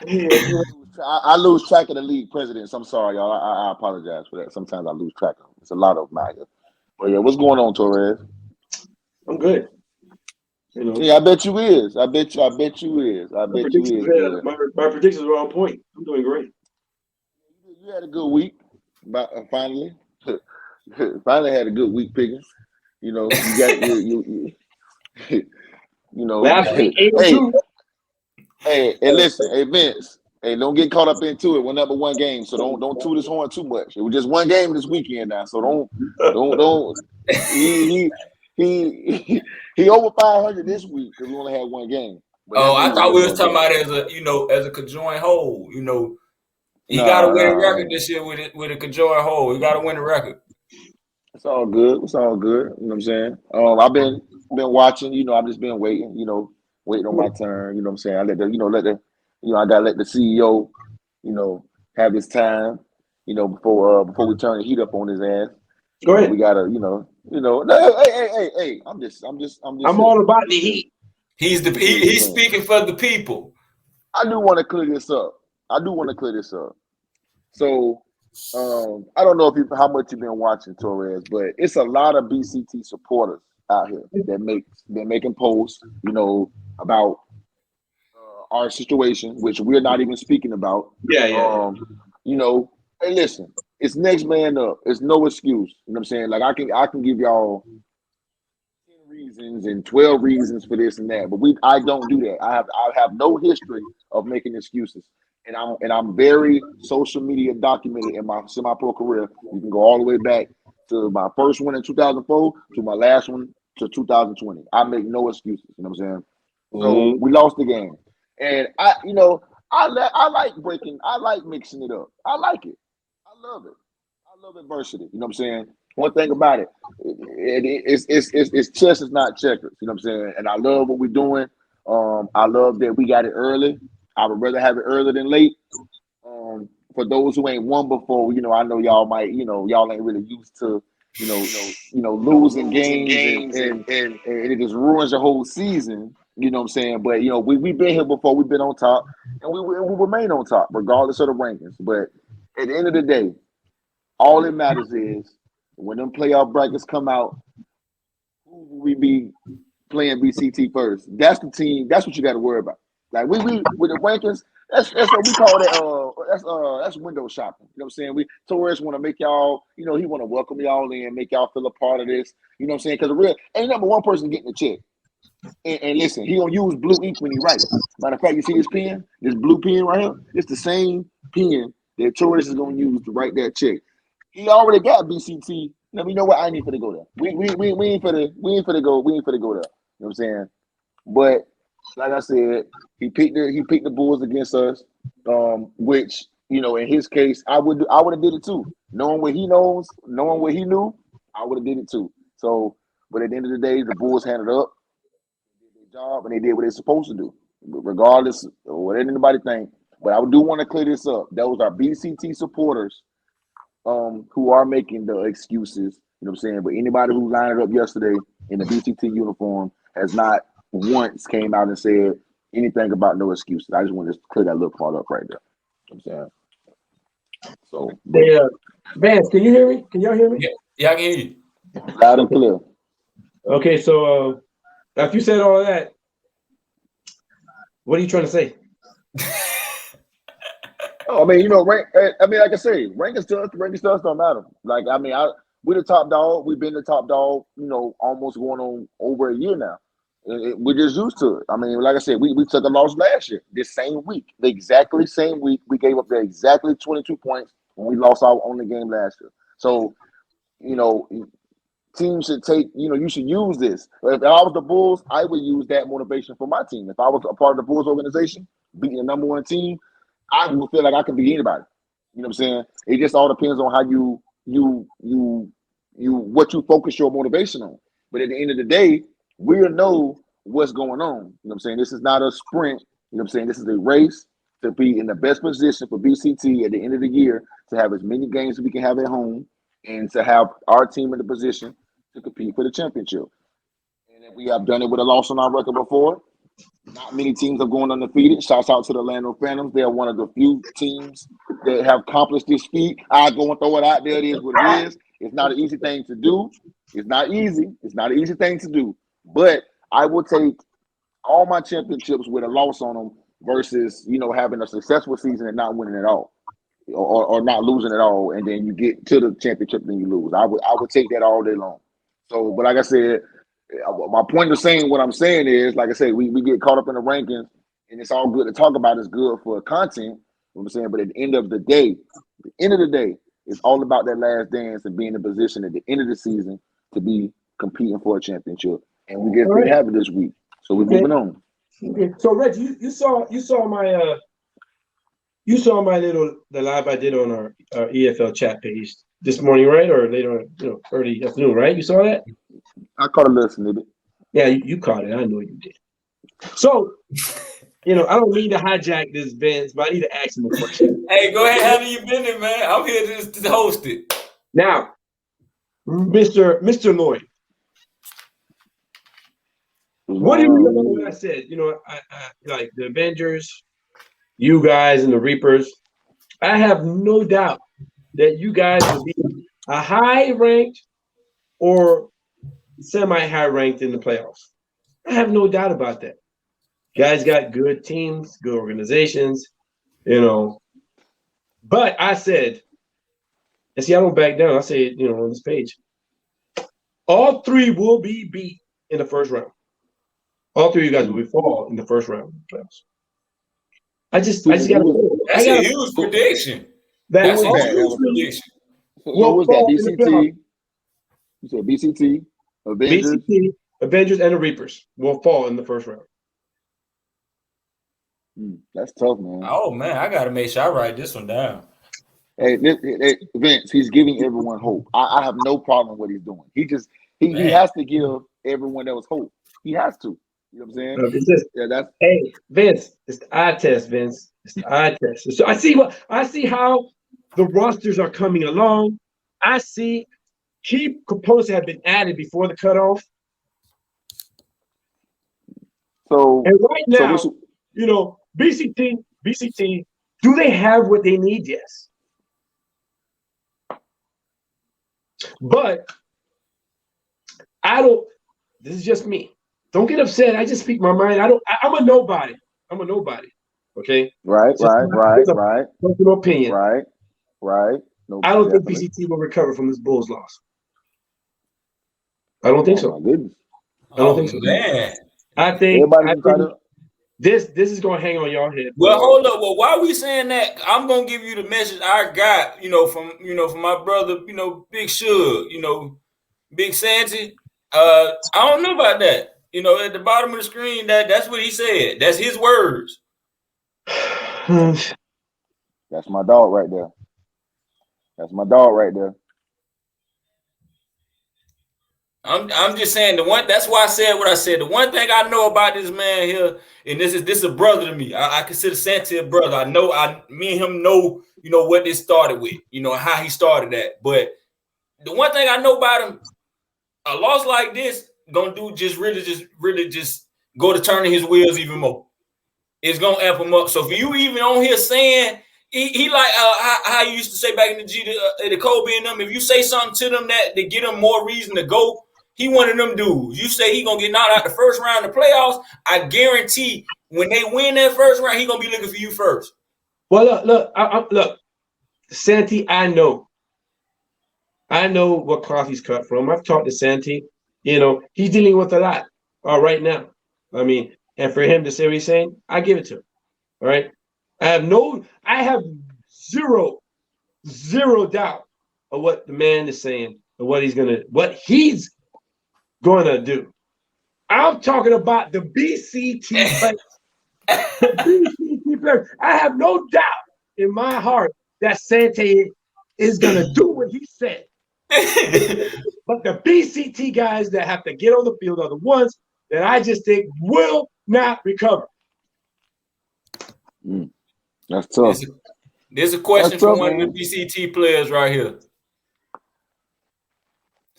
I lose track of the league presidents. I'm sorry, y'all. I apologize for that. Sometimes I lose track of them. It's a lot of them out here. But yeah, what's going on, Torres? I'm good. You know. Yeah, I bet you is. I bet you is. My predictions were on point. I'm doing great. You had a good week, finally. Finally had a good week picking. You know, you got you know. Last week, 8-2. Hey, listen, hey Vince. Hey, don't get caught up into it. We're number 1 game, so don't toot his horn too much. It was just 1 game this weekend now, so don't. He over 500 this week because we only had 1 game. But I thought we was talking about as a conjoined whole. You know, he got to win a record this year with a conjoined whole. He got to win a record. It's all good. It's all good. You know what I'm saying? I've been watching. You know, I've just been waiting. You know, waiting on my turn. You know what I'm saying? I I gotta let the CEO, you know, have his time. You know, before we turn the heat up on his ass. Go ahead. We gotta, you know. Hey. I'm all about the heat. He's speaking for the people. I do want to clear this up. So, I don't know how much you've been watching, Torres, but it's a lot of BCT supporters out here that they're making posts, you know, about our situation, which we're not even speaking about. Yeah. You know, hey, listen, it's next man up. It's no excuse. You know what I'm saying? Like I can give y'all 10 reasons and 12 reasons for this and that, but I don't do that. I have no history of making excuses. And I'm very social media documented in my semi-pro career. You can go all the way back to my first one in 2004 to my last one to 2020. I make no excuses. You know what I'm saying? So we lost the game, and I like mixing it up. I like it. I love it. I love adversity. You know what I'm saying? One thing about it, it's chess is not checkers. You know what I'm saying? And I love what we're doing. I love that we got it early. I would rather have it early than late. For those who ain't won before, you know, I know y'all might, you know, y'all ain't really used to, you know, losing games and it just ruins your whole season. You know what I'm saying? But you know, we've been here before. We've been on top, and we remain on top regardless of the rankings. But at the end of the day, all that matters is when them playoff brackets come out, who will we be playing BCT first? That's the team. That's what you got to worry about. Like we with the rankings, that's what we call that. That's window shopping. You know what I'm saying? Torres want to make y'all, you know, he want to welcome y'all in, make y'all feel a part of this. You know what I'm saying? Because the real ain't number 1 person getting the check. And listen, he gonna use blue ink when he writes. Matter of fact, you see this pen, this blue pen right here. It's the same pen that Torres is gonna use to write that check. He already got BCT. Now you know what? I ain't for to go there. We ain't for to go there. You know what I'm saying? But like I said, he picked the Bulls against us, which, you know, in his case, I would have did it too. Knowing what he knows, knowing what he knew, I would have did it too. So, but at the end of the day, the Bulls handed up, they did their job, and they did what they're supposed to do, regardless of what anybody think. But I do want to clear this up. Those are BCT supporters who are making the excuses. You know what I'm saying? But anybody who lined it up yesterday in the BCT uniform has not once came out and said anything about no excuses. I just want to clear that little part up right there. You know what I'm saying? So, yeah. Vance, can you hear me? Can y'all hear me? Yeah, I can hear you. Loud and clear. Okay, so after you said all of that, what are you trying to say? Oh, I mean, you know, like I say, ranking stuff don't matter. Like, I mean, we're the top dog. We've been the top dog, you know, almost going on over a year now. We're just used to it. I mean, like I said, we took a loss last year. This same week, the exactly same week, we gave up the exactly 22 points when we lost our only game last year. So, you know, teams should take, you should use this. If I was the Bulls, I would use that motivation for my team. If I was a part of the Bulls organization, beating the number one team, I would feel like I can beat anybody. You know what I'm saying? It just all depends on how you what you focus your motivation on. But at the end of the day, we'll know what's going on. You know what I'm saying? This is not a sprint. You know what I'm saying? This is a race to be in the best position for BCT at the end of the year to have as many games as we can have at home and to have our team in the position to compete for the championship. And we have done it with a loss on our record before. Not many teams are going undefeated. Shouts out to the Orlando Phantoms. They are one of the few teams that have accomplished this feat. I go and throw it out there. It is what it is. It's not an easy thing to do. It's not easy. It's not an easy thing to do. But I will take all my championships with a loss on them versus, having a successful season and not winning at all. Or not losing at all, and then you get to the championship and you lose. I would take that all day long. So, but like I said, my point of saying what I'm saying is, like I said, we get caught up in the rankings, and it's all good to talk about. It's good for content. You know what I'm saying, but at the end of the day, it's all about that last dance and being in a position at the end of the season to be competing for a championship. And we just didn't have it this week, so we're moving on. Okay. So, Reg, you saw my the live I did on our EFL chat page this morning, right? Or later on, early afternoon, right? You saw that? I caught a little snippet. Yeah, you caught it. I know you did. So, I don't mean to hijack this, Vince, but I need to ask him a question. Hey, go ahead. How you been there, man? I'm here to host it. Now, Mr. Lloyd, what do you mean about what I said? I like the Avengers, you guys, and the Reapers. I have no doubt that you guys will be a high ranked or semi-high ranked in the playoffs. I have no doubt about that. Guys got good teams, good organizations, But I said, and see, I don't back down. I say it, on this page. All three will be beat in the first round. All three of you guys will fall in the first round of the playoffs. I just got to. That's a huge prediction. That's a huge prediction. What was that? BCT? You said BCT, Avengers? BCT, Avengers, and the Reapers will fall in the first round. That's tough, man. Oh, man, I got to make sure I write this one down. Hey, Vince, he's giving everyone hope. I have no problem with what he's doing. He has to give everyone else hope. He has to. You know what I'm saying? Hey, Vince, it's the eye test, Vince. It's the eye test. So I see how the rosters are coming along. I see key components have been added before the cutoff. So and right now, BCT, do they have what they need? Yes. But I don't. This is just me. Don't get upset. I just speak my mind. I'm a nobody. Okay. Right. Personal opinion. Right. No, I don't think BCT will recover from this Bulls loss. I don't think so. My goodness. I don't think so. Man. I think this is going to hang on y'all head. Well, hold up. Well, why are we saying that? I'm going to give you the message I got, from my brother, Big Suge, Big Santy. I don't know about that. At the bottom of the screen, that's what he said. That's his words. That's my dog right there. I'm just saying that's why I said what I said. The one thing I know about this man here, and this is a brother to me. I consider Santy a brother. I know me and him know, what this started with, how he started that. But the one thing I know about him, a loss like this gonna do really just go to turning his wheels even more. It's gonna amp him up. So for you even on here saying he like how you used to say back in the Kobe and them, if you say something to them that get them more reason to go, he one of them dudes. You say he gonna get knocked out the first round of the playoffs, I guarantee when they win that first round, he gonna be looking for you first. Well, look, Santy, I know what cloth he's cut from. I've talked to Santy. He's dealing with a lot right now. I mean, and for him to say what he's saying, I give it to him. All right. I have zero doubt of what the man is saying and what he's gonna do. I'm talking about the BCT players. The BCT players. I have no doubt in my heart that Sante is gonna do what he said. But the BCT guys that have to get on the field are the ones that I just think will not recover. That's tough. There's a question That's from tough, one man. of the BCT players right here.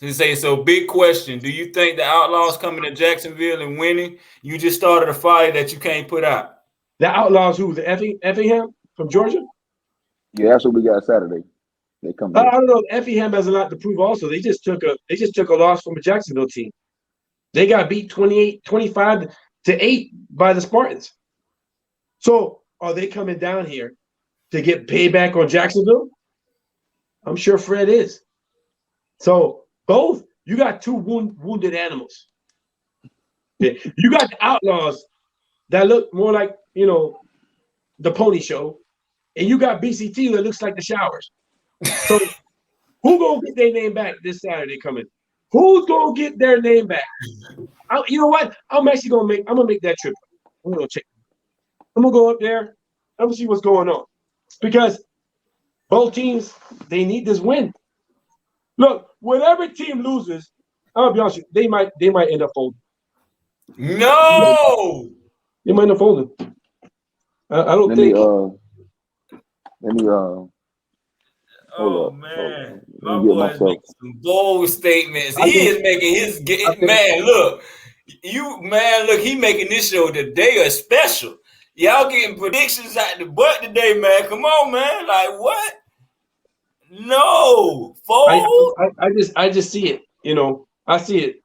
They say, so big question. Do you think the Outlaws coming to Jacksonville and winning, you just started a fire that you can't put out? The Outlaws, who? The Effingham from Georgia? Yeah, that's what we got Saturday. They come I here. don't know. Effingham has a lot to prove also. They just took a loss from a Jacksonville team. They got beat 25 to 8 by the Spartans. So are they coming down here to get payback on Jacksonville? I'm sure Fred is. So both, you got two wounded animals. Okay. You got the Outlaws that look more like, the Pony Show, and you got BCT that looks like the Showers. So who gonna get their name back this Saturday coming? Who's gonna get their name back? You know what? I'm gonna make that trip. I'm gonna check. I'm gonna go up there. I'm gonna see what's going on, because both teams, they need this win. Look, whatever team loses, I'll be honest with you, they might end up folding. No. They might end up folding. I don't think. Let me Oh hold man, on. my Let me get boy is myself. making some bold statements. I He think- is making his I think- man. Look, he making this show today a special. Y'all getting predictions out the butt today, man. Come on, man. Like what? No, fold. I just see it. I see it.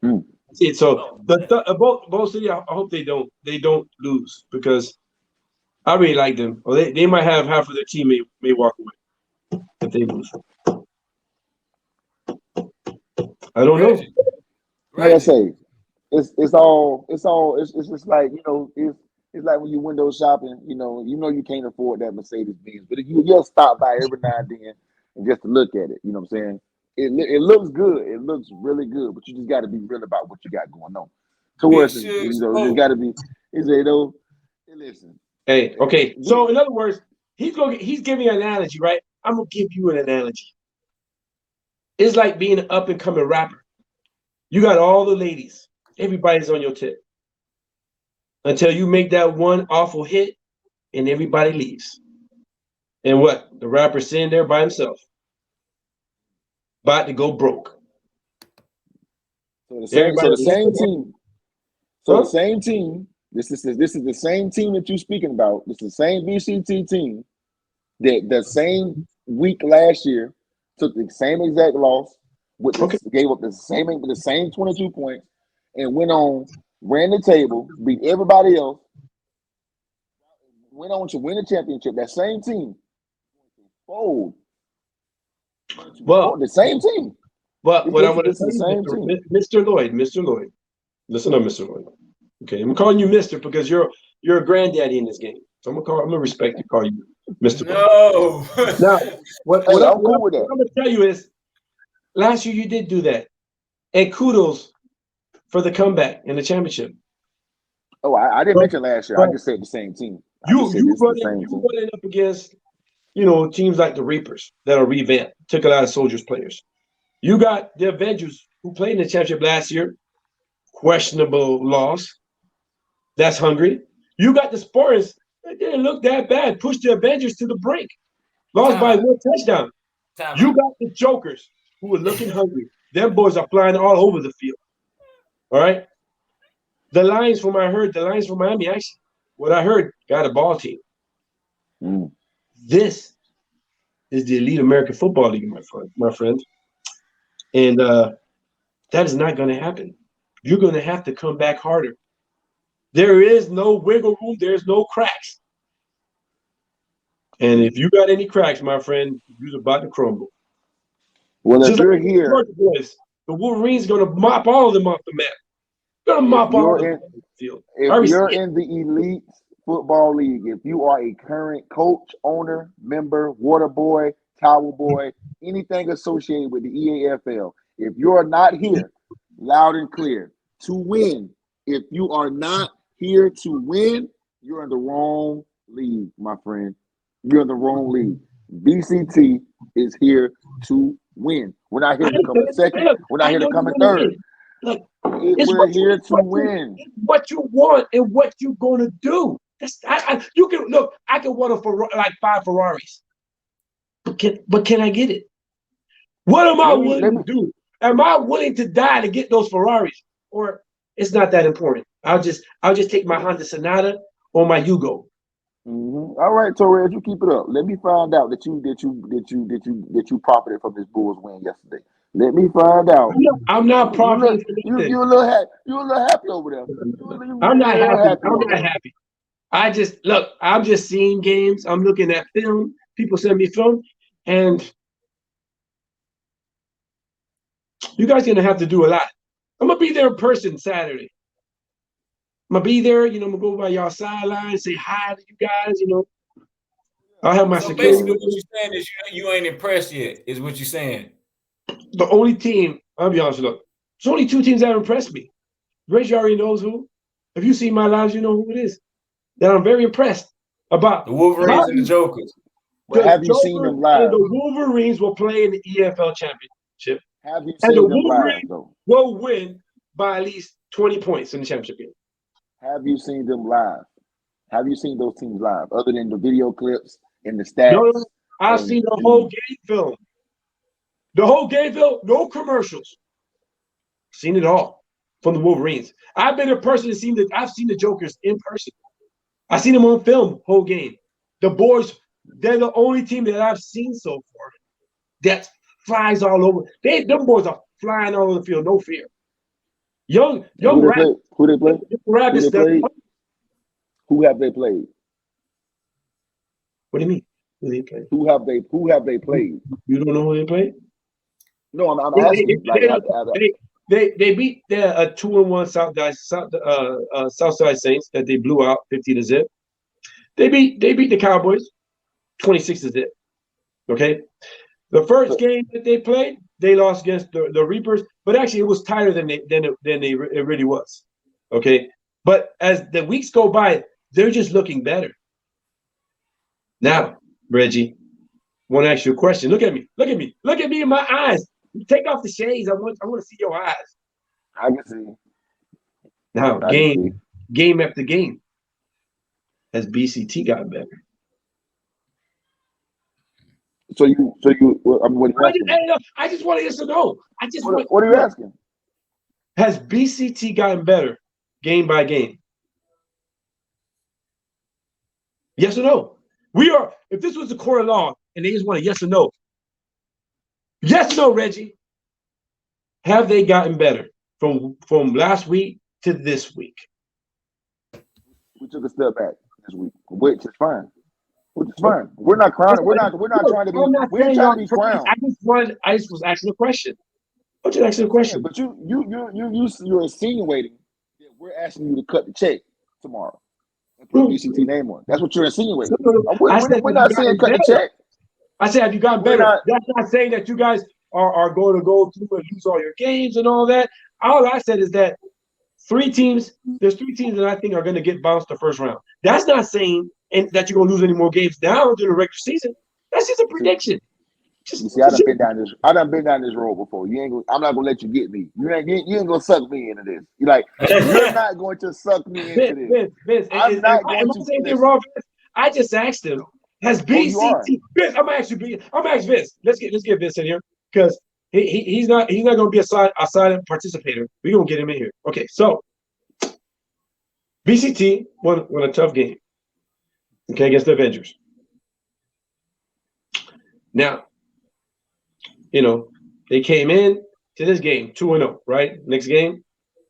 Mm. I see it. So both city, I hope they don't lose, because I really like them. Or they might have half of their team may walk away if they lose. I don't know. Like I say, it's just like it's like when you window shopping, you can't afford that Mercedes Benz, but if you just stop by every now and then and just to look at it, you know what I'm saying? It looks good, it looks really good, but you just got to be real about what you got going on. Torres, just got to be. Listen. Hey, okay. So in other words, he's giving an analogy, right? I'm gonna give you an analogy. It's like being an up and coming rapper. You got all the ladies, everybody's on your tip, until you make that one awful hit and everybody leaves. And what? The rapper's sitting there by himself, about to go broke. So the same team. The same team. This is the same team that you're speaking about. It's the same BCT team that the same week last year took the same exact loss, gave up the same 22 points, and went on, ran the table, beat everybody else, went on to win the championship. That same team, fold. Well, the same team. But what I'm going to say, Mr. Lloyd, listen up, Mr. Lloyd. Okay, I'm calling you Mr. because you're a granddaddy in this game. So I'm gonna respect you, call you Mr. No. Now, what I'm cool going to tell you is, last year you did do that, and kudos for the comeback in the championship. Oh, I didn't mention last year. I just said the same team. You running up against teams like the Reapers that are revamped, took a lot of Soldiers players. You got the Avengers who played in the championship last year, questionable loss. That's hungry. You got the Spartans that didn't look that bad, pushed the Avengers to the brink, lost by one touchdown. You got the Jokers who are looking hungry. Them boys are flying all over the field. All right. The Lions from Miami, actually, what I heard, got a ball team. This is the elite American Football League, my friend. And that is not going to happen. You're going to have to come back harder. There is no wiggle room. There's no cracks. And if you got any cracks, my friend, you're about to crumble. Well, if you're here, the Wolverines going to mop all of them off the map. Gonna mop all you're the in, field. I if already you're see it. in the elite football league, if you are a current coach, owner, member, water boy, towel boy, anything associated with the EAFL, if you're not here, loud and clear, to win, if you are not here to win, you're in the wrong league, my friend. You're in the wrong league. BCT is here to win. We're not here to come in second. Look, We're not I here to know come you're in gonna third. win. Look, We're here to win. it's what you want and what you're gonna do. You can look. I can want like 5 Ferraris, but can I get it? What am I willing to do? Am I willing to die to get those Ferraris, or it's not that important? I'll just take my Honda Sonata or my Yugo. Mm-hmm. All right, Torres, you keep it up. Let me find out that you profited from this Bulls win yesterday. Let me find out. I'm not profiting from anything. You a little happy over there. I'm not happy. I'm not there. happy. I'm just seeing games. I'm looking at film. People send me film, and you guys are gonna have to do a lot. I'm gonna be there in person Saturday. I'm gonna be there. I'm gonna go by y'all sideline, say hi to you guys. I'll have my So security. basically, what you're saying is you ain't impressed yet. Is what you're saying? The only team, I'll be honest with you, there's only 2 teams that have impressed me. Reggie already knows who. If you see my lives, you know who it is. That I'm very impressed about. The Wolverines and the Jokers. But have you seen them live? And the Wolverines will play in the EFL championship. Have you and seen the them Wolverines live, though? will win by at least 20 points in the championship game. Have you seen them live? Have you seen those teams live, other than the video clips and the stats? No, I've seen the whole game film. The whole game film, no commercials. Seen it all from the Wolverines. I've been a person I've seen the Jokers in person. I've seen them on film, whole game. The boys, they're the only team that I've seen so far that flies all over. Them boys are flying all over the field, no fear. Young Who they play? Rabbits. Who have they played? What do you mean? Who they play? Who have they played? You don't know who they played? No, I'm asking. They beat the 2-1 Southside Saints that they blew out 50-0. They beat the Cowboys 26-0. Okay, the first game that they played, they lost against the Reapers, but actually it was tighter than it really was. Okay, but as the weeks go by, they're just looking better. Now, Reggie, I want to ask you a question. Look at me in my eyes. Take off the shades. I want to see your eyes. I can see. Now, game after game, has BCT gotten better? So you. I mean, what are you asking? I just want to yes or no. What are you asking? Has BCT gotten better game by game? Yes or no? If this was a court of law and they just want a yes or no. Yes or no, Reggie? Have they gotten better from last week to this week? We took a step back this week, which is fine. We're not crowning. We're not trying to be. We're trying to be crowned. I just was asking a question. I was asking a question. Yeah, but you're insinuating that we're asking you to cut the check tomorrow and put BCT name on it. That's what you're insinuating. We're not saying cut the check. I said, have you gotten better? That's not saying that you guys are going to go through and lose all your games and all that. All I said is that there's 3 teams that I think are going to get bounced the first round. That's not saying that you're going to lose any more games now during the regular season. That's just a prediction. You see, I done been down this road before. I'm not gonna let you get me. You ain't gonna suck me into this. You're not going to suck me into this. Vince, I'm not going to say anything wrong, Vince. I just asked him, has BCT? Vince, I'm gonna ask Vince. Let's get Vince in here because he's not gonna be a silent participator. We're gonna get him in here. Okay, so BCT won a tough game. Okay, against the Avengers. Now, they came in to this game 2-0, right? Next game,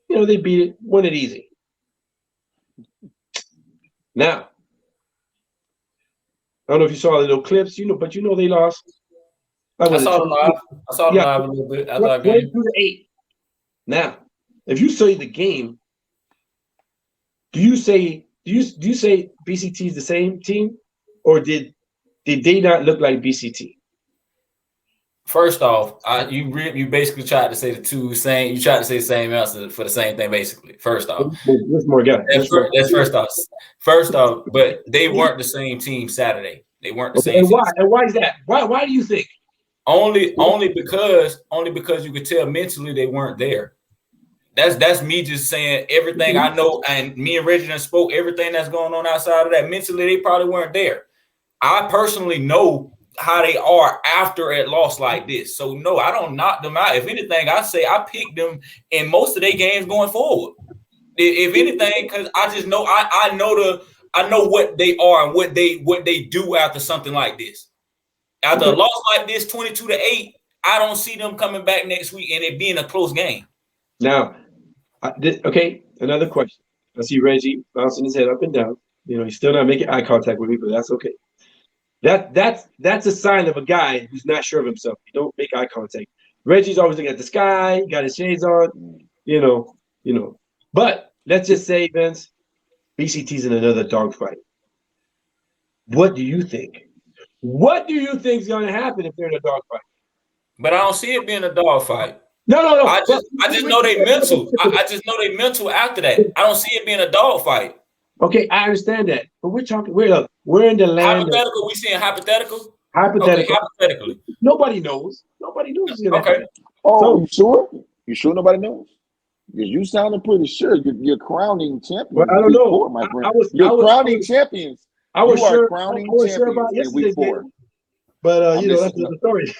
they beat it, won it easy. Now, I don't know if you saw the little clips, but they lost. I saw them live a little bit. I thought 22-8. Now, if you see the game, Do you say BCT is the same team, or did they not look like BCT? First off, you basically tried to say the two same. You tried to say the same answer for the same thing, basically. First off, Let's more guy. that's first off. First off, but they weren't the same team Saturday. They weren't the same And team. why? And why is that? Why do you think? Only because you could tell mentally they weren't there. That's me just saying everything I know, and me and Reggie done spoke everything that's going on outside of that. Mentally, they probably weren't there. I personally know how they are after a loss like this. So no, I don't knock them out. If anything, I say I pick them in most of their games going forward. If anything, because I just know I know what they are and what they do after something like this. After a loss like this, 22-8, I don't see them coming back next week and it being a close game. Now, okay, another question. I see Reggie bouncing his head up and down. He's still not making eye contact with me, but that's okay. That's a sign of a guy who's not sure of himself. You don't make eye contact. Reggie's always looking at the sky, got his shades on, But let's just say, Vince, BCT's in another dogfight. What do you think? What do you think is going to happen if they're in a dogfight? But I don't see it being a dogfight. No. I just know they mental. I just know they mental after that. I don't see it being a dogfight. Okay, I understand that, but we're in the land. Hypothetical. We seeing hypothetical. Hypothetical. Okay, hypothetically. Nobody knows. Nobody knows what's gonna happen. Oh, so, you sure? You sure nobody knows? Because you sounded pretty sure you're crowning champions. Well, I don't know. Four, my friend. You're crowning champions. I was sure. Crowning I was sure champions about in week 4. But that's another story.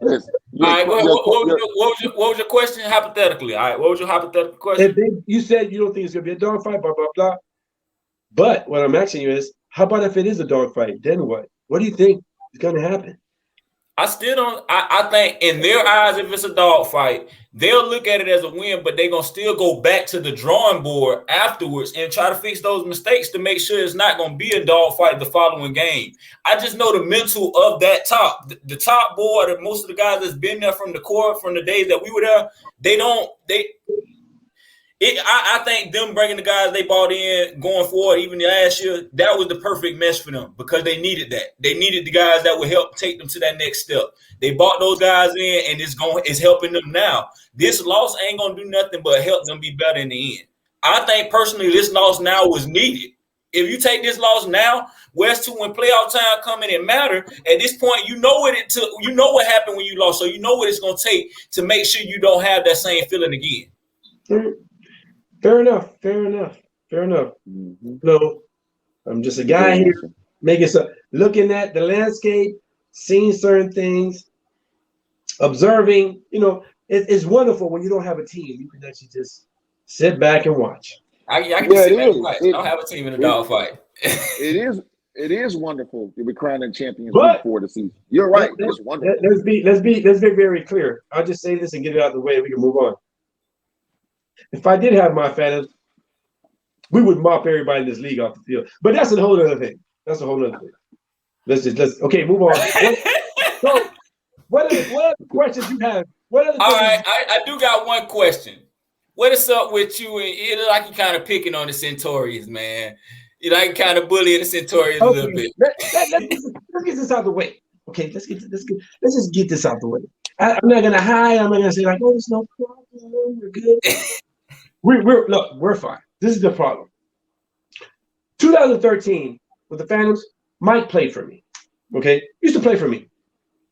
Yes. All right. What was your question hypothetically? All right. What was your hypothetical question? You said you don't think it's gonna be a dogfight, blah blah blah. But what I'm asking you is, how about if it is a dogfight? Then what? What do you think is gonna happen? I still don't. I think in their eyes, if it's a dogfight, they'll look at it as a win, but they're gonna still go back to the drawing board afterwards and try to fix those mistakes to make sure it's not gonna be a dogfight the following game. I just know the mental of that top, the top board, and most of the guys that's been there from the core from the days that we were there. I think them bringing the guys they bought in going forward, even last year, that was the perfect mesh for them because they needed that. They needed the guys that would help take them to that next step. They bought those guys in, and it's helping them now. This loss ain't gonna do nothing but help them be better in the end. I think personally, this loss now was needed. If you take this loss now, West 2 when playoff time come in and matter, at this point, you know what it took. You know what happened when you lost, so you know what it's gonna take to make sure you don't have that same feeling again. Fair enough. Mm-hmm. No, I'm just a guy here looking at the landscape, seeing certain things, observing. It's wonderful when you don't have a team. You can actually just sit back and watch. I can sit back and watch. I don't have a team in a dogfight. It is wonderful to be crowning champions But before the season. You're right. It's wonderful. Let's be very clear. I'll just say this and get it out of the way, and we can move on. If I did have my fans, we would mop everybody in this league off the field. But that's a whole other thing. Let's move on. So, what other questions you have? All right, I do got one question. What is up with you? And it look like you kind of picking on the Centaurians, man. You like kind of bullying the Centaurians a little bit. Let's get this out of the way. Okay, let's just get this out of the way. I'm not gonna hide. I'm not gonna say like, oh, there's no problem. We're good. We're fine. This is the problem. 2013 with the Phantoms, Mike played for me. Okay, used to play for me.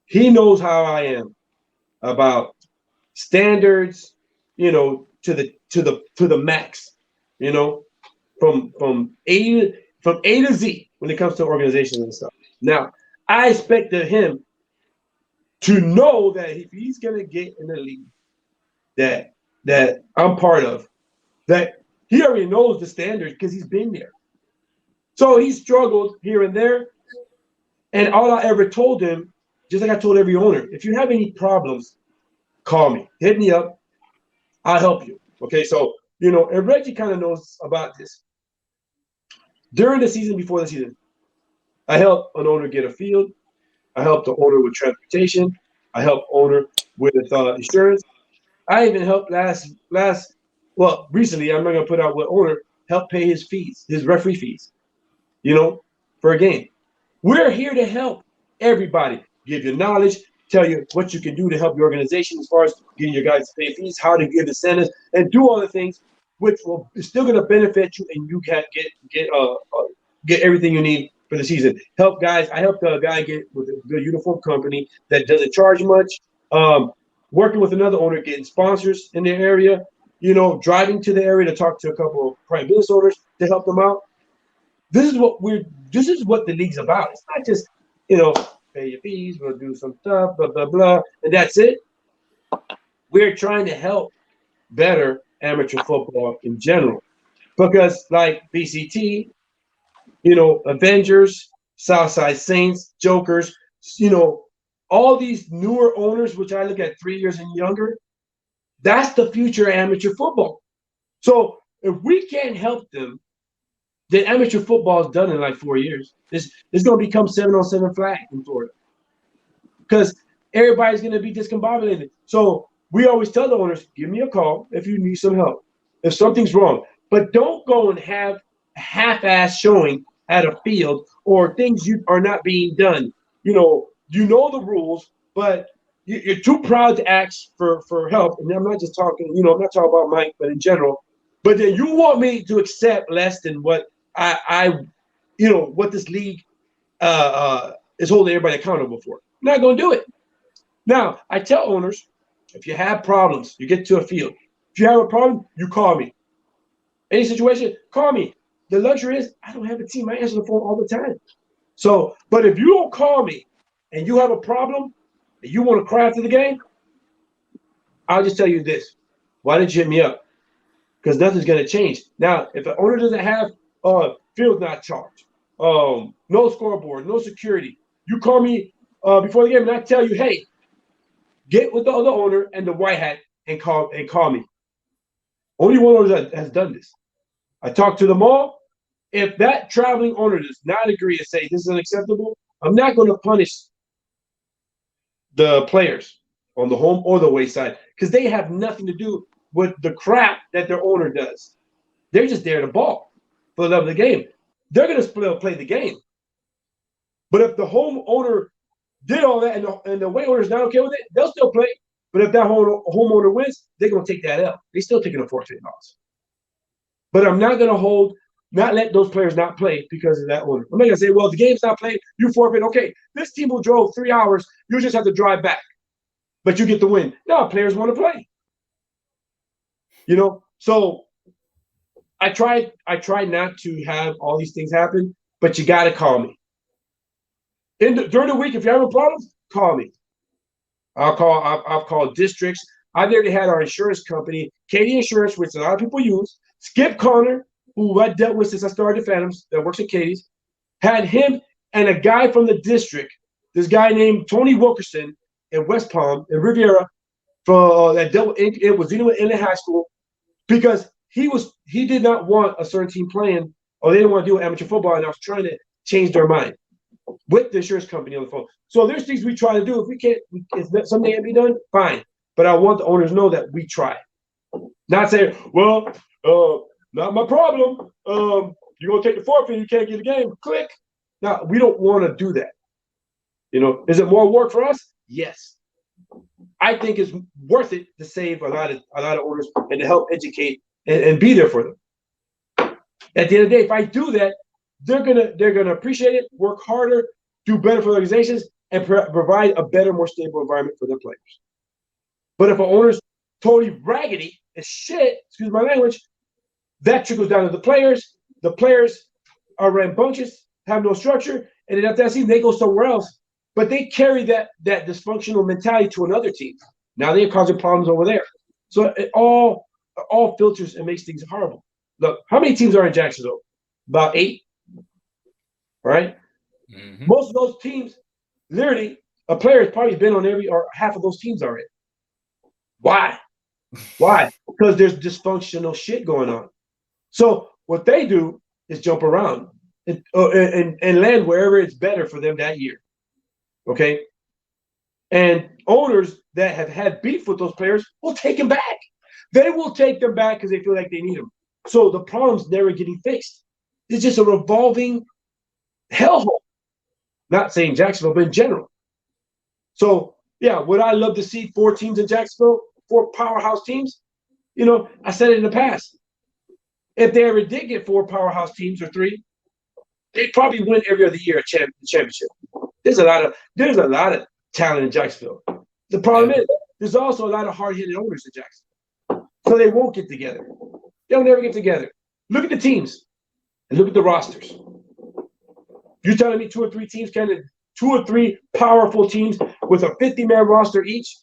He knows how I am about standards. To the max. From A to Z when it comes to organizations and stuff. Now, I expected him to know that if he's gonna get in the league that I'm part of, that he already knows the standards because he's been there. So he struggled here and there. And all I ever told him, just like I told every owner, if you have any problems, call me. Hit me up. I'll help you. Okay, so, and Reggie kind of knows about this. During the season, before the season, I helped an owner get a field. I helped the owner with transportation. I helped owner with insurance. I even helped recently, I'm not going to put out what owner, help pay his fees, his referee fees, for a game. We're here to help everybody, give you knowledge, tell you what you can do to help your organization as far as getting your guys to pay fees, how to give incentives, and do all the things which will still going to benefit you, and you can get everything you need for the season. Help guys. I helped a guy get with a good uniform company that doesn't charge much. Working with another owner, getting sponsors in their area. Driving to the area to talk to a couple of private business owners to help them out. This is what the league's about. It's not just, pay your fees, we'll do some stuff, blah, blah, blah, and that's it. We're trying to help better amateur football in general. Because like BCT, Avengers, Southside Saints, Jokers, all these newer owners, which I look at 3 years and younger, that's the future of amateur football. So if we can't help them, then amateur football is done in like 4 years. It's going to become 7-on-7 flag in Florida because everybody's going to be discombobulated. So we always tell the owners, give me a call if you need some help, if something's wrong. But don't go and have a half-ass showing at a field or things you are not being done. You know the rules, but you're too proud to ask for help. And I'm not just talking, I'm not talking about Mike, but in general. But then you want me to accept less than what what this league is holding everybody accountable for. I'm not going to do it. Now, I tell owners, if you have problems, you get to a field. If you have a problem, you call me. Any situation, call me. The luxury is I don't have a team. I answer the phone all the time. So, but if you don't call me and you have a problem and you want to cry after the game, I'll just tell you this. Why didn't you hit me up? Because nothing's going to change. Now, if the owner doesn't have field not charged, no scoreboard, no security, you call me before the game and I tell you, hey, get with the other owner and the white hat and call me. Only one owner has done this. I talked to them all. If that traveling owner does not agree to say this is unacceptable, I'm not going to punish the players on the home or the away side because they have nothing to do with the crap that their owner does. They're just there to ball for the love of the game. They're going to play the game. But if the home owner did all that and the away owner is not okay with it, they'll still play. But if that homeowner wins, they're going to take that L. They're still taking a forfeit loss. But I'm not going to not let those players not play because of that owner. I'm not going to say, well, the game's not played, you forfeit. Okay, this team will drove 3 hours. You just have to drive back. But you get the win. No, players want to play. So I try not to have all these things happen, but you got to call me. During the week, if you have a problem, call me. I'll call districts. I've already had our insurance company, Katie Insurance, which a lot of people use. Skip Connor, who I dealt with since I started the Phantoms, that works at Katie's, had him and a guy from the district, this guy named Tony Wilkerson in West Palm, in Riviera, that dealt with it was in high school, because he did not want a certain team playing, or they didn't want to do amateur football, and I was trying to change their mind with the insurance company on the phone. So there's things we try to do. If we can't, if something can't be done, fine. But I want the owners to know that we try. Not saying, well, not my problem. You're going to take the forfeit, you can't get a game. Click. No, we don't want to do that. Is it more work for us? Yes. I think it's worth it to save a lot of owners and to help educate and be there for them. At the end of the day, if I do that, they're gonna appreciate it, work harder, do better for the organizations, and provide a better, more stable environment for their players. But if an owner's totally raggedy as shit, excuse my language, that trickles down to the players. The players are rambunctious, have no structure, and then after that season, they go somewhere else. But they carry that dysfunctional mentality to another team. Now they're causing problems over there. So it all filters and makes things horrible. Look, how many teams are in Jacksonville? About 8. Right? Mm-hmm. Most of those teams, literally, a player has probably been on every or half of those teams already. Why? Because there's dysfunctional shit going on. So what they do is jump around and land wherever it's better for them that year. Okay? And owners that have had beef with those players will take them back. They will take them back because they feel like they need them. So the problem's never getting fixed. It's just a revolving hellhole. Not saying Jacksonville, but in general. So, yeah, would I love to see 4 teams in Jacksonville, 4 powerhouse teams? I said it in the past. If they ever did get 4 powerhouse teams or 3, they'd probably win every other year a championship. There's a lot of talent in Jacksonville. The problem is there's also a lot of hard-hitted owners in Jacksonville. So they won't get together. They'll never get together. Look at the teams and look at the rosters. You're telling me 2 or 3 teams can 2 or 3 powerful teams with a 50-man roster each,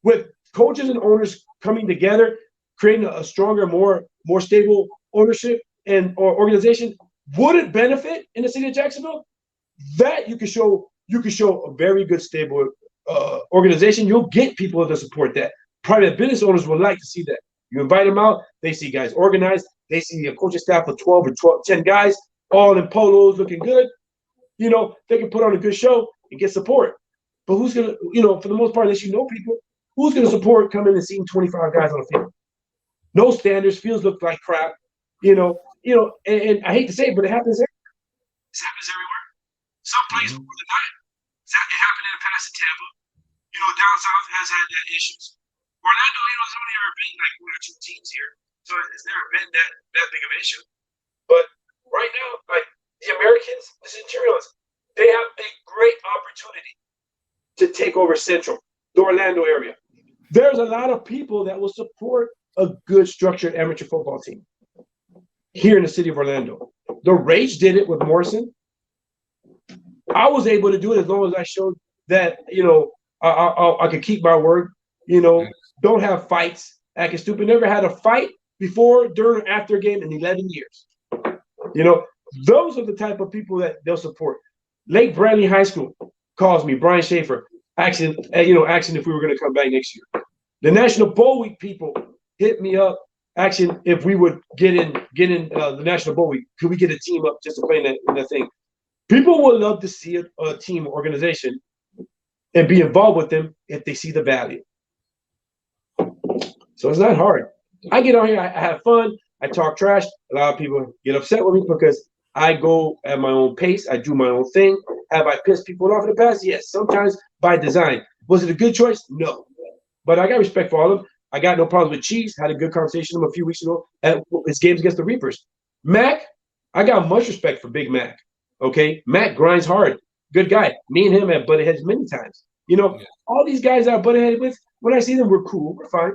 with coaches and owners coming together, creating a stronger, more stable ownership or organization, would it benefit in the city of Jacksonville? That you can show a very good, stable organization. You'll get people to support that. Private business owners would like to see that. You invite them out, they see guys organized, they see a coaching staff of 10 guys, all in polos looking good. They can put on a good show and get support. But who's going to, for the most part, unless you know people, who's going to support coming and seeing 25 guys on the field? No standards, fields look like crap, and I hate to say it, but it happens everywhere. This happens everywhere. Some places more than not. It happened in the past in Tampa. Down south has had that issues. Orlando, it's only ever been like 1 or 2 teams here, so it's never been that big of an issue. But right now, like the Americans, the Centurions, they have a great opportunity to take over Central, the Orlando area. There's a lot of people that will support a good structured amateur football team here in the city of Orlando. The Rage did it with Morrison. I was able to do it as long as I showed that, I could keep my word, don't have fights, acting stupid. Never had a fight before, during, or after a game in 11 years. Those are the type of people that they'll support. Lake Brantley High School calls me, Brian Schaefer, asking if we were going to come back next year. The National Bowl Week people hit me up, asking if we would get in the National Bowl Week. Could we get a team up just to play in that thing? People would love to see a team organization and be involved with them if they see the value. So it's not hard. I get on here, I have fun, I talk trash. A lot of people get upset with me because I go at my own pace. I do my own thing. Have I pissed people off in the past? Yes, sometimes by design. Was it a good choice? No. But I got respect for all of them. I got no problems with Cheese. Had a good conversation with him a few weeks ago at his games against the Reapers. Mac, I got much respect for Big Mac. Okay? Mac grinds hard. Good guy. Me and him have butted heads many times. All these guys I butted heads with, when I see them, we're cool. We're fine.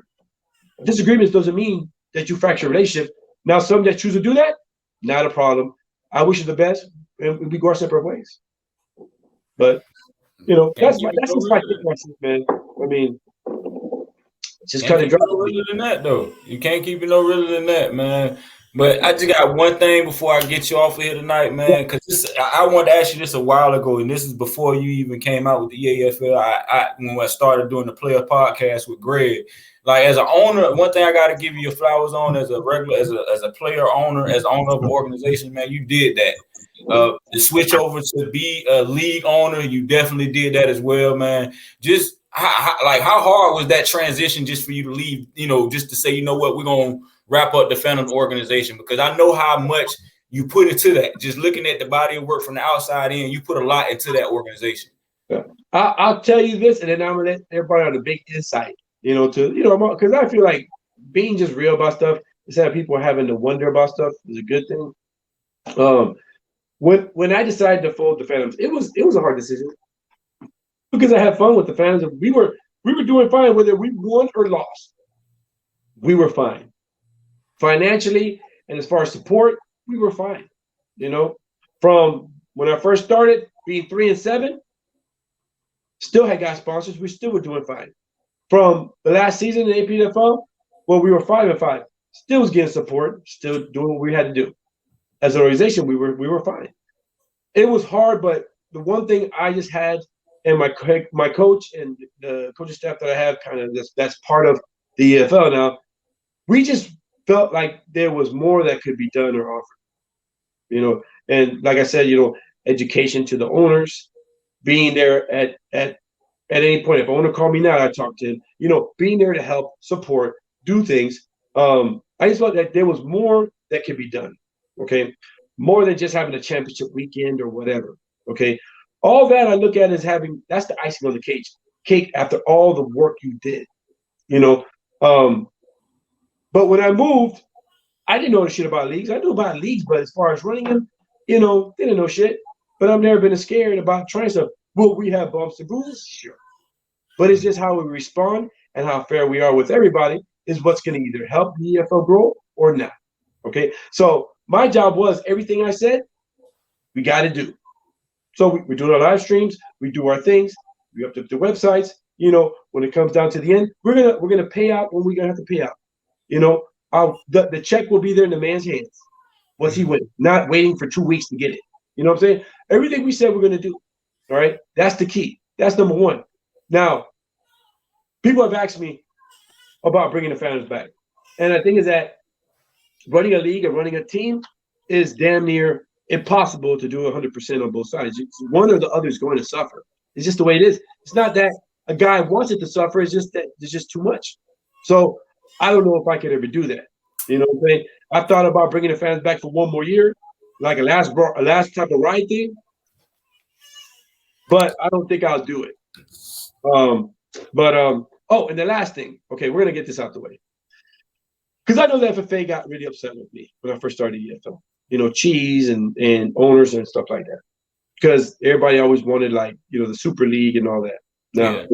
Disagreements doesn't mean that you fracture a relationship. Now, some that choose to do that, not a problem. I wish you the best, and we go our separate ways. But that's just my thing, man. I mean, just cut and dry. No realer than that, though. You can't keep it no realer than that, man. But I just got one thing before I get you off of here tonight, man. Because I wanted to ask you this a while ago, and this is before you even came out with the EAFL. When I started doing the player podcast with Greg. Like, as an owner, one thing I got to give you your flowers on as a regular, as a player owner, as owner of an organization, man, you did that. The switch over to be a league owner, you definitely did that as well, man. Just how hard was that transition just for you to leave, just to say, what, we're going to wrap up the Phantom organization? Because I know how much you put into that. Just looking at the body of work from the outside in, you put a lot into that organization. Yeah. I'll tell you this, and then I'm going to let everybody have a big insight. Because I feel like being just real about stuff instead of people having to wonder about stuff is a good thing. When I decided to fold the Phantoms, it was a hard decision because I had fun with the Phantoms. We were doing fine whether we won or lost. We were fine financially, and as far as support, we were fine. From when I first started being 3-7, still had got sponsors. We still were doing fine. From the last season in APFL, we were 5-5. Still was getting support, still doing what we had to do. As an organization, we were fine. It was hard, but the one thing I just had, and my coach and the coaching staff that I have, kind of that's part of the EFL now, we just felt like there was more that could be done or offered. And like I said, education to the owners, being there at any point. If an owner called me now, I talk to him, being there to help, support, do things. I just felt that there was more that can be done. Okay, more than just having a championship weekend or whatever. Okay, all that I look at as that's the icing on the cake after all the work you did. But when I moved, I didn't know shit about leagues. I knew about leagues, but as far as running them, didn't know shit. But I've never been scared about trying stuff. Will we have bumps and bruises? Sure. But it's just how we respond and how fair we are with everybody is what's going to either help the EFL grow or not. Okay. So my job was everything I said, we got to do. So we do our live streams, we do our things, we update the websites. When it comes down to the end, we're gonna pay out when we're gonna have to pay out. The check will be there in the man's hands once he wins, not waiting for 2 weeks to get it. You know what I'm saying? Everything we said we're gonna do. All right, that's the key. That's number one. Now, people have asked me about bringing the fans back, and the thing is that running a league and running a team is damn near impossible to do 100% on both sides. One or the other is going to suffer. It's just the way it is. It's not that a guy wants it to suffer. It's just that there's just too much. So I don't know if I could ever do that. You know what I'm saying? I've thought about bringing the fans back for one more year, like a last type of ride thing. But I don't think I'll do it. And the last thing. Okay, we're going to get this out the way. Because I know the FFA got really upset with me when I first started EFL. Cheese and owners and stuff like that. Because everybody always wanted, the Super League and all that. Now,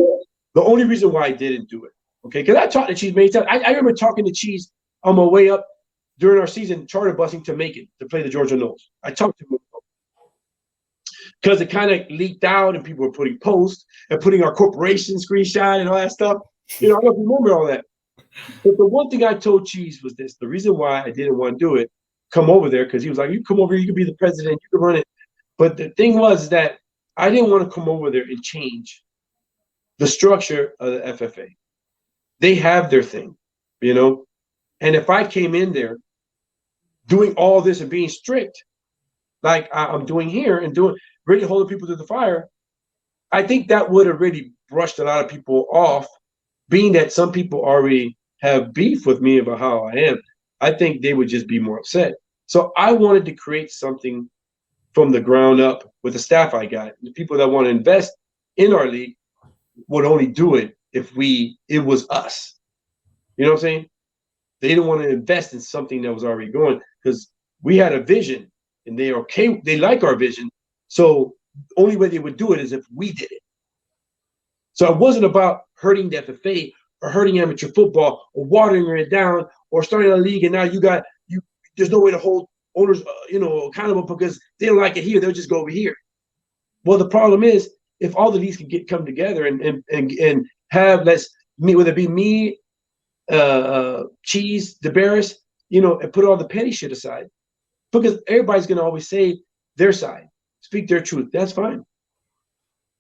the only reason why I didn't do it, okay, because I talked to Cheese many times. I remember talking to Cheese on my way up during our season, charter busing to Macon to play the Georgia Knolls. I talked to him because it kind of leaked out and people were putting posts and putting our corporation screenshot and all that stuff. I don't remember all that. But the one thing I told Cheese was this. The reason why I didn't want to do it, come over there, because he was like, you come over here, you can be the president, you can run it. But the thing was that I didn't want to come over there and change the structure of the FFA. They have their thing, And if I came in there doing all this and being strict, like I'm doing here and really holding people to the fire, I think that would have really brushed a lot of people off, being that some people already have beef with me about how I am. I think they would just be more upset. So I wanted to create something from the ground up with the staff I got. The people that want to invest in our league would only do it if it was us. You know what I'm saying? They didn't want to invest in something that was already going because we had a vision and they like our vision. So the only way they would do it is if we did it. So it wasn't about hurting the FFA or hurting amateur football or watering it down or starting a league and now there's no way to hold owners accountable because they don't like it here, they'll just go over here. Well, the problem is if all the leagues can come together and have whether it be me, Cheese, DeBarris, and put all the petty shit aside, because everybody's gonna always say their side, speak their truth. That's fine.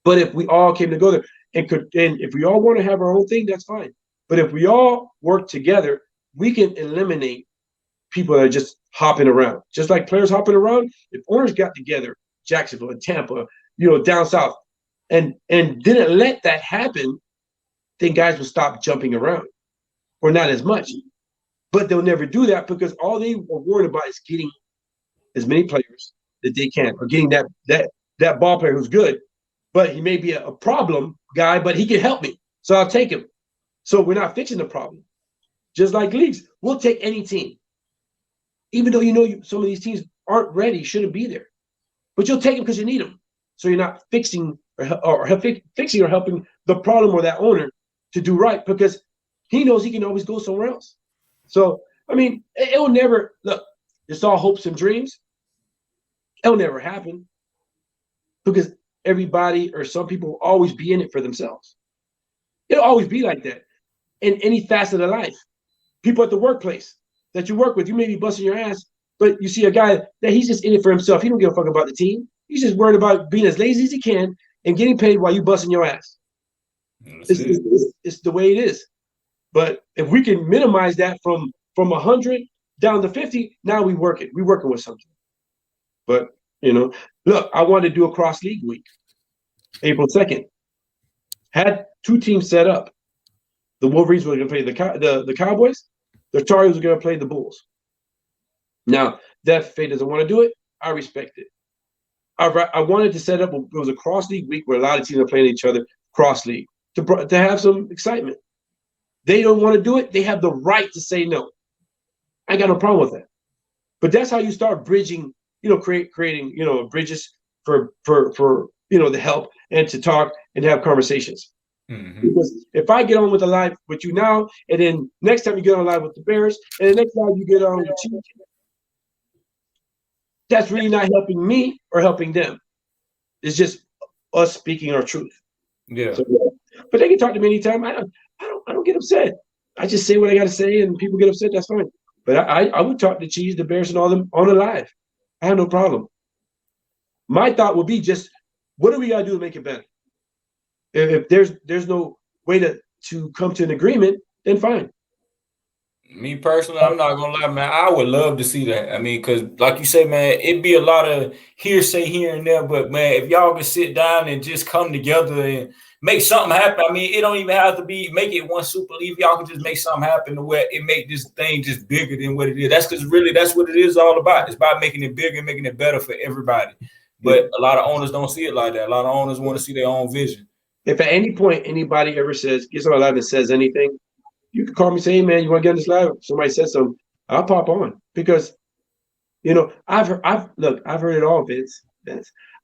But if we all came together and if we all want to have our own thing, that's fine. But if we all work together, we can eliminate people that are just hopping around. Just like players hopping around, if owners got together, Jacksonville and Tampa, down south, and didn't let that happen, then guys will stop jumping around, or not as much. But they'll never do that because all they are worried about is getting as many players that they can, or getting that ball player who's good, but he may be a problem guy, but he can help me, so I'll take him. So we're not fixing the problem. Just like leagues, we'll take any team, even though some of these teams aren't ready, shouldn't be there, but you'll take them because you need them. So you're not fixing or helping the problem or that owner to do right because he knows he can always go somewhere else. So I mean, it will never look. It's all hopes and dreams. It'll never happen because everybody or some people will always be in it for themselves. It'll always be like that in any facet of life. People at the workplace that you work with, you may be busting your ass, but you see a guy that he's just in it for himself. He don't give a fuck about the team. He's just worried about being as lazy as he can and getting paid while you busting your ass. It's the way it is. But if we can minimize that from 100 down to 50, now we're working with something. But, look, I wanted to do a cross league week, April 2nd. Had 2 teams set up. The Wolverines were going to play the Cowboys. The Tar Heels were going to play the Bulls. Now, that Faye doesn't want to do it. I respect it. I wanted to set up, it was a cross-league week where a lot of teams are playing each other cross-league to have some excitement. They don't want to do it. They have the right to say no. I got no problem with that. But that's how you start bridging, creating, bridges for the help and to talk and have conversations. Mm-hmm. Because if I get on with the live with you now, and then next time you get on live with the Bears, and the next time you get on with the Chiefs, that's really not helping me or helping them. It's just us speaking our truth. Yeah. So, but they can talk to me anytime. I don't get upset. I just say what I got to say, and people get upset. That's fine. But I would talk to Chiefs, the Bears, and all them on the live. I have no problem. My thought would be just, what do we got to do to make it better? If there's no way to come to an agreement, then fine. Me personally, I'm not gonna lie, man. I would love to see that. I mean, because like you say, man, it'd be a lot of hearsay here and there. But man, if y'all can sit down and just come together and make something happen, I mean, it don't even have to be make it one super league. Y'all can just make something happen to where it make this thing just bigger than what it is. That's because really that's what it is all about. It's about making it bigger and making it better for everybody. But a lot of owners don't see it like that. A lot of owners want to see their own vision. If at any point anybody ever gets on a live and says anything, you can call me, say, hey, man, you want to get on this live? Somebody says something, I'll pop on because, I've heard it all, Vince.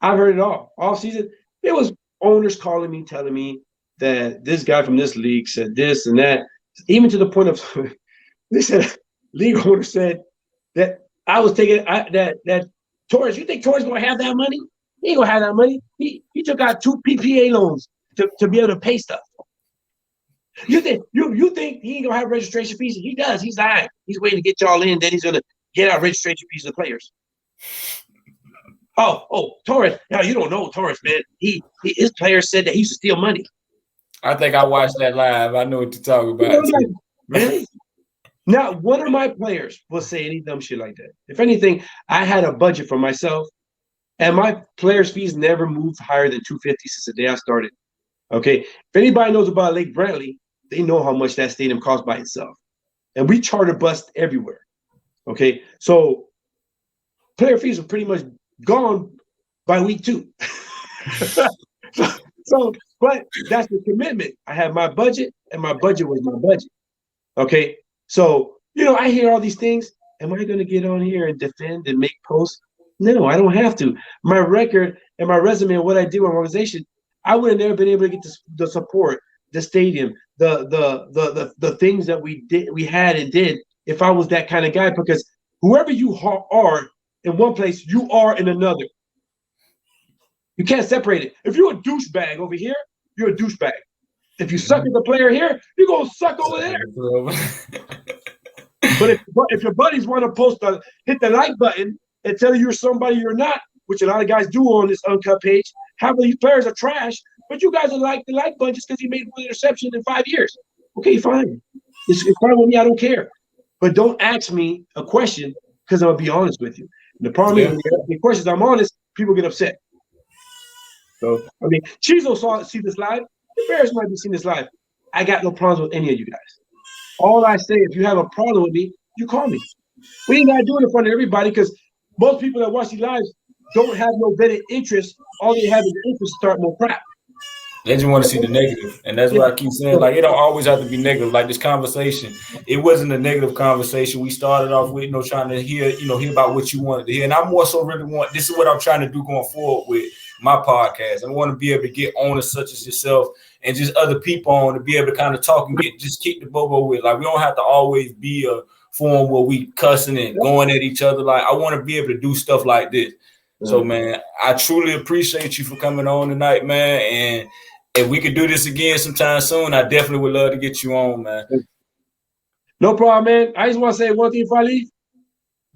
I've heard it all season. There was owners calling me, telling me that this guy from this league said this and that, even to the point of, they said, league owner said that I was taking that Torres. You think Torres gonna have that money? He ain't gonna have that money. He took out 2 PPA loans to be able to pay stuff. You think he ain't gonna have registration fees? He does. He's lying. He's waiting to get y'all in. Then he's gonna get out registration fees of the players. Oh, Torres. No, you don't know Torres, man. His players said that he used to steal money. I think I watched that live. I know what you're talking about. Really? Now, one of my players will say any dumb shit like that. If anything, I had a budget for myself, and my players' fees never moved higher than $250 since the day I started. Okay, if anybody knows about Lake Brantley, they know how much that stadium costs by itself. And we charter bus everywhere. Okay, so player fees are pretty much gone by week 2. But that's the commitment. I have my budget, and my budget was my budget. Okay, so, I hear all these things. Am I going to get on here and defend and make posts? No, I don't have to. My record and my resume and what I do in organization, I would have never been able to get the support, the stadium, the things that we had and did if I was that kind of guy. Because whoever you are in one place, you are in another. You can't separate it. If you're a douchebag over here, you're a douchebag. If you suck at the player here, you're gonna suck over there. But if your buddies want to hit the like button and tell you you're somebody you're not, which a lot of guys do on this uncut page, half of these players are trash, but you guys are like the like button just because he made 1 interception in 5 years. Okay, fine. It's fine with me. I don't care. But don't ask me a question because I'm gonna be honest with you. And the problem is when you ask me questions, I'm honest, people get upset. So I mean, Chizo see this live. The Bears might be seeing this live. I got no problems with any of you guys. All I say, if you have a problem with me, you call me. We ain't gotta do it in front of everybody because most people that watch these lives don't have no vetted interest. All they have is interest to start more crap. They just want to see the negative. And that's what I keep saying. Like, it don't always have to be negative. Like this conversation, it wasn't a negative conversation. We started off with, trying to hear about what you wanted to hear. And I more so really this is what I'm trying to do going forward with my podcast. I want to be able to get owners such as yourself and just other people on to be able to kind of talk and just keep the bobo with. Like, we don't have to always be a forum where we cussing and going at each other. Like, I want to be able to do stuff like this. So, man, I truly appreciate you for coming on tonight, man. And if we could do this again sometime soon, I definitely would love to get you on, man. No problem, man. I just want to say one thing before I leave.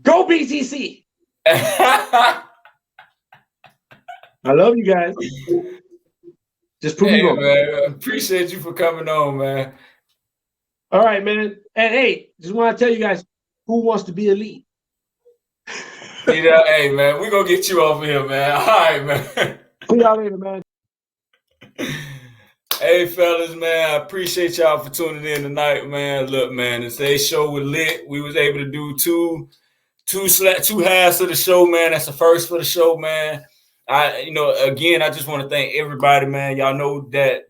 Go BTC. I love you guys. Just prove me wrong. Man, appreciate you for coming on, man. All right, man. And hey, just want to tell you guys who wants to be elite. Hey, man, we're going to get you over here, man. All right, man. See y'all later, man. Hey, fellas, man, I appreciate y'all for tuning in tonight, man. Look, man, today's show was lit. We was able to do two halves of the show, man. That's the first for the show, man. Again, I just want to thank everybody, man. Y'all know that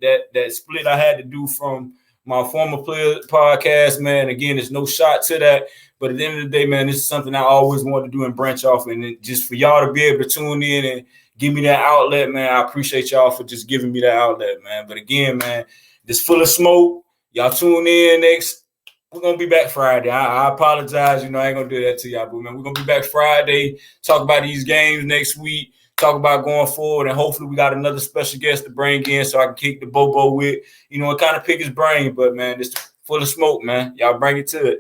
split I had to do from my former player podcast, man. Again, there's no shot to that. But at the end of the day, man, this is something I always wanted to do and branch off. And just for y'all to be able to tune in and give me that outlet, man, I appreciate y'all for just giving me that outlet, man. But again, man, this full of smoke. Y'all tune in next. We're going to be back Friday. I apologize. I ain't going to do that to y'all, but, man, we're going to be back Friday, talk about these games next week, talk about going forward, and hopefully we got another special guest to bring in so I can kick the Bobo with, and kind of pick his brain. But, man, this full of smoke, man. Y'all bring it to it.